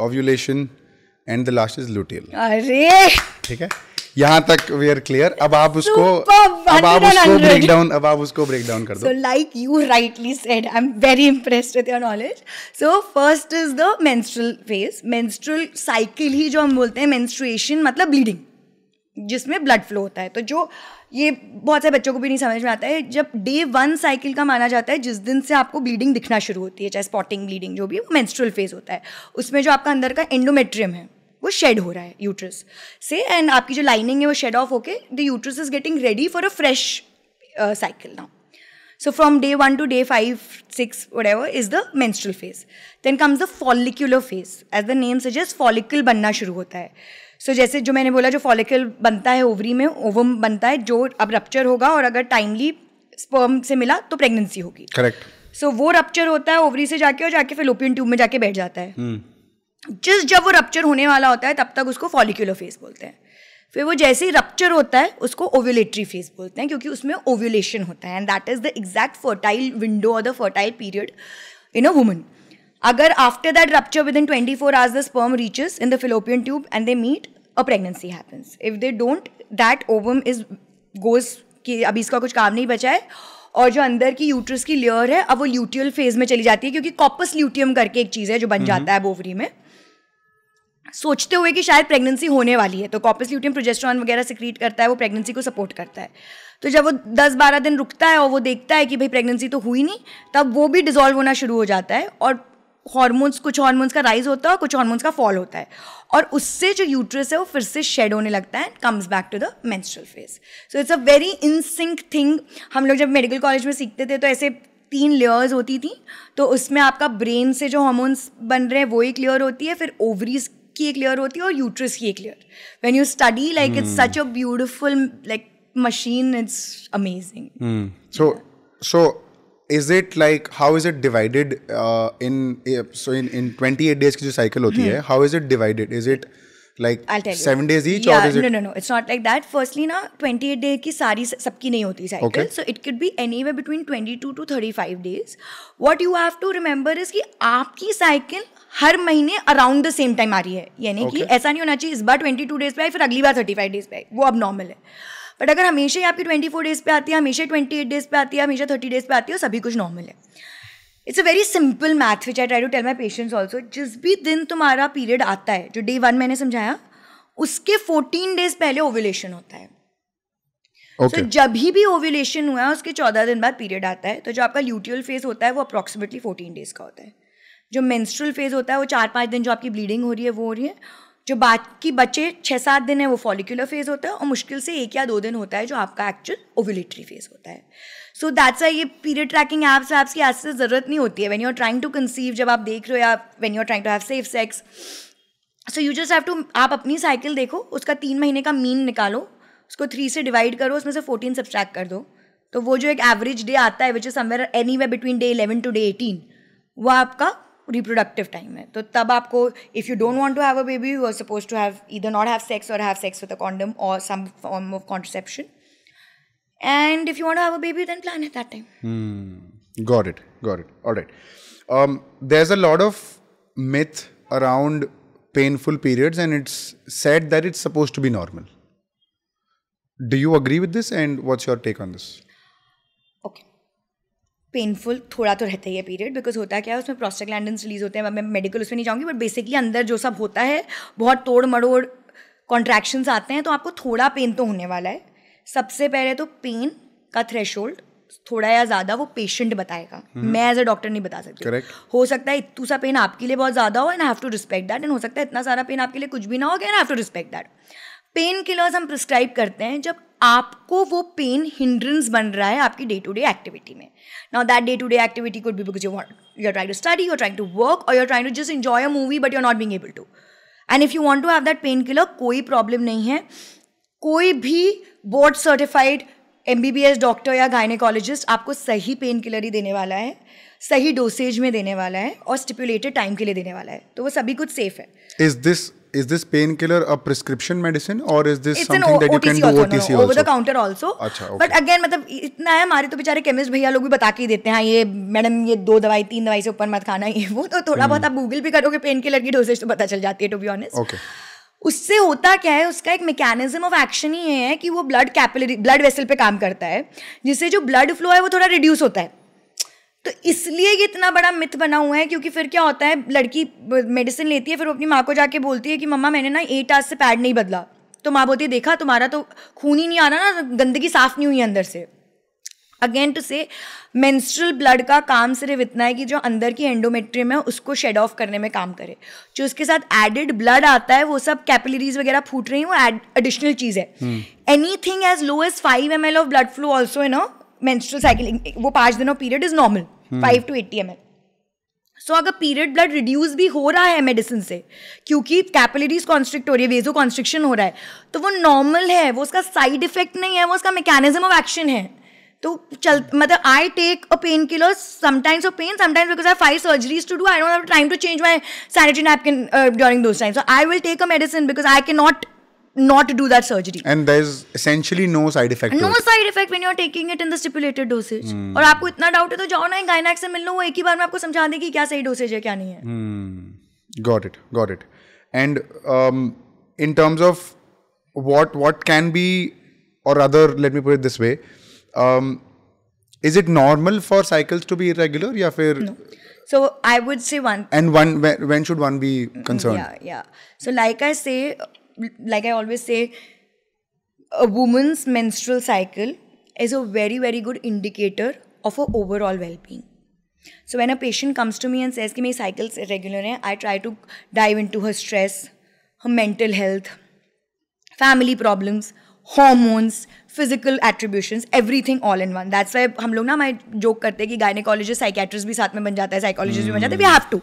ovulation. And the last is luteal. अरे ठीक है यहाँ तक we are clear. अब आप उसको break down कर दो. So like you rightly said, I'm very impressed with your knowledge. So first is the menstrual phase. Menstrual cycle ही जो हम बोलते हैं menstruation मतलब bleeding जिसमें blood flow होता है. तो जो ये बहुत सारे बच्चों को भी नहीं समझ में आता है. जब डे 1 साइकिल का माना जाता है जिस दिन से आपको ब्लीडिंग दिखना शुरू होती है चाहे स्पॉटिंग ब्लीडिंग जो भी है वो मेंस्ट्रुअल फेज होता है. उसमें जो आपका अंदर का एंडोमेट्रियम है वो शेड हो रहा है यूट्रस से एंड आपकी जो लाइनिंग है वो शेड ऑफ होके the uterus is getting ready for a fresh cycle now. So from day 1 to day 5, 6, whatever is the menstrual phase. Then comes the follicular phase. As the name suggests, follicle बनना शुरू होता है. So जैसे जो मैंने बोला जो follicle बनता है ओवरी में, ओवम बनता है जो अब रप्चर होगा और अगर टाइमली स्पर्म से मिला तो प्रेगनेंसी होगी. करेक्ट. So वो रप्चर होता है ओवरी से जाके और जाके फेलोपियन ट्यूब में जाके बैठ जाता है. जब वो रप्चर होने वाला होता है तब तक उसको फॉलिक्यूलर फेज बोलते हैं. फिर वो जैसे ही रप्चर होता है उसको ओव्यूलेटरी फेज बोलते हैं क्योंकि उसमें ओव्यूलेशन होता है and that is the exact fertile window और the fertile period in a woman. अगर after that rupture within 24 hours the sperm reaches in the fallopian tube and they meet a pregnancy happens. If they don't that ovum is goes कि अभी इसका कुछ काम नहीं बचा है और जो अंदर की यूट्रस की लेयर है अब वो ल्यूटियल फेज में चली जाती है क्योंकि कॉपस ल्यूटियम करके एक चीज़ है जो बन जाता है ओवरी में सोचते हुए कि शायद प्रेगनेंसी होने वाली है. तो कॉपस ल्यूटियम प्रोजेस्टेरॉन वगैरह सिक्रीट करता है वो प्रेगनेंसी को सपोर्ट करता है. तो जब वो 10-12 दिन रुकता है और वो देखता है कि भाई प्रेगनेंसी तो हुई नहीं तब वो भी डिसॉल्व होना शुरू हो जाता है और हार्मोन्स कुछ हार्मोन्स का राइज होता है और कुछ हार्मोन्स का फॉल होता है और उससे जो यूट्रस है वो फिर से शेड होने लगता है comes back to the menstrual phase. So it's a very in sync thing. हम लोग जब मेडिकल कॉलेज में सीखते थे तो ऐसे 3 लेयर्स होती थी. तो उसमें आपका ब्रेन से जो हार्मोन्स बन रहे हैं वो एक लेयर होती है फिर ओवरीज की एक लेयर होती है और यूट्रस की एक layer. When you study like it's such a beautiful like machine, it's amazing. So is it like how is it divided in 28 days की जो cycle होती है how is it divided? Is it like 7 days each or is it no it's not like that. Firstly ना 28 day की सारी सबकी नहीं होती cycle. Okay. So it could be anywhere between 22 to 35 days. What you have to remember is कि आपकी cycle हर महीने around the same time आ रही है. यानी कि ऐसा नहीं होना चाहिए इस बार 22 डेज पे आई फिर अगली बार 35 डेज पे आई. वो अब नॉर्मल है. बट अगर हमेशा ही आपकी 24 डेज पे आती है हमेशा 28 डेज पे आती है हमेशा 30 डेज पे आती है सभी कुछ नॉर्मल है. It's a very simple math which I try to tell my patients also. जिस भी दिन तुम्हारा पीरियड आता है जो day 1 मैंने समझाया उसके 14 डेज पहले ओव्यूलेशन होता है. Okay. So, जब भी ओव्यूलेशन हुआ है उसके 14 दिन बाद पीरियड आता है. तो जो आपका ल्यूटियल फेज होता है वो अप्रॉक्सीमेटली 14 डेज का होता है. जो मेंस्ट्रुअल फेज होता है वो 4-5 दिन जो आपकी ब्लीडिंग हो रही है वो हो रही है. जो बाकी बचे 6-7 दिन है वो फॉलिकुलर फेज होता है और मुश्किल से 1 या 2 दिन होता है जो आपका एक्चुअल ओव्यूलेटरी फेज होता है. सो दैट्स वाई ये पीरियड ट्रैकिंग ऐप्स की ऐसे ज़रूरत नहीं होती है when you are trying to conceive. जब आप देख रहे हो या when you are trying to have safe sex so you just have to आप अपनी साइकिल देखो उसका 3 महीने का मीन निकालो उसको 3 से डिवाइड करो उसमें से 14 सब्सट्रैक्ट कर दो. तो वो जो एक एवरेज डे आता है which is somewhere anywhere between day 11 to day 18 वो आपका reproductive time है. तो तब आपको if you don't want to have a baby you are supposed to have either not have sex or have sex with a condom or some form of contraception. And if you want to have a baby then plan at that time. Got it. All right. There's a lot of myth around painful periods and it's said that it's supposed to be normal. Do you agree with this and what's your take on this? Okay. Painful थोड़ा तो रहता ही है period because होता क्या है उसमें prostaglandins release होते हैं. मैं मेडिकल उसमें नहीं जाऊँगी बट बेसिकली अंदर जो सब होता है बहुत तोड़ मड़ोड़ कॉन्ट्रैक्शंस आते हैं तो आपको थोड़ा पेन तो होने वाला है. सबसे पहले तो पेन का थ्रेशोल्ड थोड़ा या ज़्यादा वो पेशेंट बताएगा, मैं एज अ डॉक्टर नहीं बता सकती. Correct. हो सकता है इतू सा पेन आपके लिए बहुत ज़्यादा हो and I have to respect that, and हो सकता है इतना सारा पेन आपके लिए कुछ भी ना हो and I have to respect that. Painkillers हम प्रिस्क्राइब करते हैं जब आपको वो पेन हिंड्रेंस बन रहा है आपकी डे टू डे एक्टिविटी में. Now that day to day activity could be because you are trying to study, you are trying to work, और you are trying to just enjoy a movie but you are not being able to. And if you want to have that painkiller, कोई problem नहीं है. कोई भी board certified MBBS doctor या gynaecologist आपको सही pain killer ही देने वाला है, सही डोसेज में देने वाला है और स्टिपुलेटेड टाइम के लिए देने वाला है. तो वो सभी कुछ सेफ है. Is this painkiller a prescription medicine or is this It's something that you can do OTC also? Over the counter also. अच्छा, okay. But again मतलब इतना है, हमारे तो बेचारे केमिस्ट भैया लोग भी बता के ही देते हैं, ये मैडम ये 2 दवाई 3 दवाई से ऊपर मत खाना, ये वो तो थोड़ा बहुत आप गूगल भी करोगे पेन किलर की डोसेज तो पता चल जाती है, टू बी ऑनेस्ट. Okay. उससे होता क्या है, उसका एक मैकेनिज्म ऑफ एक्शन ही है कि वो ब्लड वेसल पे काम करता है, जिससे जो ब्लड फ्लो है वो थोड़ा रिड्यूस होता है. तो इसलिए ये इतना बड़ा मिथ बना हुआ है, क्योंकि फिर क्या होता है, लड़की मेडिसिन लेती है, फिर वो अपनी माँ को जाके बोलती है कि मम्मा मैंने ना 8 आवर्स से पैड नहीं बदला. तो माँ बोलती है देखा तुम्हारा तो खून ही नहीं आ रहा ना, गंदगी साफ नहीं हुई अंदर से. अगेन टू से मेंस्ट्रुअल ब्लड का काम सिर्फ इतना है कि जो अंदर की एंडोमेट्रियम है उसको शेड ऑफ करने में काम करे. जो उसके साथ एडेड ब्लड आता है वो सब कैपिलरीज वगैरह फूट रही हैं, वो एडिशनल चीज़ है. Anything as low as 5 ml of blood flow also in a menstrual cycle, वो 5 दिनों period is normal. 5 to 80 ml. So अगर पीरियड ब्लड रिड्यूस भी हो रहा है मेडिसिन से, क्योंकि कैपिलरीज कॉन्स्ट्रिक्ट हो रही है, वेजो कॉन्स्ट्रिक्शन हो रहा है, तो वो नॉर्मल है, वो उसका साइड इफेक्ट नहीं है, वो उसका मैकेनिज्म ऑफ एक्शन है. तो मतलब I take a painkiller sometimes for pain, sometimes because I have 5 surgeries to do, I don't have time to change my sanitary napkin during those times. So I will take a medicine because I can not do that surgery. And there's essentially no side effect. No side effect when you're taking it in the stipulated dosage. और आपको इतना doubt है तो जाओ ना gynaec से मिल लो, वो एक ही बार में आपको समझा देगी क्या सही डोसेज है क्या नहीं है. Got it. And in terms of what can be, or rather, let me put it this way, is it normal for cycles to be irregular या फिर? No. So I would say when should one be concerned? Yeah. So like I always say, a woman's menstrual cycle is a very, very good indicator of her overall well-being. So when a patient comes to me and says कि मेरी cycles irregular हैं, I try to dive into her stress, her mental health, family problems, hormones, physical attributions, everything all in one. That's why हम लोग ना हमारे joke करते हैं कि गायनेकोलॉजिस्ट साइकियाट्रिस्ट भी साथ में बन जाता है, साइकोलॉजिस्ट भी बन जाता है. We have to.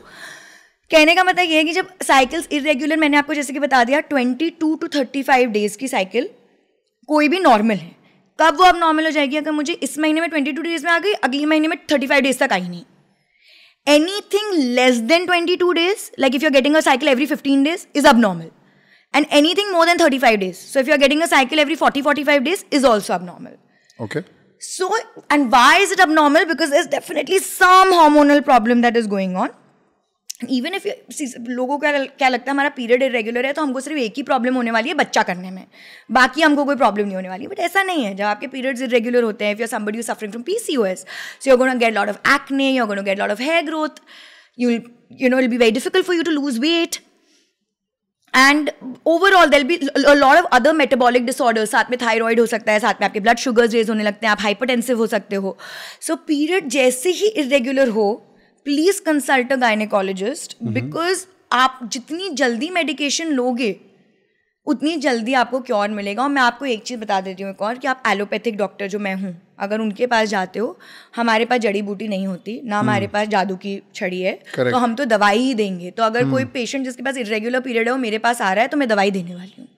कहने का मतलब ये है कि जब साइकिल्स इरेग्युलर, मैंने आपको जैसे कि बता दिया 22 to 35 डेज की साइकिल कोई भी नॉर्मल है. कब वो अब नॉर्मल हो जाएगी? अगर मुझे इस महीने में 22 डेज में आ गई, अगले महीने में 35 डेज तक आई नहीं. Anything less than 22 days, like if you are getting a cycle every 15 days is abnormal, and anything more than 35 days, so if you are getting a cycle every 40-45 days is also abnormal. Okay. So, and why is it abnormal? Because there's definitely some hormonal problem that is going on. Even if लोगों को क्या लगता है हमारा period irregular है तो हमको सिर्फ एक ही प्रॉब्लम होने वाली है बच्चा करने में, बाकी हमको कोई प्रॉब्लम नहीं होने वाली. बट ऐसा नहीं है. जब आपके पीरियड्स इरेगुलर होते हैं, if you are somebody who suffering from PCOS, so you are gonna get lot of acne, you are gonna get lot of hair growth, you know it'll be very difficult for you to lose weight, and overall there'll be a lot of other metabolic disorders. साथ में thyroid हो सकता है, साथ में आपके blood sugars raise होने लगते हैं, आप हाइपरटेंसिव हो सकते हो. सो पीरियड जैसे ही इरेगुलर हो, please consult a gynaecologist, because आप जितनी जल्दी मेडिकेशन लोगे उतनी जल्दी आपको क्योर मिलेगा. और मैं आपको एक चीज़ बता देती हूँ एक और, कि आप एलोपैथिक डॉक्टर जो मैं हूँ, अगर उनके पास जाते हो, हमारे पास जड़ी बूटी नहीं होती ना, हमारे पास जादू की छड़ी है. तो हम तो दवाई ही देंगे. तो अगर कोई पेशेंट जिसके पास इरेगुलर पीरियड है वो मेरे पास आ रहा है तो मैं दवाई देने वाली हूँ,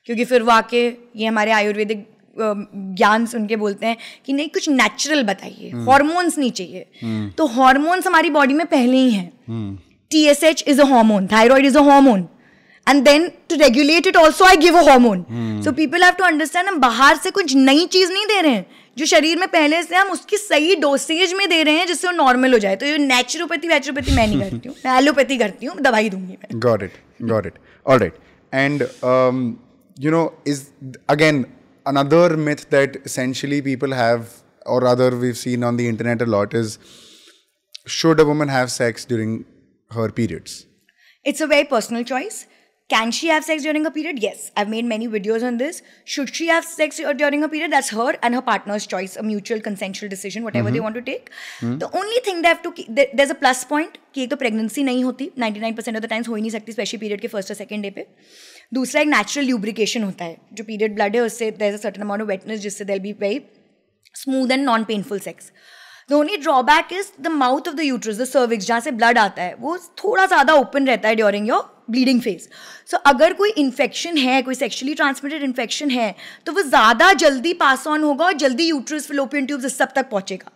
क्योंकि फिर वो आके ये हमारे आयुर्वेदिक ज्ञान सुन के बोलते हैं कि नहीं कुछ नेचुरल बताइए, हॉर्मोन्स नहीं चाहिए. तो हॉर्मोन्स हमारी बॉडी में पहले ही हैं. TSH is a hormone, thyroid is a hormone, and then to regulate it also I give a hormone. So people have to understand, हम बाहर से कुछ नई चीज नहीं दे रहे हैं, जो शरीर में पहले से हम उसकी सही डोसेज में दे रहे हैं जिससे वो नॉर्मल हो जाए. तो ये नेचुरोपैथी मैं नहीं करती हूँ, मैं एलोपैथी करती हूँ, दवाई दूंगी मैं. Got it. All right. And is again another myth that essentially people have, or rather we've seen on the internet a lot, is should a woman have sex during her periods? It's a very personal choice. Can she have sex during a period? Yes. I've made many videos on this. Should she have sex during a period? That's her and her partner's choice, a mutual consensual decision, whatever they want to take. The only thing they have to keep, there's a plus point कि एक तो pregnancy नहीं होती 99% of the times हो ही नहीं सकती, especially period के first or second day पे. दूसरा एक natural lubrication होता है, जो period blood है उससे there's a certain amount of wetness जिससे there'll be very smooth and non-painful sex. The only drawback is the mouth of the uterus, the cervix, जहाँ से blood आता है वो थोड़ा ज़्यादा open रहता है during your ब्लीडिंग फेज. सो अगर कोई इन्फेक्शन है, कोई सेक्शुअली ट्रांसमिटेड इन्फेक्शन है, तो वो ज़्यादा जल्दी पास ऑन होगा और जल्दी यूट्रस, फैलोपियन ट्यूब्स इस सब तक पहुंचेगा.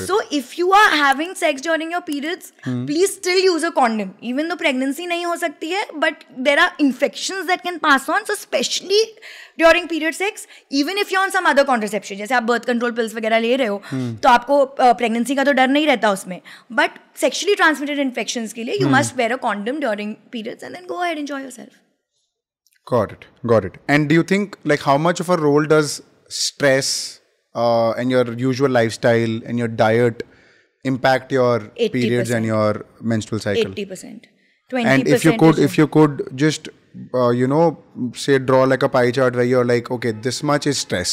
So if you are having sex during your periods, please still use a condom. Even though pregnancy नहीं हो सकती है, but there are infections that can pass on. So specially during period sex, even if you on some other contraception, जैसे आप birth control pills वगैरह ले रहे हो, तो आपको प्रेगनेंसी का तो डर नहीं रहता उसमें, बट सेक्शुअली ट्रांसमिटेड इन्फेक्शंस के लिए you must wear a condom during periods and then go ahead enjoy yourself. Got it. And do you think, like, how much of a role does stress and your usual lifestyle and your diet impact your 80%. periods and your menstrual cycle? 80%. 20%. And if you could just say draw like a pie chart where you're like, okay, this much is stress,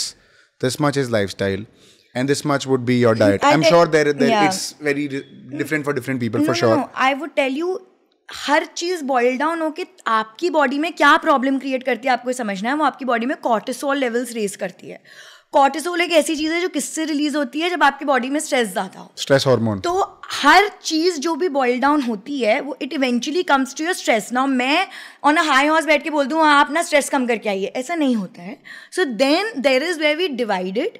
this much is lifestyle, and this much would be your diet. I'm sure there it's very different for different people, for sure. No, I would tell you, हर चीज़ boil down हो कि आपकी body में क्या problem create करती है आपको समझना है. वो आपकी बॉडी में कॉर्टिसोल लेवल्स रेज करती है. कॉर्टिसोल एक ऐसी चीज़ है जो किससे रिलीज होती है, जब आपकी बॉडी में स्ट्रेस ज़्यादा हो. Stress hormone. तो हर चीज़ जो भी बॉयल डाउन होती है वो it eventually comes to your stress. Now मैं ऑन अ हाई हॉर्स बैठ के बोल दूँ आप ना स्ट्रेस कम करके आइए, ऐसा नहीं होता है. So then there is where we divided.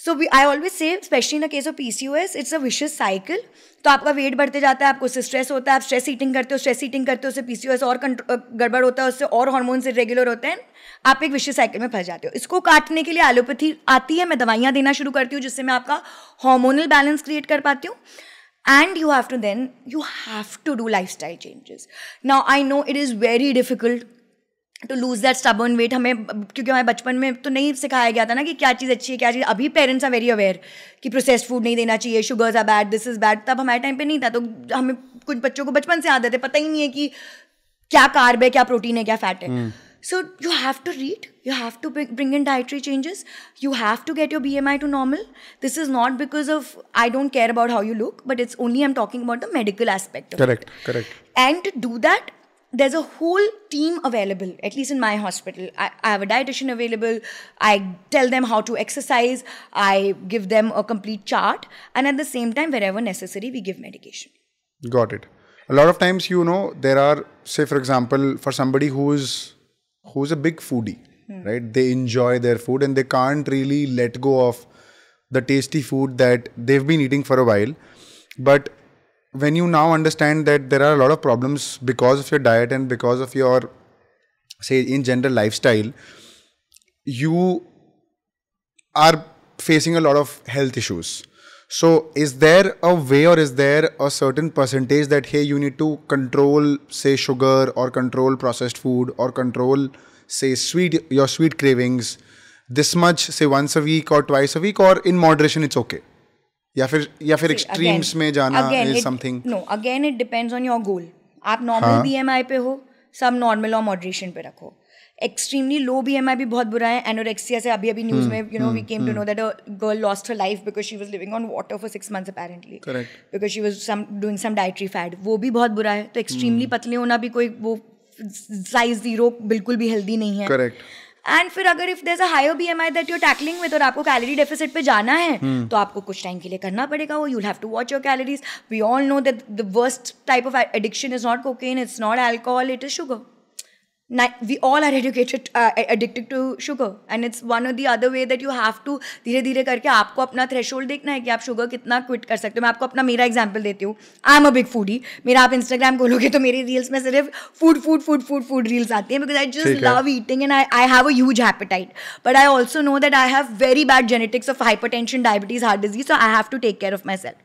So I always say, especially in the case of PCOS, it's a vicious cycle. तो आपका वेट बढ़ते जाता है, आपको उससे स्ट्रेस होता है, आप स्ट्रेस ईटिंग करते हो, उससे PCOS और गड़बड़ होता है, उससे और हार्मोन्स इरेगुलर होते हैं, आप एक विशियस साइकिल में फंस जाते हो. इसको काटने के लिए एलोपैथी आती है, मैं दवाइयाँ देना शुरू करती हूँ जिससे मैं आपका हार्मोनल बैलेंस क्रिएट कर पाती हूँ. And you have to do lifestyle changes. Now I know it is very difficult to lose that stubborn weight. हमें क्योंकि हमारे बचपन में तो नहीं सिखाया गया था ना कि क्या चीज़ अच्छी है क्या चीज़. अभी पेरेंट्स आर वेरी अवेयर कि प्रोसेस्ड फूड नहीं देना चाहिए, sugars are bad, this is bad. तब हमारे टाइम पे नहीं था, तो हमें कुछ बच्चों को बचपन से आदत है, पता ही नहीं है कि क्या कार्ब है, क्या प्रोटीन है, क्या फैट है. So you have to read, you have to bring in dietary changes, you have to get your BMI to normal. This is not because of I don't care about how you look, but it's only I'm talking about the medical aspect of it. Correct. And to do that, there's a whole team available, at least in my hospital. I have a dietitian available. I tell them how to exercise. I give them a complete chart. And at the same time, wherever necessary, we give medication. Got it. A lot of times, there are, say, for example, for somebody who's a big foodie, right? They enjoy their food and they can't really let go of the tasty food that they've been eating for a while. But when you now understand that there are a lot of problems because of your diet and because of your, say, in general lifestyle, you are facing a lot of health issues. So is there a way or is there a certain percentage that, hey, you need to control, say, sugar or control processed food or control, say, your sweet cravings this much, say, once a week or twice a week, or in moderation it's okay? या फिर extremes में जाना is something? No, again it depends on your goal. आप normal BMI पे हो, सब normal और moderation पे रखो. Extremely low BMI भी बहुत बुरा है. Anorexia से अभी न्यूज़ में we came to know that a girl lost her life because she was living on water for 6 months apparently. Correct. Because she was doing some dietary fad. वो भी बहुत बुरा है. तो extremely पतले होना भी कोई वो size 0 बिल्कुल भी healthy नहीं है. Correct. एंड फिर अगर if there is a higher BMI that you are tackling with और आपको कैलोरी डेफिसिट पे जाना है तो आपको कुछ टाइम के लिए करना पड़ेगा वो. You will have to watch your calories. We all know that the worst type of addiction is not cocaine, it's not alcohol, it is sugar. We all are addicted to sugar, and it's one or the other way that you have to धीरे धीरे करके आपको अपना threshold देखना है कि आप sugar कितना क्विट कर सकते हो. मैं आपको मेरा एग्जांपल देती हूँ. I am a big foodie. मेरा आप इंस्टाग्राम खोलोगे तो मेरी रील्स में सिर्फ फूड रील्स आती हैं because I just love eating and I have a huge appetite. But I also know that I have very bad genetics of hypertension, diabetes, heart disease. So I have to take care of myself.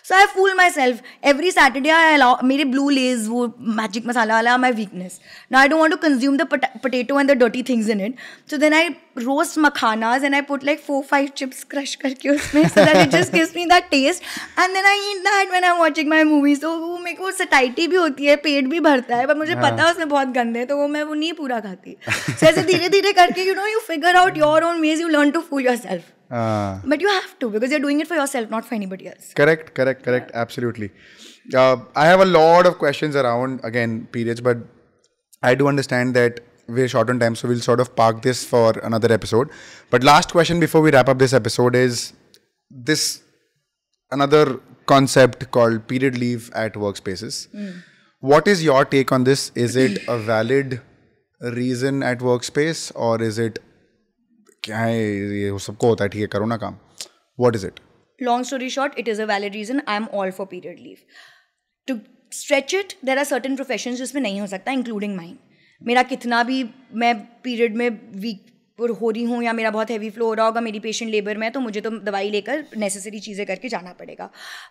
So I fool myself every Saturday. I allow मेरे blue Lay's वो magic masala वाला my weakness. Now I don't want to consume the potato and the dirty things in it. So then I roast makhanas and I put like 4-5 chips crush करके उसमें, so that it just gives me that taste. And then I eat that when I'm watching my movies. So वो मेरे को satiety भी होती है, पेट भी भरता है, पर मुझे पता है उसमें बहुत गंदे है, तो वो मैं वो नहीं पूरा खाती. So ऐसे धीरे धीरे करके you figure out your own ways, you learn to fool yourself. But you have to, because you're doing it for yourself, not for anybody else. Correct. Absolutely. I have a lot of questions around, again, periods, but I do understand that we're short on time, so we'll sort of park this for another episode. But last question before we wrap up this episode is this another concept called period leave at workspaces. What is your take on this? Is it a valid reason at workspace, or is it क्या है ये सबको होता है ठीक है करो ना काम? What is it? Long story short, it is a valid reason. I am all for period leave. To stretch it, there are certain professions जिसमें नहीं हो सकता, including mine. मेरा कितना भी मैं पीरियड में वीक हो रही हूँ या मेरा बहुत हैवी फ्लो हो रहा होगा, मेरी पेशेंट लेबर में, तो मुझे तो दवाई लेकर नेसेसरी चीज़ें करके जाना पड़ेगा.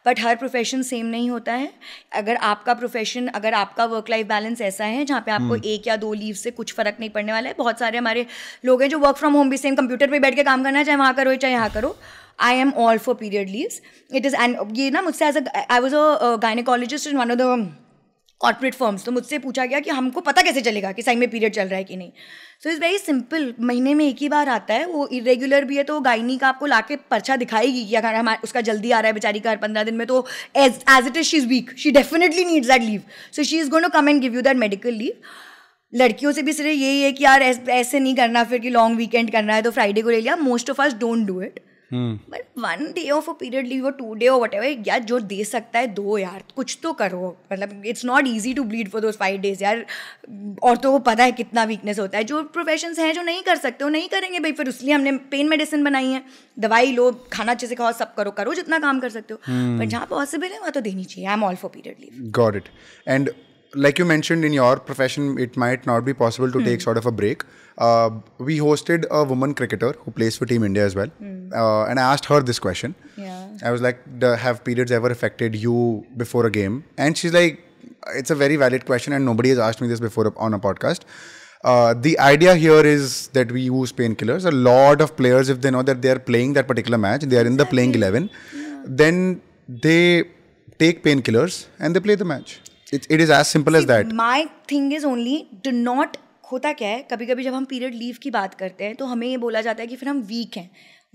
बट हर प्रोफेशन सेम नहीं होता है. अगर आपका प्रोफेशन, अगर आपका वर्क लाइफ बैलेंस ऐसा है जहाँ पे आपको 1 या 2 लीव से कुछ फ़र्क नहीं पड़ने वाला है. बहुत सारे हमारे लोग हैं जो वर्क फ्रॉम होम भी सेम कंप्यूटर पर बैठ के काम करना है, चाहे वहाँ करो चाहे यहाँ करो. I am all for period leaves. It is, and ये ना मुझसे I was a gynecologist in one of the corporate firms, तो मुझसे पूछा गया कि हमको पता कैसे चलेगा कि सही में पीरियड चल रहा है कि नहीं. So it's very simple. महीने में 1 ही बार आता है, वो इरेगुलर भी है तो गायनी का आपको लाके पर्चा दिखाएगी कि अगर हमारा उसका जल्दी आ रहा है बेचारी का हर 15 दिन में, तो as it is she is weak, she definitely needs that leave, so she is going to come and give you that medical leave. लड़कियों से भी सिर्फ यही है कि यार ऐसे नहीं करना फिर कि लॉन्ग वीकेंड करना है तो फ्राइडे को ले लिया. Most of us don't do it. But 1 day of a period leave और 2 day और व्हाटएवर, यार जो दे सकता है दो यार, कुछ तो करो. मतलब it's not easy to bleed for those 5 days यार. औरतों को पता है कितना वीकनेस होता है. जो प्रोफेशंस हैं जो नहीं कर सकते वो नहीं करेंगे भाई, फिर उसलिए हमने पेन मेडिसिन बनाई है. दवाई लो, खाना अच्छे से खाओ, सब करो जितना काम कर सकते हो. पर जहाँ पॉसिबल है वहाँ तो देनी चाहिए. I am all for period leave. Got it. And like you mentioned, in your profession, it might not be possible to take sort of a break. We hosted a woman cricketer who plays for Team India as well. And I asked her this question. Yeah. I was like, have periods ever affected you before a game? And she's like, it's a very valid question and nobody has asked me this before on a podcast. The idea here is that we use painkillers. A lot of players, if they know that they are playing that particular match, they are in the playing 11, then they take painkillers and they play the match. It is as simple as that. My thing is only do not. होता क्या है, कभी कभी जब हम period leave की बात करते हैं तो हमें ये बोला जाता है कि फिर हम वीक हैं.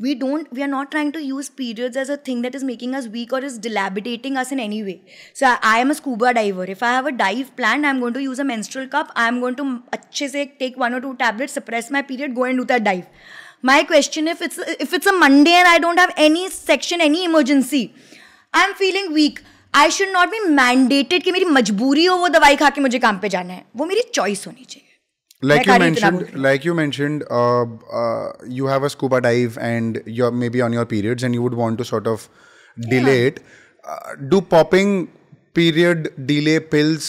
We are not trying to use periods as a thing that is making us weak or is dilapidating us in any way. So I am a scuba diver. If I have a dive planned, I am going to use a menstrual cup. I am going to अच्छे से take 1 or 2 tablets, suppress my period, go and do that dive. My question, if it's a Monday and I don't have any section, any emergency, I am feeling weak. I should not be mandated कि मेरी मजबूरी हो वो दवाई खा के मुझे काम पे जाना है. वो मेरी चॉइस होनी चाहिए. Like you mentioned, you have a scuba dive and you're maybe on your periods and you would want to sort of delay it. Do popping period delay pills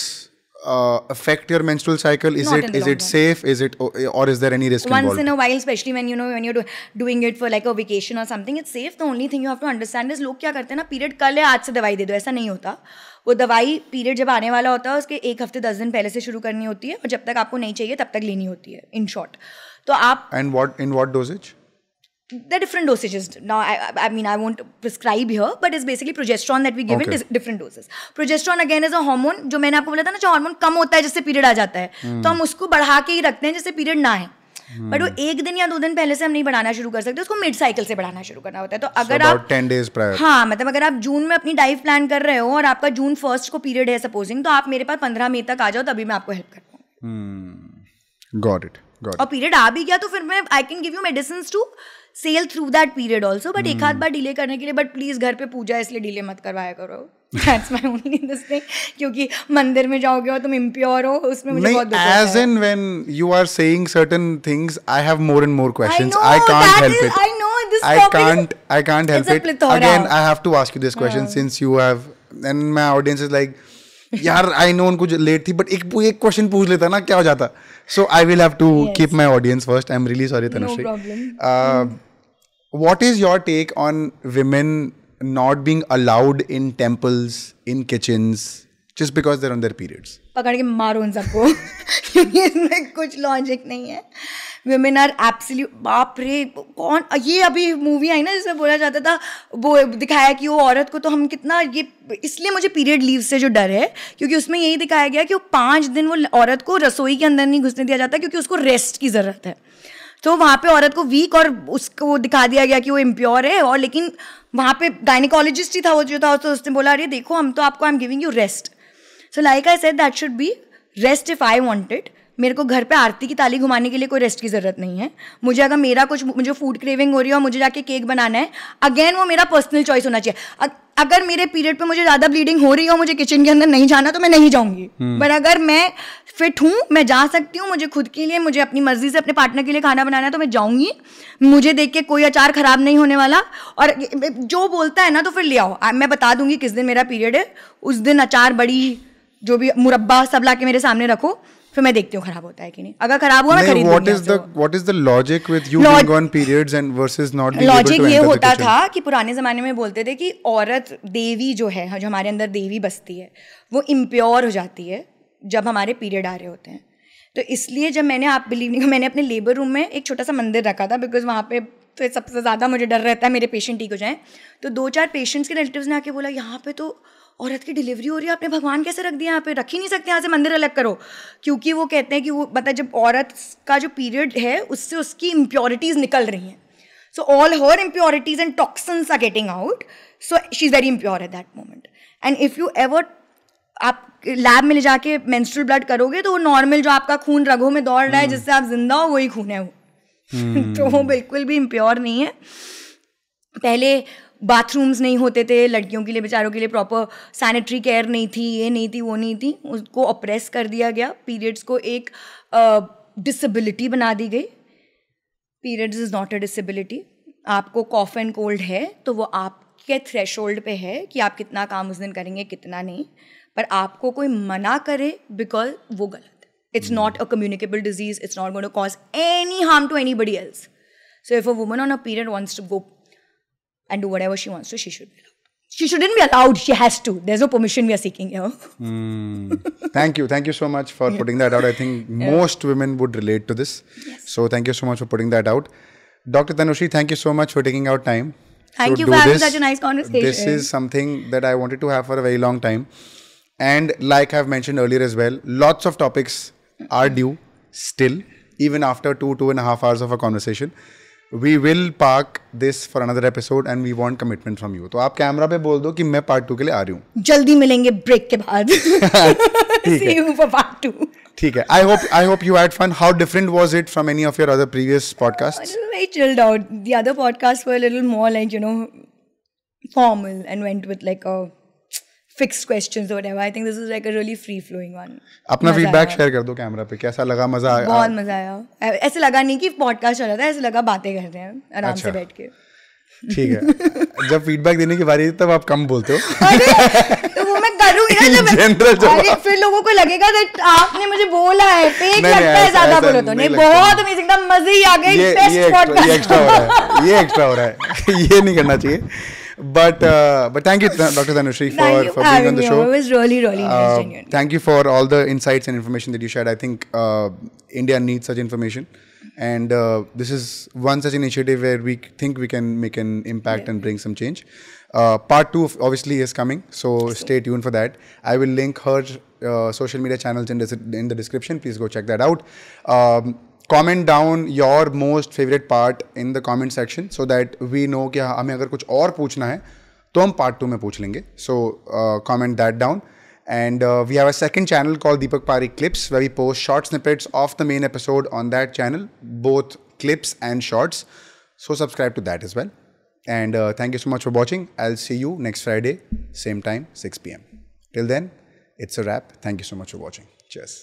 affect your menstrual cycle? Is it safe? Is it, or is there any risk involved? Once in a while, especially when you're doing it for like a vacation or something, it's safe. The only thing you have to understand is लोग क्या करते हैं ना, period कल है आज से दवाई दे दो, ऐसा नहीं होता. वो दवाई पीरियड जब आने वाला होता है उसके 1 हफ्ते 10 दिन पहले से शुरू करनी होती है और जब तक आपको नहीं चाहिए तब तक लेनी होती है. इन शॉर्ट तो आप. And in what dosage? There are different dosages. Now, I mean, I won't prescribe here, but it's basically progesterone that we give in different doses. Progesterone again is a hormone, जो मैंने आपको बोला था ना, जो hormone कम होता है जिससे पीरियड आ जाता है, तो हम उसको बढ़ा के ही रखते हैं जिससे पीरियड ना आए. बट वो 1 दिन या 2 दिन पहले से हम नहीं बढ़ाना शुरू कर सकते, उसको मिड साइकिल से बढ़ाना शुरू करना होता है. तो अगर आप 10 days prior. हाँ, मतलब अगर आप जून में अपनी डाइव प्लान कर रहे हो और आपका जून 1 को पीरियड है सपोजिंग, तो आप मेरे पास 15 मई तक आ जाओ, तभी मैं आपको हेल्प कर पाऊँ. Got it. और पीरियड आ भी गया तो फिर मैं I can give you medicine to sail through that period also. But 1 आध बार डिले करने के लिए, बट प्लीज घर पे पूजा इसलिए डिले मत करवाया करो. That's my only this thing. क्योंकि मंदिर में जाओगे और तुम impure हो, उसमें मुझे बहुत दुख होता है. As in when you are saying certain things, I have more and more questions. I can't help it. I know this topic. I can't help it. Again, I have to ask you this question since you have, and my audience is like, यार I know उनको late थी, but एक question पूछ लेता ना क्या हो जाता. So I will have to keep my audience first. I'm really sorry, Tanushree. No problem. What is your take on women not being allowed in temples, in kitchens, just because they're on their periods. पकड़ के मारो उन सबको क्योंकि इसमें कुछ logic नहीं है. Women are absolute, बाप रे, कौन ये अभी मूवी आई ना जिसमें बोला जाता था, वो दिखाया कि वो औरत को तो हम कितना ये, इसलिए मुझे पीरियड लीव से जो डर है क्योंकि उसमें यही दिखाया गया कि वो 5 दिन वो औरत को रसोई के अंदर नहीं घुसने दिया जाता क्योंकि उसको रेस्ट की ज़रूरत है. तो वहाँ पे औरत को वीक और उसको दिखा दिया गया कि वो इम्प्योर है. और लेकिन वहाँ पे गायनिकोलॉजिस्ट ही था वो जो था, तो उसने बोला अरे देखो हम तो आपको I am giving you rest. So like I said that should be rest if I wanted. मेरे को घर पे आरती की ताली घुमाने के लिए कोई रेस्ट की ज़रूरत नहीं है. मुझे अगर मेरा कुछ, मुझे फूड क्रेविंग हो रही है और मुझे जाके केक बनाना है, अगेन वो मेरा पर्सनल चॉइस होना चाहिए. अगर मेरे पीरियड पे मुझे ज़्यादा ब्लीडिंग हो रही है और मुझे किचन के अंदर नहीं जाना तो मैं नहीं जाऊँगी. बट अगर मैं फिट हूँ, मैं जा सकती हूँ, मुझे खुद के लिए, मुझे अपनी मर्जी से अपने पार्टनर के लिए खाना बनाना है तो मैं जाऊँगी. मुझे देख के कोई अचार ख़राब नहीं होने वाला. और जो बोलता है ना तो फिर ले आओ, मैं बता दूँगी किस दिन मेरा पीरियड है. उस दिन अचार, बड़ी, जो भी मुरब्बा सब ला के मेरे सामने रखो, फिर मैं देखती हूँ खराब होता है कि नहीं. अगर खराब हुआ मैं खरीद लूंगी. What is the logic with you being on periods and versus not being able to enter the kitchen? Logic ये होता था कि पुराने ज़माने में बोलते थे कि औरत देवी जो है, जो हमारे अंदर देवी बसती है, वो इम्प्योर हो जाती है जब हमारे पीरियड आ रहे होते हैं. तो इसलिए जब मैंने, आप बिलीव नहीं, मैंने अपने लेबर रूम में एक छोटा सा मंदिर रखा था बिकॉज वहाँ पे तो सबसे ज़्यादा मुझे डर रहता है मेरे पेशेंट ठीक हो जाएँ. तो 2-4 पेशेंट्स के रिलेटिव्स ने आके बोला यहाँ पे तो औरत की डिलीवरी हो रही है, आपने भगवान कैसे रख दिया यहाँ पे, रख ही नहीं सकते, यहाँ से मंदिर अलग करो. क्योंकि वो कहते हैं कि वो मतलब जब औरत का जो पीरियड है उससे उसकी इम्प्योरिटीज़ निकल रही हैं. So all her impurities and toxins are getting out. So she is very impure at that moment. And if you ever, आप लैब में ले जाके मेंस्ट्रुअल ब्लड करोगे तो वो नॉर्मल जो आपका खून रगों में दौड़ रहा है जिससे आप जिंदा हो, वही खून है वो. तो वो बिल्कुल भी इम्प्योर नहीं है. पहले बाथरूम्स नहीं होते थे लड़कियों के लिए, बेचारों के लिए प्रॉपर सैनिटरी केयर नहीं थी, ये नहीं थी, वो नहीं थी. उसको ऑप्रेस कर दिया गया. पीरियड्स को एक डिसेबिलिटी बना दी गई. Periods is not a disability. आपको कॉफ एंड कोल्ड है तो वो आपके थ्रेशोल्ड पे है कि आप कितना काम उस दिन करेंगे, कितना नहीं. पर आपको कोई मना करे बिकॉज वो गलत है. It's not a communicable disease. It's not going to cause any harm to anybody else. So if a woman on a period wants to go and do whatever she wants to, she should be allowed. She shouldn't be allowed, she has to. There's no permission we are seeking here. Thank you so much for putting that out. I think most women would relate to this. Yes. So thank you so much for putting that out. Dr. Tanushree, thank you so much for taking out time. Thank you for having such a nice conversation. This is something that I wanted to have for a very long time. And like I've mentioned earlier as well, lots of topics are due still, even after 2.5 hours of a conversation. We will park this for another episode and we want commitment from you. तो आप camera पे बोल दो कि मैं part 2 के लिए आ रही हूँ. जल्दी मिलेंगे ब्रेक के बाद. See you for part 2. ठीक है. I hope you had fun. How different was it from any of your other previous podcasts? It was very chilled out. The other podcasts were a little more like, you know, formal and went with like a fixed questions or whatever. I think this is like a really free flowing one. अपना feedback share कर दो camera पे. कैसा लगा? मजा आया? बहुत मजा आया. ऐसे लगा नहीं कि पॉडकास्ट चल रहा था, ऐसे लगा बातें कर रहे हैं आराम से बैठ के. ठीक है. जब फीडबैक देने की बारी तब आप कम बोलते हो. अरे तो वो मैं करूंगी ना जब अरे फिर लोगों को लगेगा दैट आपने मुझे बोला है, फेक लगता है ज्यादा बोलो तो. नहीं, बहुत अमेजिंग था, मजे ही आ गए. Best podcast. ये एक्स्ट्रा हो रहा है. ये नहीं करना चाहिए. But thank you, Dr. Tanushree, for being on the show. It was really nice, genuinely. Thank you for all the insights and information that you shared. I think India needs such information, and this is one such initiative where we think we can make an impact and bring some change. Part 2 obviously is coming, so stay tuned for that. I will link her social media channels in the description. Please go check that out. Comment down your most favorite part in the comment section so that we know कि हमें अगर कुछ और पूछना है तो हम part 2 में पूछ लेंगे. So comment that down. And we have a second channel called Deepak Parekh Clips where we post short snippets of the main episode on that channel, both clips and shorts. So subscribe to that as well. And thank you so much for watching. I'll see you next Friday, same time, 6 p.m. Till then, it's a wrap. Thank you so much for watching. Cheers.